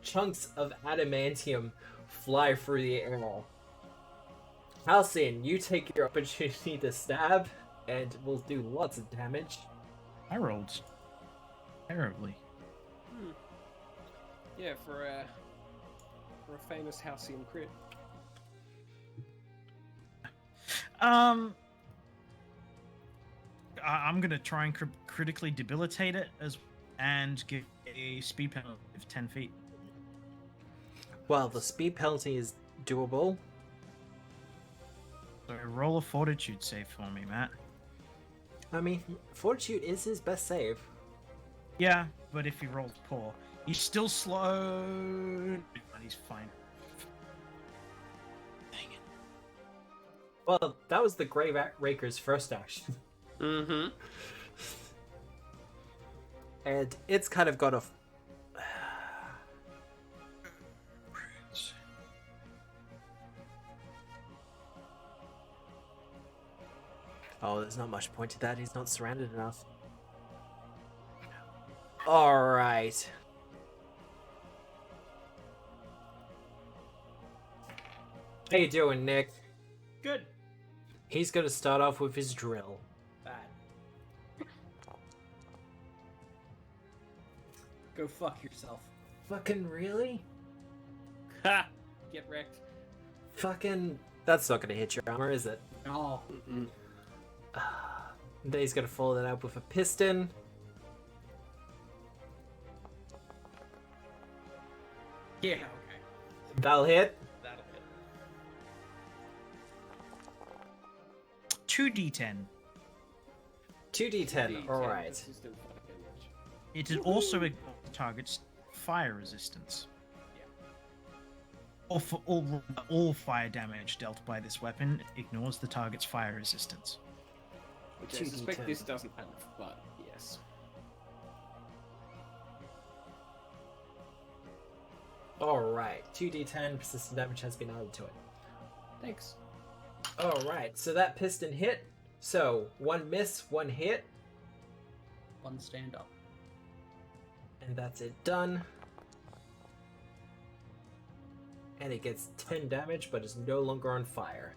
chunks of adamantium fly through the air. Halcyon, you take your opportunity to stab, and we'll do lots of damage. I rolled terribly. Yeah, for a famous Halcyon crit. I'm gonna try and critically debilitate it and give a speed penalty of 10 feet. Well, the speed penalty is doable. So roll a fortitude save for me, Matt. I mean, Fortitude is his best save. Yeah, but if he rolls poor, he's still slow, but he's fine. Dang it. Well, that was the Graveraker's first action. Mm-hmm. And it's kind of got a... Oh, there's not much point to that. He's not surrounded enough. Alright. How you doing, Nick? Good. He's gonna start off with his drill. Bad. Go fuck yourself. Fucking really? Ha! Get wrecked. Fucking... That's not gonna hit your armor, is it? Oh. Mm-mm. Then he's gonna follow that up with a piston. Yeah, okay. That'll hit. That'll hit. 2d10. 2d10, alright. Persistent fire damage. It is also ignores the target's fire resistance. Or for all fire damage dealt by this weapon ignores the target's fire resistance. Which I 2d10. suspect this doesn't have, but yes. Alright, 2d10 persistent damage has been added to it. Thanks. Alright, so that piston hit So, 1 miss, 1 hit, One stand up. and that's it done. And it gets 10 damage, but is no longer on fire.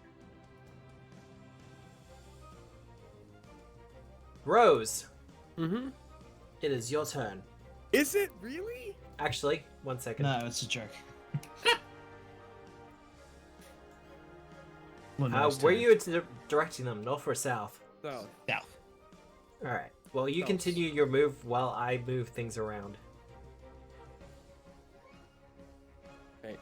Rose, Mm-hmm. it is your turn. Is it really? Actually, 1 second. No, it's a joke. Where are you directing them? North or south? So, South. Alright. Well, you South. continue your move while I move things around. right.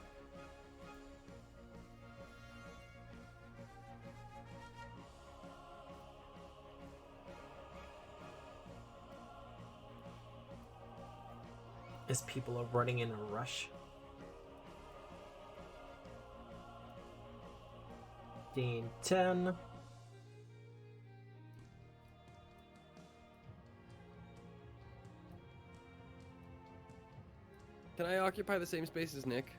As people are running in a rush. 10. Can I occupy the same space as Nick?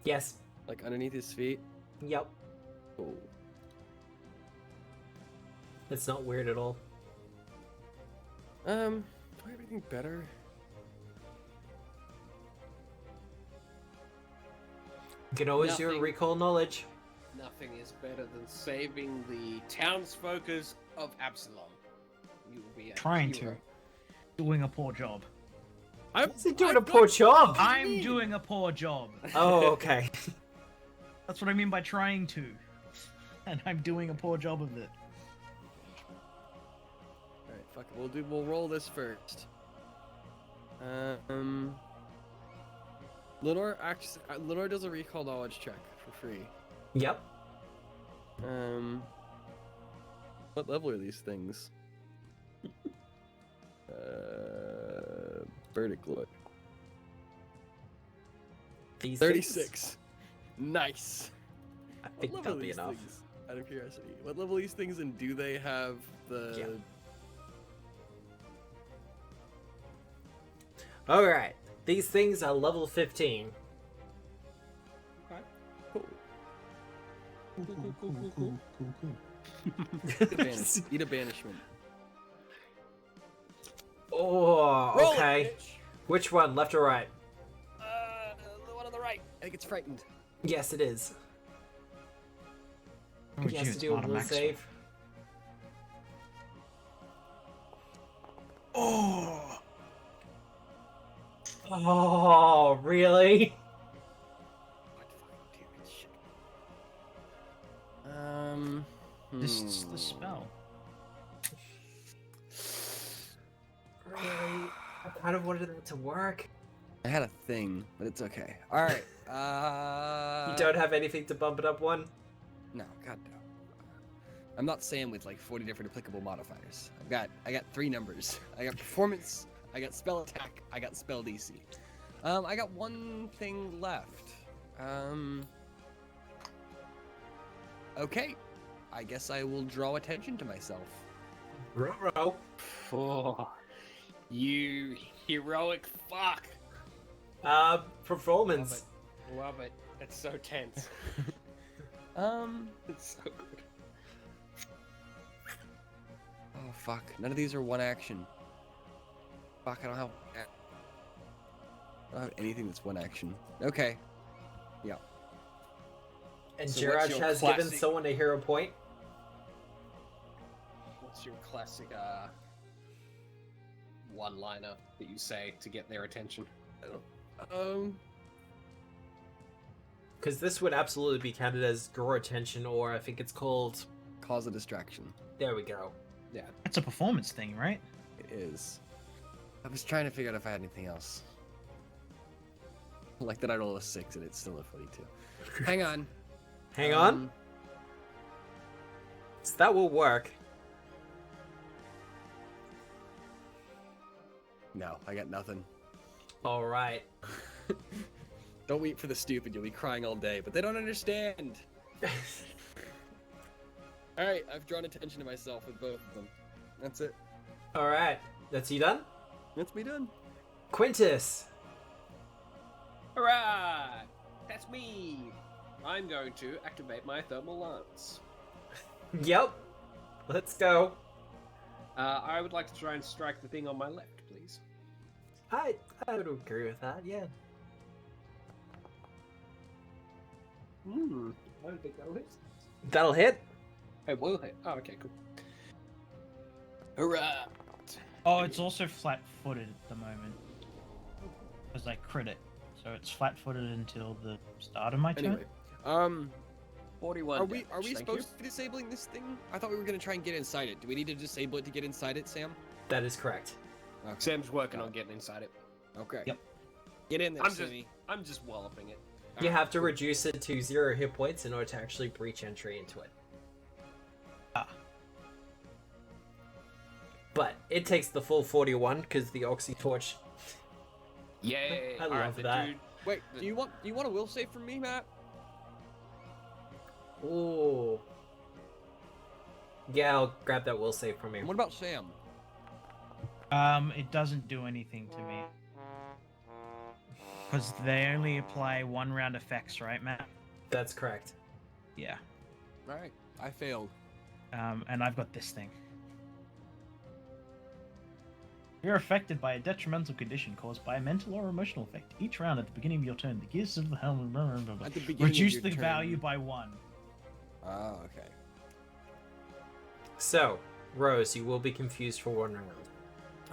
Yes. Like underneath his feet? Yep. Cool. It's not weird at all. Do I have anything better? You can always do a Nothing. recall knowledge. Nothing is better than saving the townsfolk of Absalom. You will be a Trying hero. to. Doing a poor job. Is he doing a poor job? I'm doing a poor job. Oh, okay. That's what I mean by trying to. And I'm doing a poor job of it. Alright, fuck it. We'll roll this first. Lenore does a recall knowledge check for free. Yep. What level are these things? Verdict look. These 36. Nice. I think What that'll level are be these enough. things? Out of curiosity, what level are these things, and do they have the? Yeah. Alright. These things are level 15. Cool. Cool. Eat a banishment. Oh, Roll it, okay. bitch. Which one, left or right? The one on the right. I think it's frightened. Yes, it is. Oh, He has gee, to do a it's not will max save. Oh! Oh, really? What fucking damn shit. This is the spell. Really? I kind of wanted it to work. I had a thing, but it's okay. All right. You don't have anything to bump it up one? No, god no. I'm not saying with like 40 different applicable modifiers. I got 3 numbers. I got performance, I got spell attack, I got spell DC. I got one thing left. Okay. I guess I will draw attention to myself. Ruh-roh. Oh, you heroic fuck. Performance. Love it. It's so tense. It's so good. Oh fuck. None of these are one action. Fuck, I don't have anything that's one action. Okay. Yeah. And So what's Jiraj your has given classic- someone a hero point. What's your classic one-liner that you say to get their attention? Because this would absolutely be counted as draw attention, or I think it's called... Cause a distraction. There we go. That's a performance thing, right? It is. I was trying to figure out if I had anything else. Like that I roll a 6 and it's still a 42. Hang on. Hang on. So that will work. No, I got nothing. Alright. Don't wait for the stupid, you'll be crying all day, but they don't understand. Alright, I've drawn attention to myself with both of them. That's it. Alright. That's you done? That's me done. Quintus. Alright! That's me! I'm going to activate my thermal lance. Yep. Let's go. I would like to try and strike the thing on my left, please. I would agree with that. Yeah. I don't think that'll hit. That'll hit. It will hit. Oh, okay, cool. Hurrah! Oh, it's also flat-footed at the moment. Because I crit it. So it's flat-footed until the start of my turn. Anyway, 41. are we damage, thank supposed you. to be disabling this thing? I thought we were gonna try and get inside it. Do we need to disable it to get inside it, Sam? That is correct. Okay. Sam's working on getting inside it. Okay. Yep. Get in there, Sammy. I'm just walloping it. You have to reduce it to 0 hit points in order to actually breach entry into it. Ah. But it takes the full 41 because the Oxy Torch. Yay! I Alright, love the that. dude- Wait, do you want a will save from me, Matt? Ooh. Yeah, I'll grab that will save from And you. what about Sam? It doesn't do anything to me. Because they only apply 1 round effects, right, Matt? That's correct. Yeah. All right, I failed. And I've got this thing. You're affected by a detrimental condition caused by a mental or emotional effect. Each round at the beginning of your turn, the gears of the helmet At the beginning reduce of the your turn. value by 1. Oh, okay. So, Rose, you will be confused for 1 round.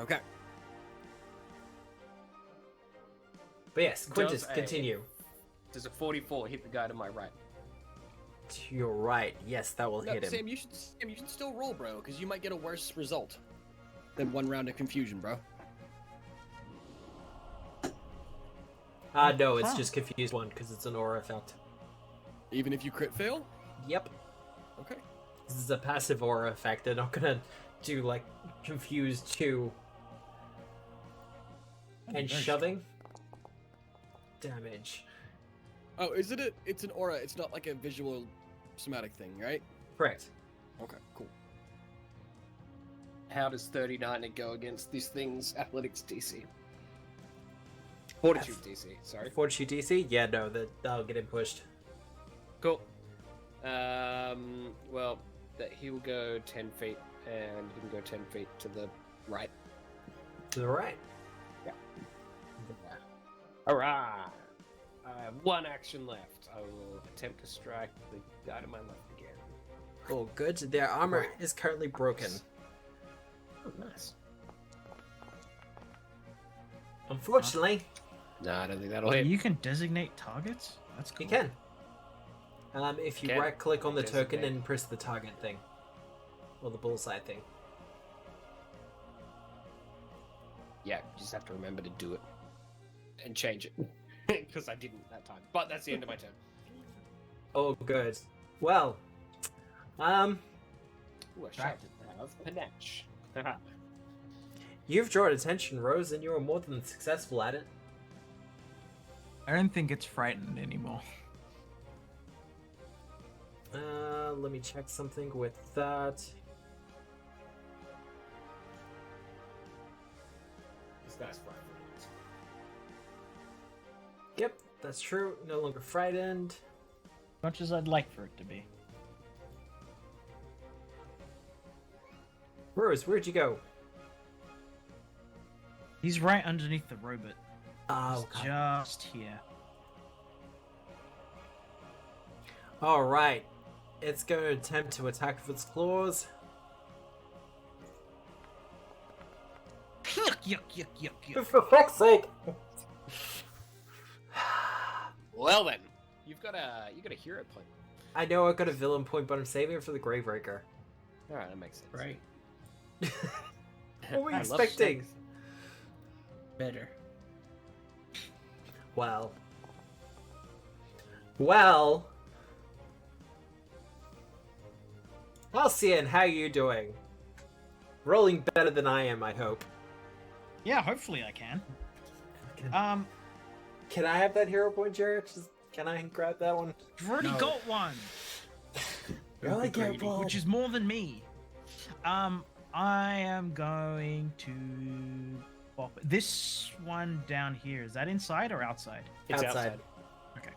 Okay. But yes, Quintus, Does a- continue. Does a 44 hit the guy to my right? To your right. Yes, that will No, hit him. Sam, you should still roll, bro, because you might get a worse result than 1 round of confusion, bro. No, it's Huh. just confused 1 because it's an aura effect. Even if you crit fail. Yep. Okay. This is a passive aura effect. They're not gonna do like confused 2 and Very shoving damage. Oh, is it it's an aura? It's not like a visual, somatic thing, right? Correct. Okay, cool. How does 39 go against this thing's athletics DC? Fortitude DC, sorry. Fortitude DC? Yeah, no, that'll get him pushed. Cool. Well, he will go 10 feet, and he can go 10 feet to the right. To the right. Hurrah! I have 1 action left. I will attempt to strike the guy to my left again. Oh, good. Their armor is currently broken. Oh, nice. Unfortunately, No, I don't think that'll hit. You can designate targets? That's cool. you can. If you Can right-click on the token designate. and press the target thing. Or the bullseye thing. Yeah, you just have to remember to do it. And change it. Because I didn't that time. But that's the end of my turn. Oh, good. Well, Ooh, I shall have panache. Haha. you've drawn attention, Rose, and you are more than successful at it. I don't think it's frightened anymore. Let me check something with that. This guy's fine. Yep, that's true. No longer frightened. Much as I'd like for it to be. Rose, where'd you go? He's right underneath the robot. Oh, He's God. just here. Alright. It's going to attempt to attack with its claws. Yuck, yuck, yuck, yuck, yuck. For fuck's sake! Well then, you got a hero point. I know I got a villain point, but I'm saving it for the Graveraker. Alright, that makes sense. Right. What were you I love expecting? snakes. Better. Well. Halcyon, how you doing? Rolling better than I am, I hope. Yeah, hopefully I can. Can I have that hero point, Jared? Can I grab that one? I've already No. got one, Really greedy. careful. which is more than me. I am going to pop this one down here. Is that inside or outside? It's outside. outside. Okay.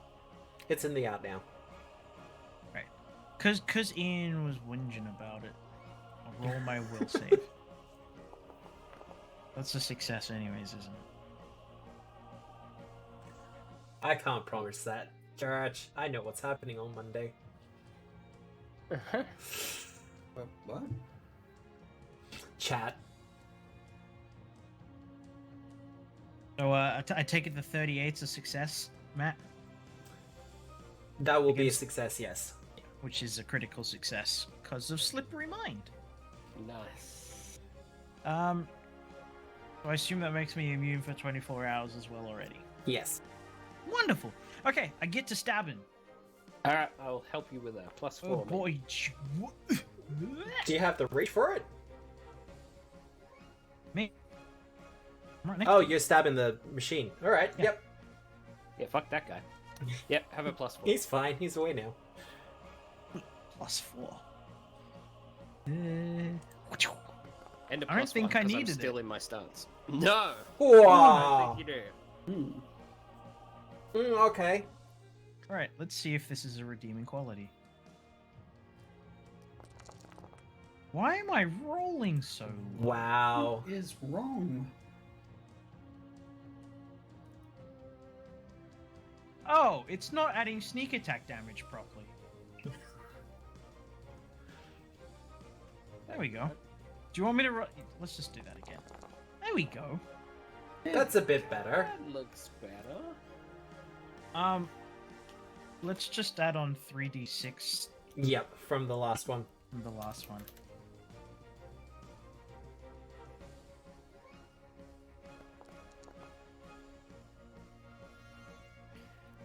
It's in the out now. Cause Ian was whinging about it. roll my will save. That's a success anyways, isn't it? I can't promise that. George, I know what's happening on Monday. What? Chat. So I take it the 38's a success, Matt, That will be a Against- success, yes. which is a critical success because of Slippery Mind. Nice. So I assume that makes me immune for 24 hours as well already. Yes. Wonderful. Okay, I get to stab him. Alright, I'll help you with that. +4. Oh mate. boy. Do you have the reach for it? Me. I'm right next Oh, to you. you're stabbing the machine. Alright, Yeah. yep. Yeah, fuck that guy. Yep, have a +4. He's fine. He's away now. +4. And a I don't +1, think I 'cause I'm needed still it. in my stance. No! I Wow. think you do. Okay. Alright, let's see if this is a redeeming quality. Why am I rolling so low? Wow. What is wrong? Oh, it's not adding sneak attack damage properly. There we go. Do you want me to let's just do that again. There we go. That's a bit better. That looks better. Let's just add on 3d6 Yep, from the last one. from the last one.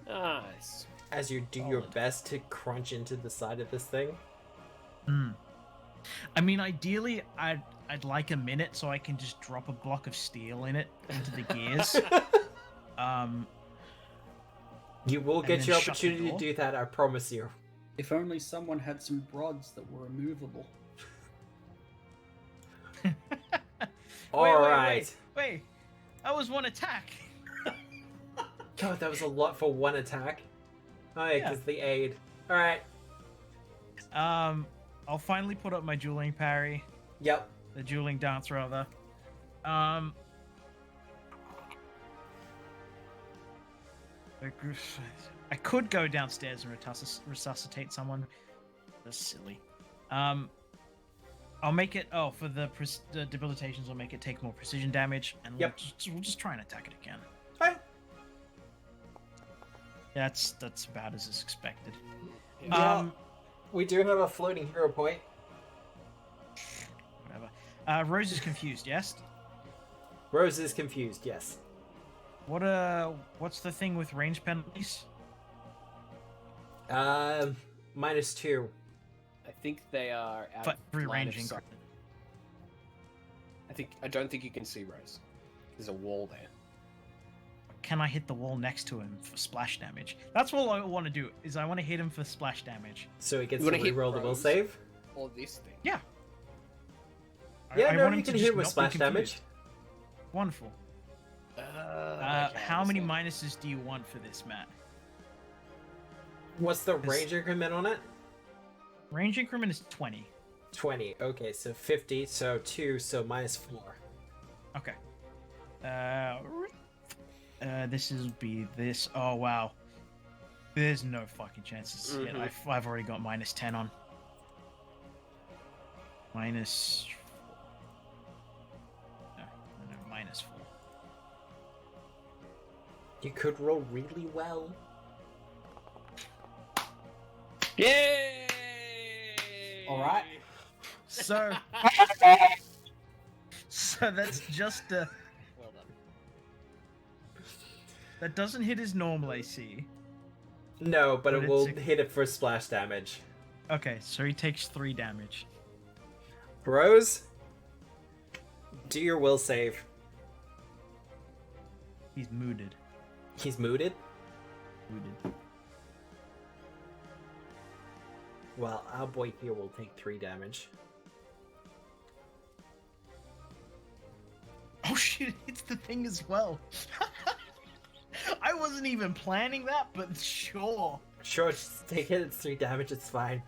Nice. As you do your Solid. best to crunch into the side of this thing. Hmm. I mean, ideally, I'd like a minute so I can just drop a block of steel in it into the gears. You will And get then your shut the opportunity to door? do that, I promise you. If only someone had some rods that were removable. Alright. Wait, that was one attack. God, that was a lot for one attack. Oh yeah, Yeah. because the aid. Alright. I'll finally put up my dueling parry, Yep. the dueling dance rather. I could go downstairs and resuscitate someone. That's silly. I'll make it. Oh, for the debilitations, I'll make it take more precision damage, and Yep. we'll just try and attack it again. Fine. That's about as is expected. Yeah. We do have a floating hero point. Whatever. Rose is confused. Yes. Rose is confused, yes. What's the thing with range penalties? -2. I think they are out But of line of ranging. sight. I don't think you can see Rose. There's a wall there. Can I hit the wall next to him for splash damage? That's all I want to do. Is I want to hit him for splash damage. So he gets You to wanna hit reroll the will Rose? save? Or this thing. Yeah. Yeah, I no, want him you to can just hit with not be splash damage. confused. Wonderful. Okay, How many understand. minuses do you want for this, Matt? What's the This- range increment on it? Range increment is 20. 20. Okay, so 50, so 2, so -4. Okay. This is be this. Oh wow. There's no fucking chances. Yet. I've already got -10 on. Minus. No, -4. You could roll really well. Yay! Alright. So. So that's just a. Well done. That doesn't hit his normal AC. No, but But it will it's a- hit it for splash damage. Okay, so he takes 3 damage. Rose, do your will save. He's mooted. He's mooted? Mooted. Well, our boy here will take 3 damage. Oh shit, it's the thing as well. I wasn't even planning that, but sure. Sure, just take it, it's 3 damage, it's fine.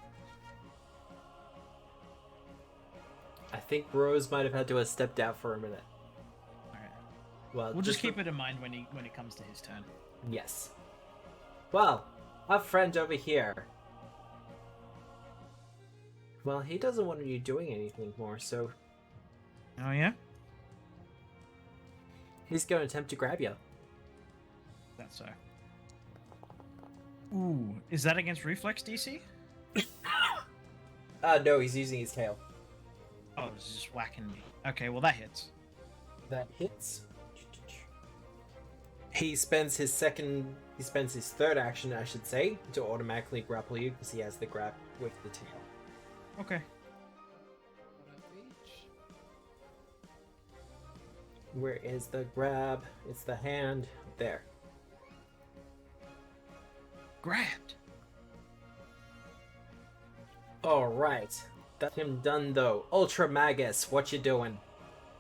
think Rose might have had to have stepped out for a minute. Alright. Well, We'll just keep it in mind when it comes to his turn. Yes. Well, our friend over here. Well, he doesn't want you doing anything more, so Oh yeah? he's going to attempt to grab you. That's so. Ooh, is that against reflex DC? No, he's using his tail. Oh, it's just whacking me. Okay, well that hits. That hits. He spends his third action, I should say, to automatically grapple you because he has the grab with the tail. Okay. Where is the grab? It's the hand. There. Grabbed. Alright. That's him done though. Ultra Magus, what you doing?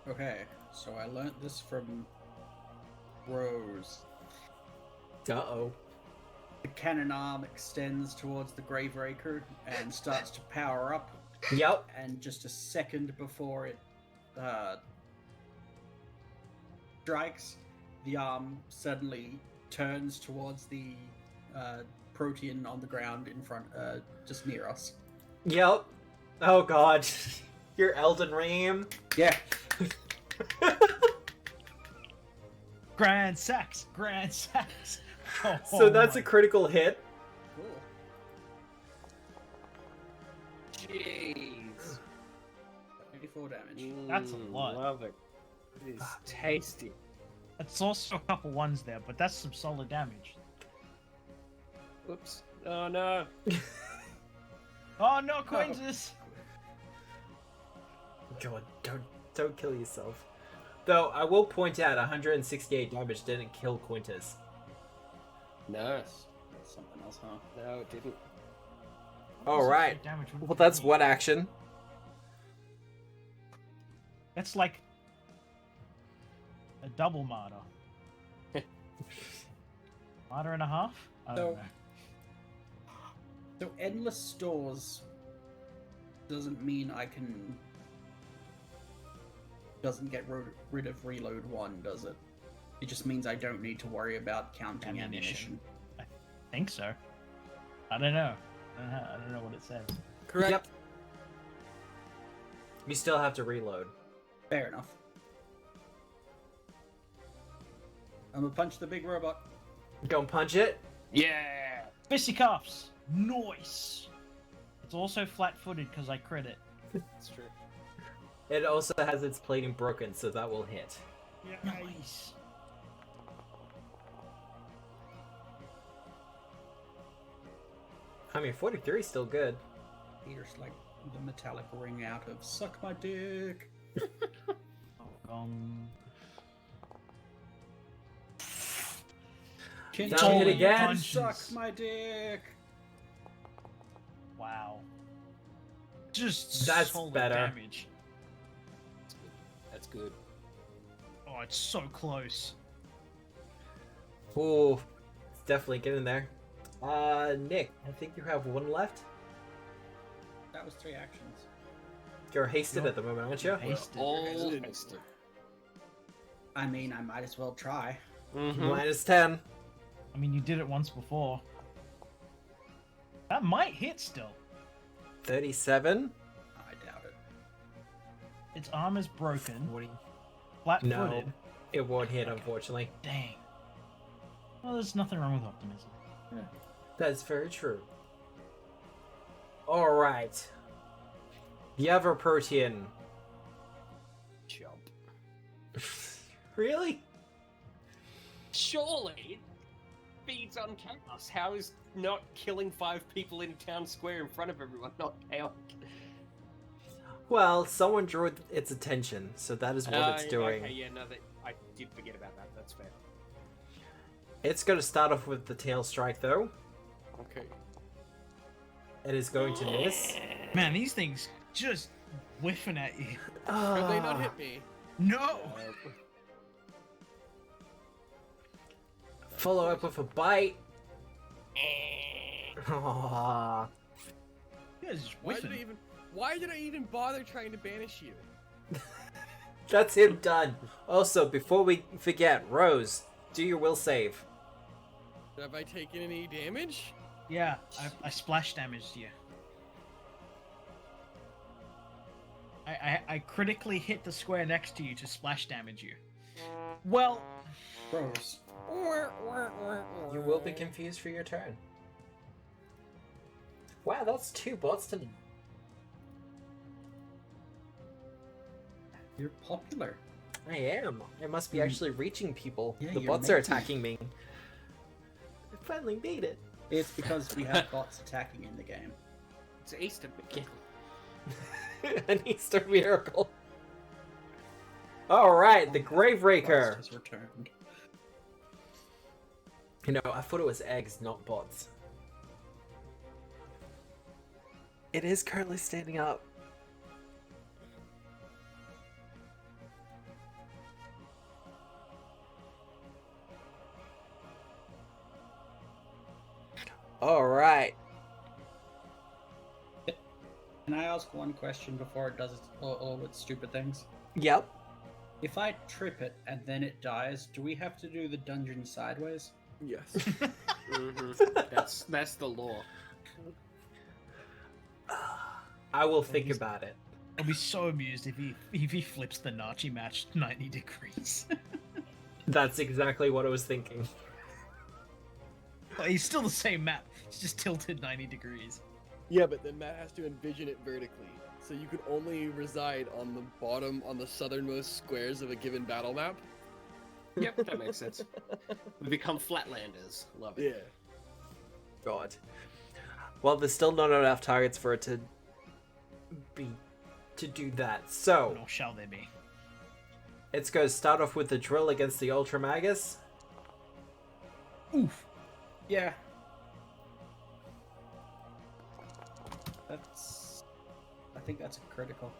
Okay, so I learnt this from Rose. Uh-oh. The cannon arm extends towards the Graveraker and starts to power up. Yep. And just a second before it strikes, the arm suddenly turns towards the protean on the ground in front, just near us. Yep. Oh god. You're Elden Ring. Yeah. Grand sacks. Oh, So that's my- a critical hit. Cool. Jeez. 84 damage. That's a lot. Love it. It is tasty. It's also a couple ones there, but that's some solid damage. Whoops. Oh no. Oh no, acquaintances! God, don't kill yourself. Though I will point out 168 damage didn't kill Quintus. No. That's something else, huh? No, it didn't. Alright. Damage would Well, that's be- one action. That's like a double martyr. Martyr and a half? I don't So- know. So endless stores doesn't mean I can... doesn't get rid of reload 1, does it? It just means I don't need to worry about counting ammunition. I think so. I don't know. I don't know what it says. Correct. Yep. You still have to reload. Fair enough. I'm gonna punch the big robot. Don't punch it. Yeah. Fisticuffs! Nice! It's also flat-footed because I crit it. That's true. It also has its plating broken, so that will hit. Nice! I mean, 43 is still good. Here's like the metallic ring out of suck my dick. Down hit again. Punches. Suck my dick. Wow. Just That's solid better. damage. That's good. Oh, it's so close. Ooh, it's definitely getting there. Nick, I think you have one left. That was 3 actions. You're hasted at the moment, aren't you? Hasted. All Hasted. hasted. I mean, I might as well try. Mm-hmm. Minus 10. I mean, you did it once before. That might hit still. 37. I doubt it. Its arm is broken. 40. Flat-footed. No, it won't hit, unfortunately. Dang. Well, there's nothing wrong with optimism. That's very true. Alright. The other protean. Jump. Really? Surely it feeds on chaos. How is not killing 5 people in town square in front of everyone not chaos? Well, someone drew its attention, so that is what it's doing. Okay, yeah, no, I did forget about that. That's fair. It's going to start off with the tail strike, though. Okay. It is going to miss. Man, these things just whiffing at you. Have they not hit me? No! Follow up with a bite. Aww. You guys just Why did whiffing. I even bother trying to banish you? That's him done. Also, before we forget, Rose, do your will save. Have I taken any damage? Yeah, I splash damaged you. I critically hit the square next to you to splash damage you. Well, Rose. You will be confused for your turn. Wow, that's 2 bots to... You're popular. I am. I must be actually reaching people. Yeah, The you're bots are making- attacking me. I finally made it. It's because we have bots attacking in the game. It's Easter. An Easter miracle. Alright, the Graveraker. Has returned. You know, I thought it was eggs, not bots. It is currently standing up. Alright. Can I ask one question before it does all its stupid things? Yep. If I trip it and then it dies, do we have to do the dungeon sideways? Yes. That's the law. I will think about it. I'll be so amused if he flips the Nazi match 90 degrees. That's exactly what I was thinking. Well, he's still the same map. It's just tilted 90 degrees. Yeah, but then Matt has to envision it vertically. So you can only reside on the bottom, on the southernmost squares of a given battle map. Yep, that makes sense. We become flatlanders. Love it. Yeah. God. Well, there's still not enough targets for it to do that. So, Nor shall there be. it's going to start off with the drill against the Ultramagus. Oof. Yeah. I think that's a critical.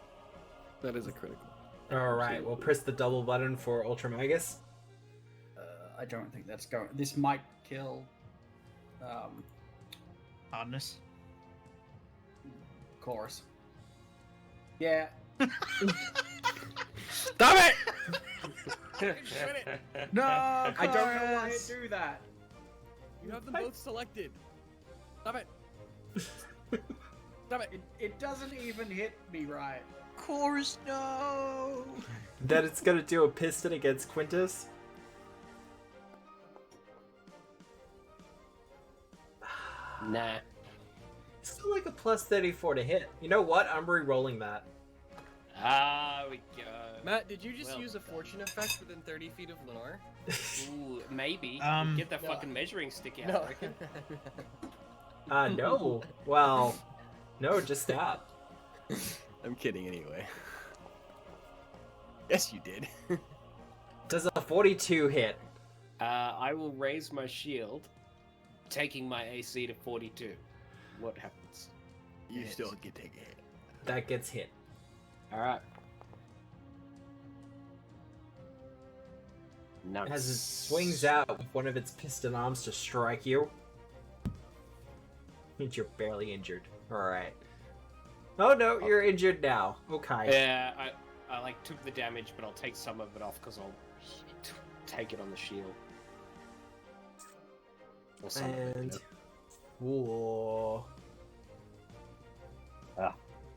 That is a critical. Alright, we'll press the double button for Ultramagus. I don't think that's going. This might kill. Hardness. Chorus. Yeah. Stop it! No, I don't know why it do that. You have them both selected. Stop it. Stop it. It doesn't even hit me right. Chorus, no. Then it's going to do a piston against Quintus. Nah. Still like a plus 34 to hit. You know what? I'm re-rolling that. Ah, we go. Matt, did you just Well use a done. fortune effect within 30 feet of Lenore? Ooh, maybe. Get that No. fucking measuring stick out, I reckon. No. Well, no, just stop. I'm kidding anyway. Yes, you did. Does a 42 hit? I will raise my shield, taking my AC to 42. What happens? You still get take a hit. That gets hit. Alright. Nice. As it swings out with one of its piston arms to strike you. And you're barely injured. Alright. Oh no, you're injured now. Okay. Yeah, I like took the damage, but I'll take some of it off because I'll take it on the shield. Or some of it, And... yeah. Whoa.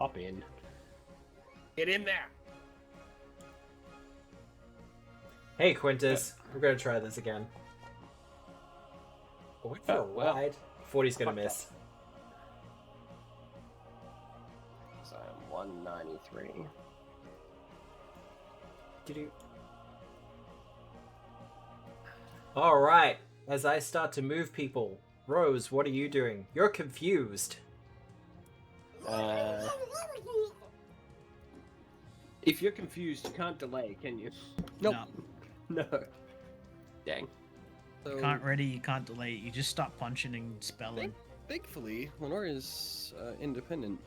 Hop in. Get in there! Hey Quintus, we're gonna try this again. Going for a well. ride. 40's gonna Fuck miss. So I'm 193. Alright, as I start to move people, Rose, what are you doing? You're confused. If you're confused, you can't delay, can you? Nope. No. No. Dang. So, You can't ready, you can't delay. You just stop punching and spelling. thankfully, Lenore is independent.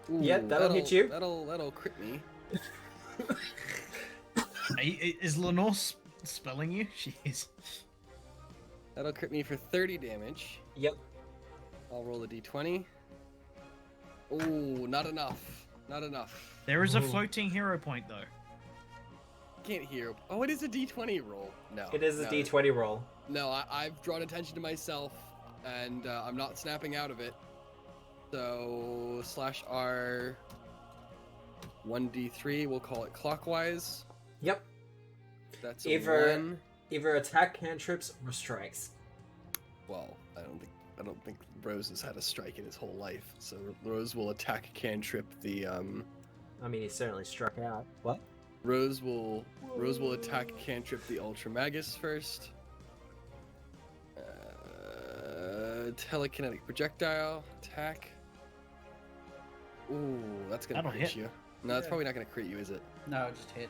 Ooh, Yeah, that'll hit you. That'll crit me. Is Lenore spelling you? She is. That'll crit me for 30 damage. Yep. I'll roll a d20. Oh, not enough. Not enough. There is a Ooh. floating hero point though. Can't hear. Oh, it is a D20 roll. No. It is a no. D20 roll. No, I've drawn attention to myself, and I'm not snapping out of it. So /R 1d3. We'll call it clockwise. Yep. That's a Either 1. either attack, cantrips, or strikes. Well, I don't think Rose has had a strike in his whole life. So Rose will attack cantrip the I mean, he certainly struck out. What? Rose will attack cantrip the Ultramagus first. Telekinetic projectile attack. Ooh, that's gonna That'll crit hit. you. No, that's Yeah. probably not gonna crit you, is it? No, just hit.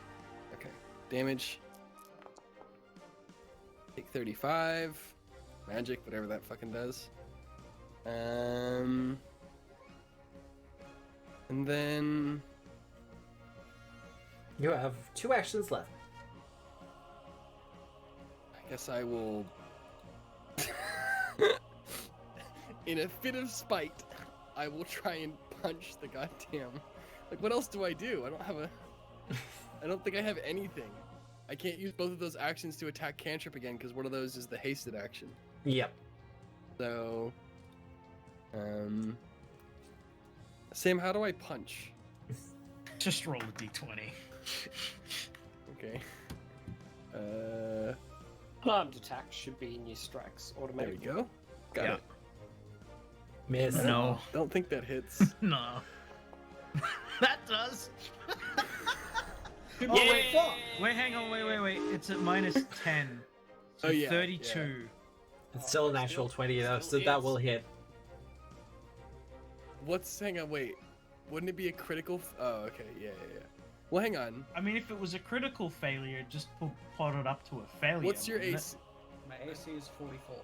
Okay. Damage. Take 35. Magic, whatever that fucking does. And then You have 2 actions left. I guess I will, in a fit of spite, I will try and punch the goddamn. Like, what else do? I don't think I have anything. I can't use both of those actions to attack cantrip again because one of those is the hasted action. Yep. So, Sam, how do I punch? Just roll a d20. Okay. Armed attack should be in your strikes There we automatically. go. Got Yeah. it. Miss. No. Don't think that hits. No. That does. Good Oh, wait. roll. Wait, hang on, wait. It's at -10. So Oh, yeah, 32. It's still a natural 20 though, so still that hits. will hit. Hang on, wait. Wouldn't it be a critical? Oh, okay, yeah. Well, hang on. I mean, if it was a critical failure, it just plotted up to a failure. What's your wouldn't it? AC? My AC is 44.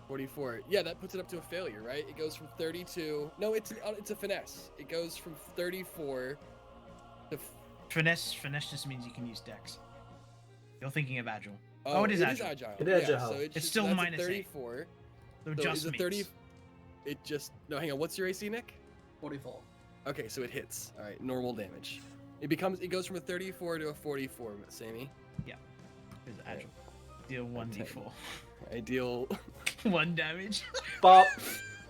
44. Yeah, that puts it up to a failure, right? It goes from 32. No, it's a finesse. It goes from 34 to. Finesse just means you can use dex. You're thinking of agile. Oh, it is agile. It is Yeah, agile. so It's still that's a -8. 34. So So just is it meets. 30? It just no. Hang on. What's your AC, Nick? 44. Okay, so it hits. All right, normal damage. It goes from a 34 to a 44, Sammy. Is agile. Deal 1d4. I deal 1 damage. Bop.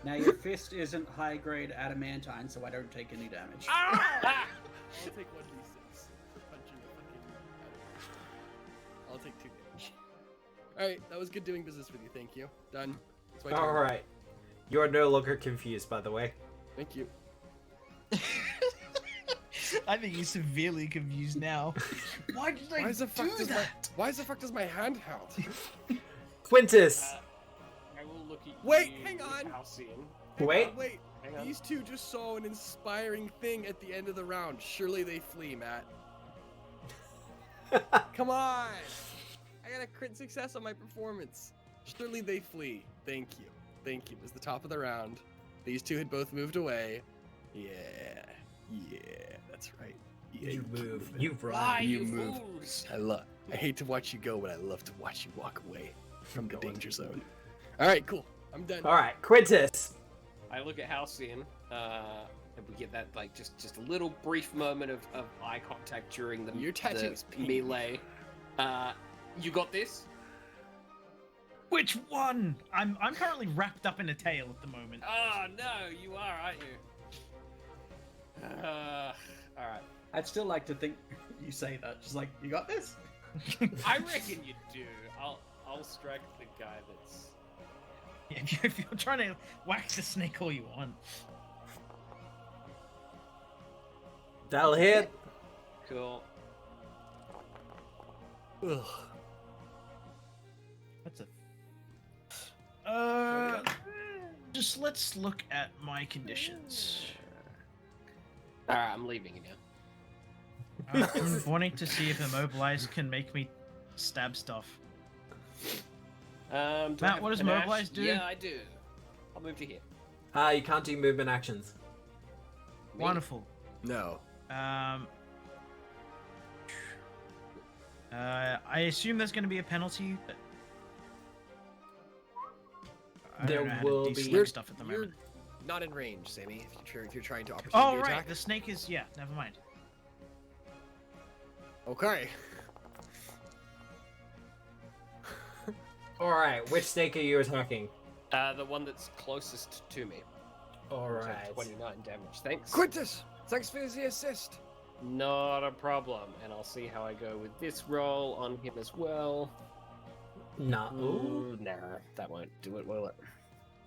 Now your fist isn't high grade adamantine, so I don't take any damage. I'll take 1d6 for punching the fucking. I'll take 2 damage. Alright, that was good doing business with you. Thank you. Done. It's my turn. Alright. You are no longer confused, by the way. Thank you. I think he's severely confused now. Why did I Why the fuck do does that? Why the fuck does my hand help? Quintus! I will look at Wait, you, hang on. Halcyon. Wait. Wait. Hang on. These two just saw an inspiring thing at the end of the round. Surely they flee, Matt. Come on! I got a crit success on my performance. Surely they flee. Thank you. Thank you. It was the top of the round. These two had both moved away. Yeah. That's right. Yeah, You keep move. moving. You run. Fly, You you move. fools! I hate to watch you go, but I love to watch you walk away from the danger zone. All right, cool. I'm done. Alright, Quintus! I look at Halcyon, and we get that like just a little brief moment of eye contact during Your tattoo's the pink. melee. You got this? Which one? I'm currently wrapped up in a tail at the moment. Oh no, you are, aren't you? All right. I'd still like to think you say that. Just like, you got this? I reckon you do. I'll strike the guy that's. If you're trying to wax the snake all you want. That'll hit. Cool. Ugh. That's just let's look at my conditions. All right, I'm leaving you now. I'm wanting to see if immobilize can make me stab stuff. Do I Matt, have what does panache? mobilize do? Yeah, I do. I'll move to here. You can't do movement actions. Me? Wonderful. No. I assume there's going to be a penalty. But I There don't know how will to be- de-select stuff at the moment. not in range, Sammy. If you're trying to Oh, opportunity right. attack. The snake is. Yeah, never mind. Okay. Alright, which snake are you attacking? The one that's closest to me. Alright. 29 damage. Thanks. Quintus, thanks for the assist. Not a problem. And I'll see how I go with this roll on him as well. Nah. Ooh. Nah, that won't do it, will it?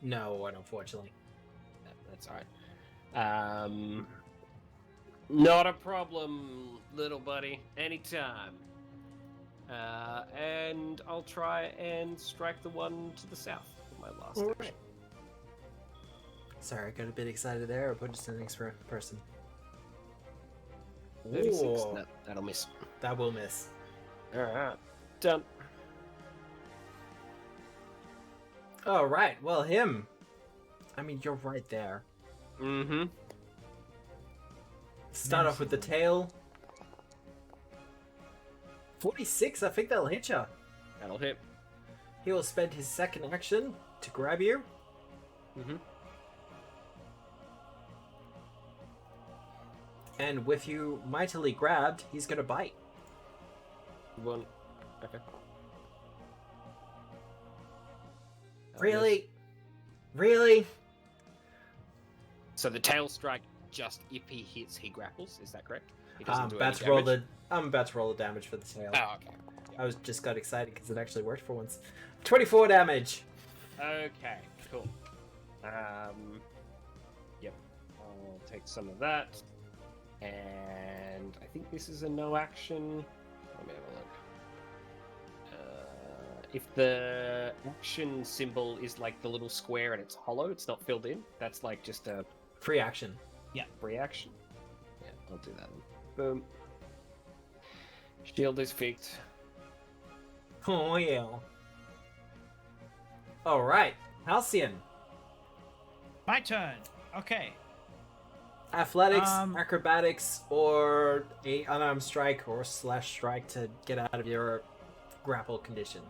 No, unfortunately. That's alright. Not a problem, little buddy. Anytime. And I'll try and strike the one to the south for my last Alright. action. Sorry, I got a bit excited there. I put it to the next person. 36. Ooh, No, that'll miss. that will miss. Alright. Done. Alright, well, him. I mean, you're right there. Mm-hmm. Start off with the tail. 46, I think that'll hit you. That'll hit. He will spend his second action to grab you. Mm-hmm. And with you mightily grabbed, he's gonna bite. One. Okay. Really? Really? So the tail strike, just if he hits, he grapples. Is that correct? He doesn't I'm do about any to roll damage? I'm about to roll the damage for the tail. Oh, okay. I just got excited because it actually worked for once. 24 damage. Okay, cool. Yep. I'll take some of that. And I think this is a no action. Let me have a look. If the action symbol is like the little square and it's hollow, it's not filled in, that's like just a Free action. reaction. Yeah, I'll do that then. Boom. Shield is fixed. Oh yeah. Alright, Halcyon. My turn. Okay. Athletics, acrobatics, or a unarmed strike or slash strike to get out of your grapple condition.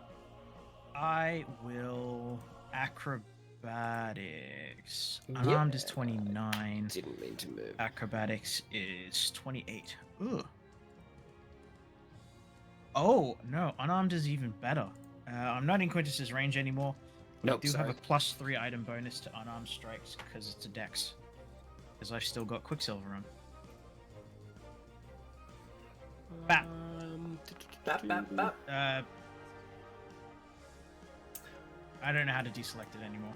I will acrobatics. Unarmed is Yeah. 29. Didn't mean to move. Acrobatics is 28. Ugh. Oh, no. Unarmed is even better. I'm not in Quintus's range anymore. Nope, I do sorry. have a +3 item bonus to unarmed strikes because it's a dex. Because I've still got Quicksilver on. Bap. Bap, bap, bap. I don't know how to deselect it anymore.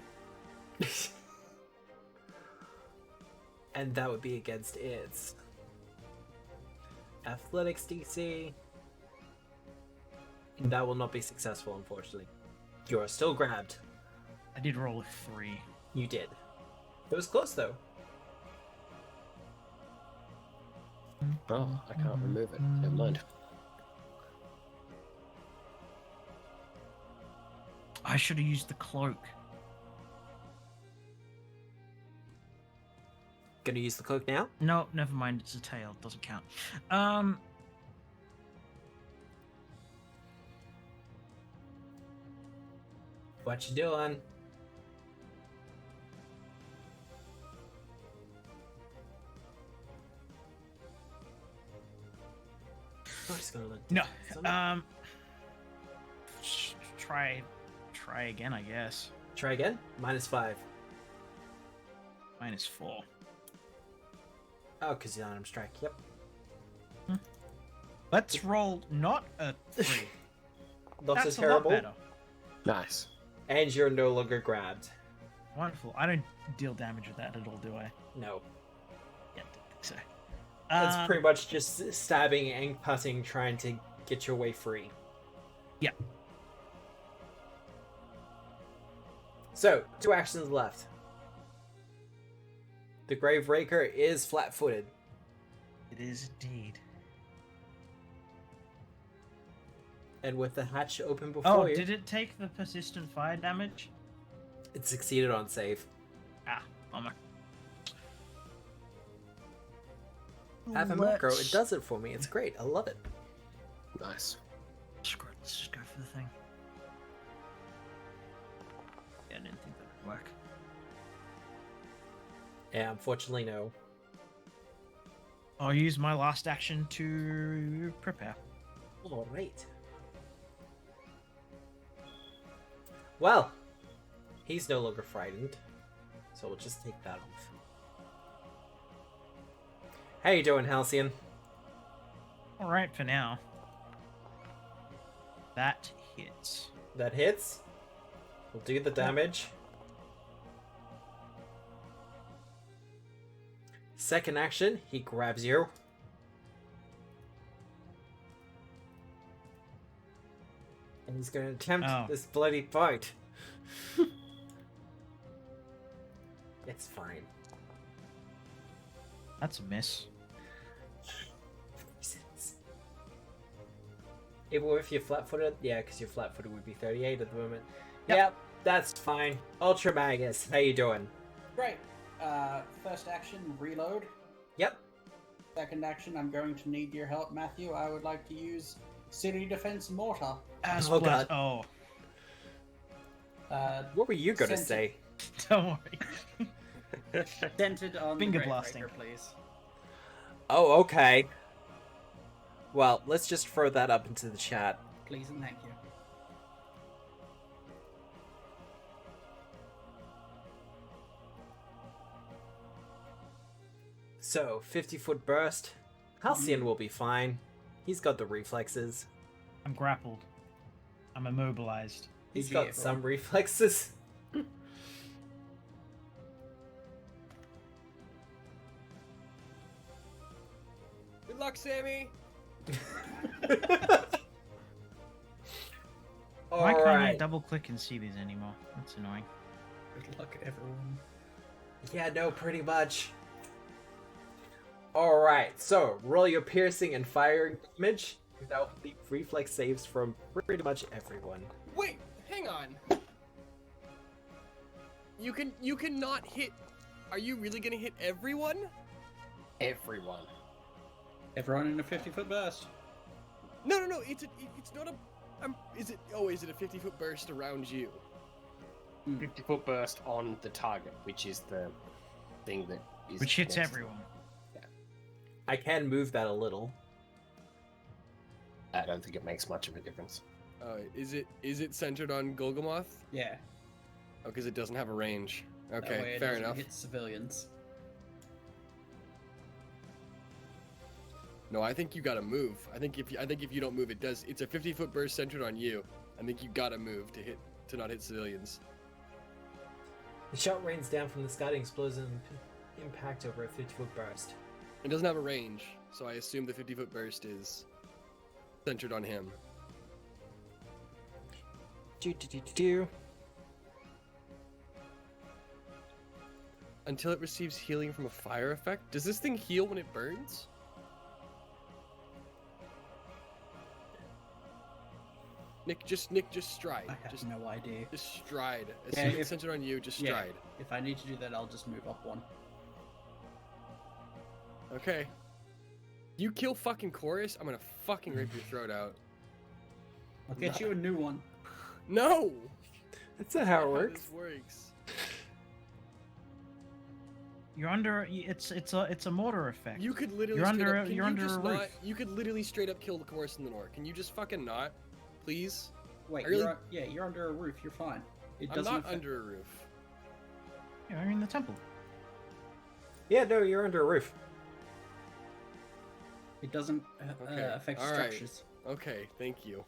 And that would be against its athletics DC. That will not be successful, unfortunately. You are still grabbed. I did roll a 3. You did. It was close, though. Oh, I can't remove it. Never mind. I should have used the cloak. Gonna use the cloak now? No, never mind. It's a tail. Doesn't count. What you doing? I'm just gonna let No. Something. Try again, I guess. Try again. -5. -4. Oh, because you're on him strike. Yep. Let's roll not a 3. Not so That's a lot terrible. better. Nice. And you're no longer grabbed. Wonderful. I don't deal damage with that at all, do I? No. Yeah, don't think so. That's pretty much just stabbing and cutting, trying to get your way free. Yeah. So, 2 actions left. The Graveraker is flat-footed. It is indeed. And with the hatch open before Oh, you, did it take the persistent fire damage? it succeeded on save. Ah, bummer. Have a macro, it does it for me. It's great. I love it. Nice. Screw it, let's just go for the thing. Yeah, I didn't think that would work. Yeah, unfortunately, no. I'll use my last action to prepare. All right. Well, he's no longer frightened, so we'll just take that off. How you doing, Halcyon? All right for now. That hits. That hits. We'll do the damage. Second action, he grabs you. And he's going to attempt this bloody fight. It's fine. That's a miss. Even if you're flat-footed? Yeah, because you're flat-footed would be 38 at the moment. Yep. Yep, that's fine. Ultra Magus, how you doing? Great. First action, reload. Yep. Second action, I'm going to need your help, Matthew. I would like to use City Defense Mortar. Oh, God. Oh, What were you going to Sent say? don't worry. Dented on Finger the blasting. Graveraker, please. Oh, okay. Well, let's just throw that up into the chat. Please and thank you. So, 50-foot burst. Halcyon will be fine. He's got the reflexes. I'm grappled. I'm immobilized. He's GG, got everyone. some reflexes. Good luck, Sammy. Why can't I Alright. double click and see these anymore? That's annoying. Good luck, everyone. Yeah, no, pretty much. Alright, so roll your piercing and firing damage without the reflex saves from pretty much everyone. Wait, hang on. You can not hit. Are you really gonna hit everyone? Everyone. Everyone in a 50-foot burst. No. It's not a. Is it? Oh, is it a 50-foot burst around you? 50-foot burst on the target, which is the thing that is. Which hits next to everyone. I can move that a little. them. I don't think it makes much of a difference. Is it centered on Gulgamodh? Yeah. Oh, because it doesn't have a range. That way Okay, it fair doesn't enough. hit civilians. No, I think you gotta move. I think if you don't move, it does. It's a 50-foot burst centered on you. I think you gotta move to not hit civilians. The shot rains down from the sky and explodes an impact over a 50-foot burst. It doesn't have a range, so I assume the 50-foot burst is centered on him. Until it receives healing from a fire effect. Does this thing heal when it burns? Nick, just stride. I have Just no idea. stride. As Yeah, soon as if- it's centered on you, just Yeah. stride. If I need to do that, I'll just move up one. Okay. You kill fucking Chorus, I'm gonna fucking rip your throat out. I'll get you a new one. No! That's not how it That's works. This works. You're under. It's a mortar effect. You could literally. You're straight under up, a- can you're you under just a not- roof. You could literally straight up kill the Chorus in the north. Can you just fucking not, please? Wait, I really- you're under a roof. You're fine. It I'm doesn't not affect- under a roof. Yeah, I'm in the temple. Yeah, no, you're under a roof. It doesn't Okay, affect all right. structures. Okay, thank you.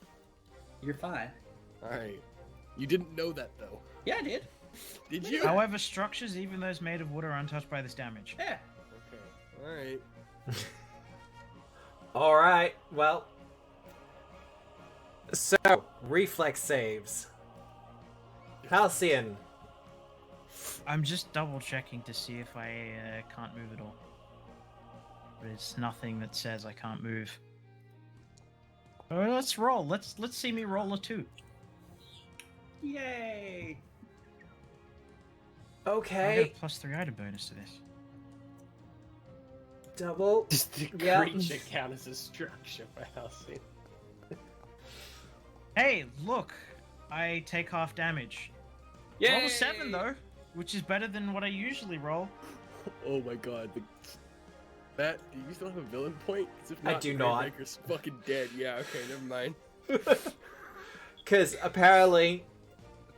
You're fine. All right. You didn't know that though, Yeah, I did. did you? However, structures, even those made of wood, are untouched by this damage. Yeah. Okay. All right. Alright, well. So, reflex saves. Halcyon. I'm just double checking to see if I can't move at all. There's nothing that says I can't move. So let's roll. Let's see me roll a 2. Yay! I Okay. got a +3 item bonus to this. Double. Does the Yeah. creature count as a structure for Halcyon? Hey, look! I take half damage. Roll a 7 though, which is better than what I usually roll. Oh my god. Matt, do you still have a villain point? 'Cause if I not, do not. Graveraker's fucking dead. Yeah, okay, never mind. Because apparently,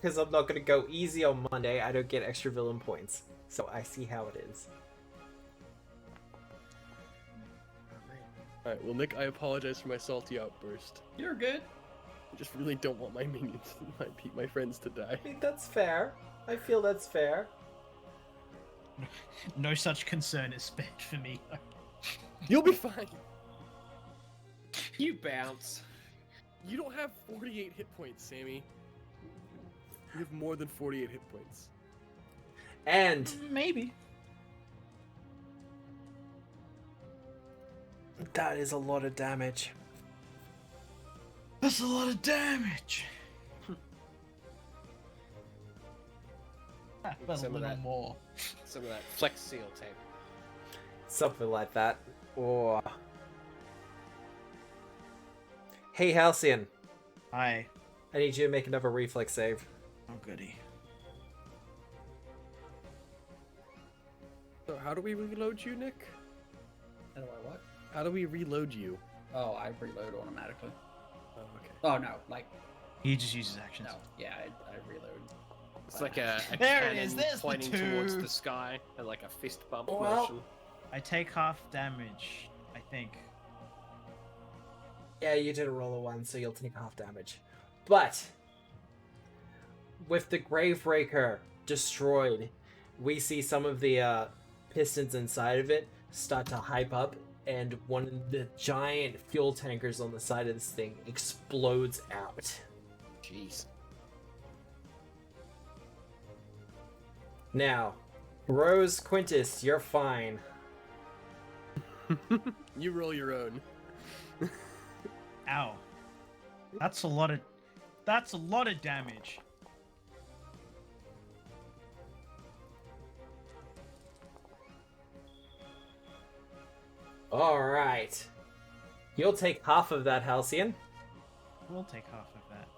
because I'm not going to go easy on Monday, I don't get extra villain points. So I see how it is. Alright, well, Nick, I apologize for my salty outburst. You're good. I just really don't want my minions, my friends to die. I think that's fair. I feel that's fair. No such concern is spared for me. You'll be fine. You bounce. You don't have 48 hit points, Sammy. You have more than 48 hit points. And Maybe. that is a lot of damage. That's a lot of damage. But a Some of little that. more. Some of that Flex Seal tape. Something like that. Or... Hey, Halcyon. Hi. I need you to make another reflex save. Oh goody. So how do we reload you, Nick? How do I what? How do we reload you? Oh, I reload automatically. Oh, okay. Oh no, like He just uses actions. no. Yeah, I reload. It's like a There it cannon is, there's the pointing towards two. the sky and like a fist bump Well- motion. I take half damage, I think. Yeah, you did a roll of 1, so you'll take half damage. But with the Graveraker destroyed, we see some of the pistons inside of it start to hype up, and one of the giant fuel tankers on the side of this thing explodes out. Jeez. Now, Rose Quintus, you're fine. You roll your own. Ow. That's a lot of damage. Alright. You'll take half of that, Halcyon. We'll take half of that.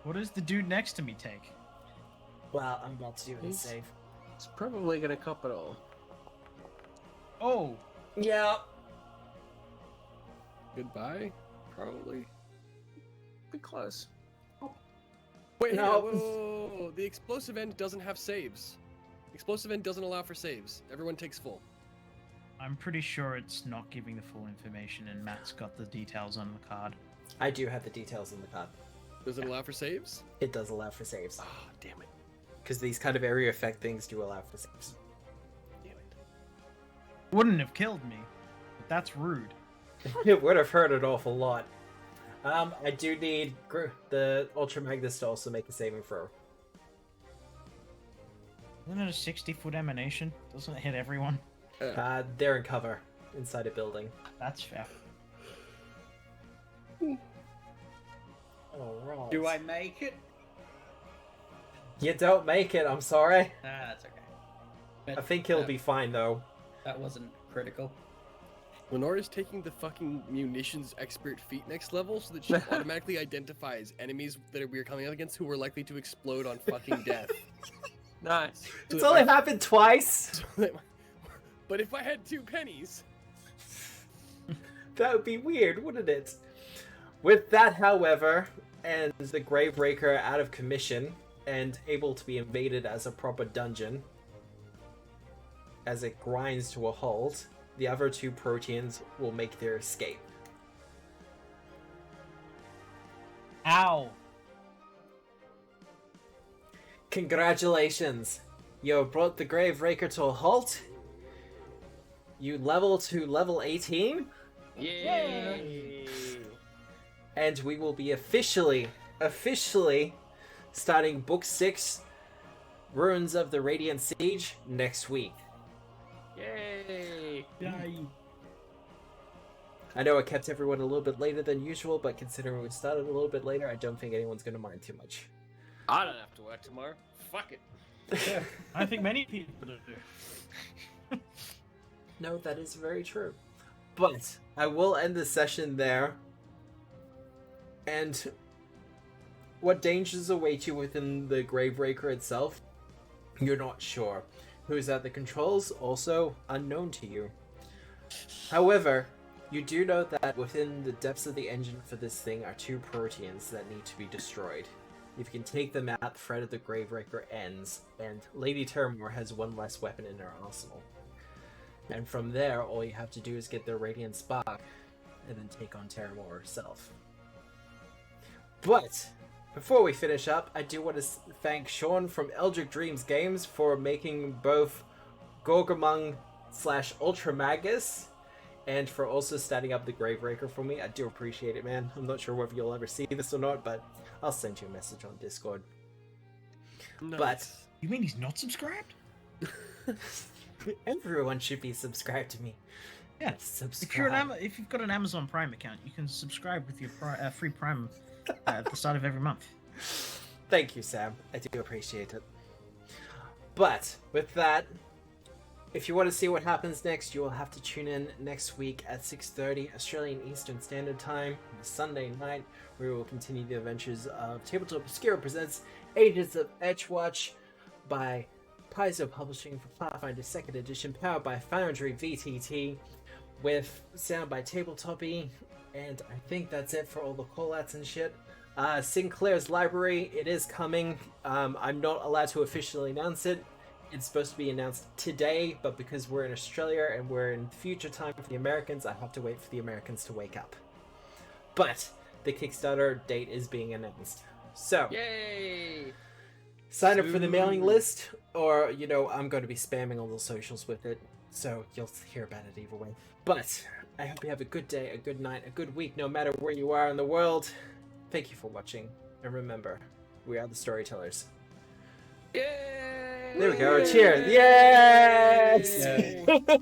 What does the dude next to me take? Well, I'm about to do his save. It's probably gonna cop it all. Oh, Yeah. Goodbye. Probably. Be close. Wait, No. whoa. The explosive end doesn't have saves. Explosive end doesn't allow for saves. Everyone takes full. I'm pretty sure it's not giving the full information, and Matt's got the details on the card. I do have the details on the card. Does it allow for saves? It does allow for saves. Ah, damn it. Because these kind of area effect things do allow for saves. Damn it. Wouldn't have killed me, but that's rude. It would have hurt an awful lot. I do need the Ultra Magnus to also make a saving throw. Isn't it a 60-foot emanation? Doesn't it hit everyone? They're in cover inside a building. That's fair. Alright. Do I make it? You don't make it, I'm sorry. Nah, that's okay. But I think he'll be fine though. That wasn't critical. Lenora's taking the fucking munitions expert feat next level so that she automatically identifies enemies that we're coming up against who are likely to explode on fucking death. Nice. So It's that only my- happened twice. But if I had 2 pennies, That would be weird, wouldn't it? With that, however, and the Graveraker out of commission and able to be invaded as a proper dungeon, as it grinds to a halt, the other 2 proteans will make their escape. Ow! Congratulations! You have brought the Graveraker to a halt. You level to level 18, Yay! and we will be officially starting Book 6, Ruins of the Radiant Siege, next week. Yay! Yay. I know it kept everyone a little bit later than usual, but considering we started a little bit later, I don't think anyone's going to mind too much. I don't have to work tomorrow. Fuck it. I think many people do. No, that is very true. But I will end the session there. And what dangers await you within the Graveraker itself, you're not sure. who's at the controls, also unknown to you. However, you do know that within the depths of the engine for this thing are 2 proteins that need to be destroyed. If you can take them out, the threat of the Graveraker ends, and Lady Terimor has 1 less weapon in her arsenal. And from there, all you have to do is get the Radiant Spark, and then take on Terimor herself. But before we finish up, I do want to thank Sean from Eldritch Dreams Games for making both Gulgamodh / Ultra Magus, and for also standing up the Graveraker for me. I do appreciate it, man. I'm not sure whether you'll ever see this or not, but I'll send you a message on Discord. Nice. But You mean he's not subscribed? everyone should be subscribed to me. Yeah. Subscribe. If you've got an Amazon Prime account, you can subscribe with your free Prime at the start of every month. Thank you, Sam. I do appreciate it. But with that, if you want to see what happens next, you will have to tune in next week at 6:30 Australian Eastern Standard Time, Sunday night, where we will continue the adventures of Tabletop Obscura presents Agents of Edgewatch by Paizo Publishing for Pathfinder 2nd Edition, powered by Foundry VTT, with sound by Tabletopy, and I think that's it for all the callouts and shit. Sinclair's Library, it is coming. I'm not allowed to officially announce it. It's supposed to be announced today, but because we're in Australia and we're in future time for the Americans, I have to wait for the Americans to wake up. But the Kickstarter date is being announced. So, Yay! sign up for the mailing list, or, you know, I'm going to be spamming all the socials with it, so you'll hear about it either way. But I hope you have a good day, a good night, a good week, no matter where you are in the world. Thank you for watching, and remember, we are the storytellers. Yay! There we go, cheers! Yes! Yay.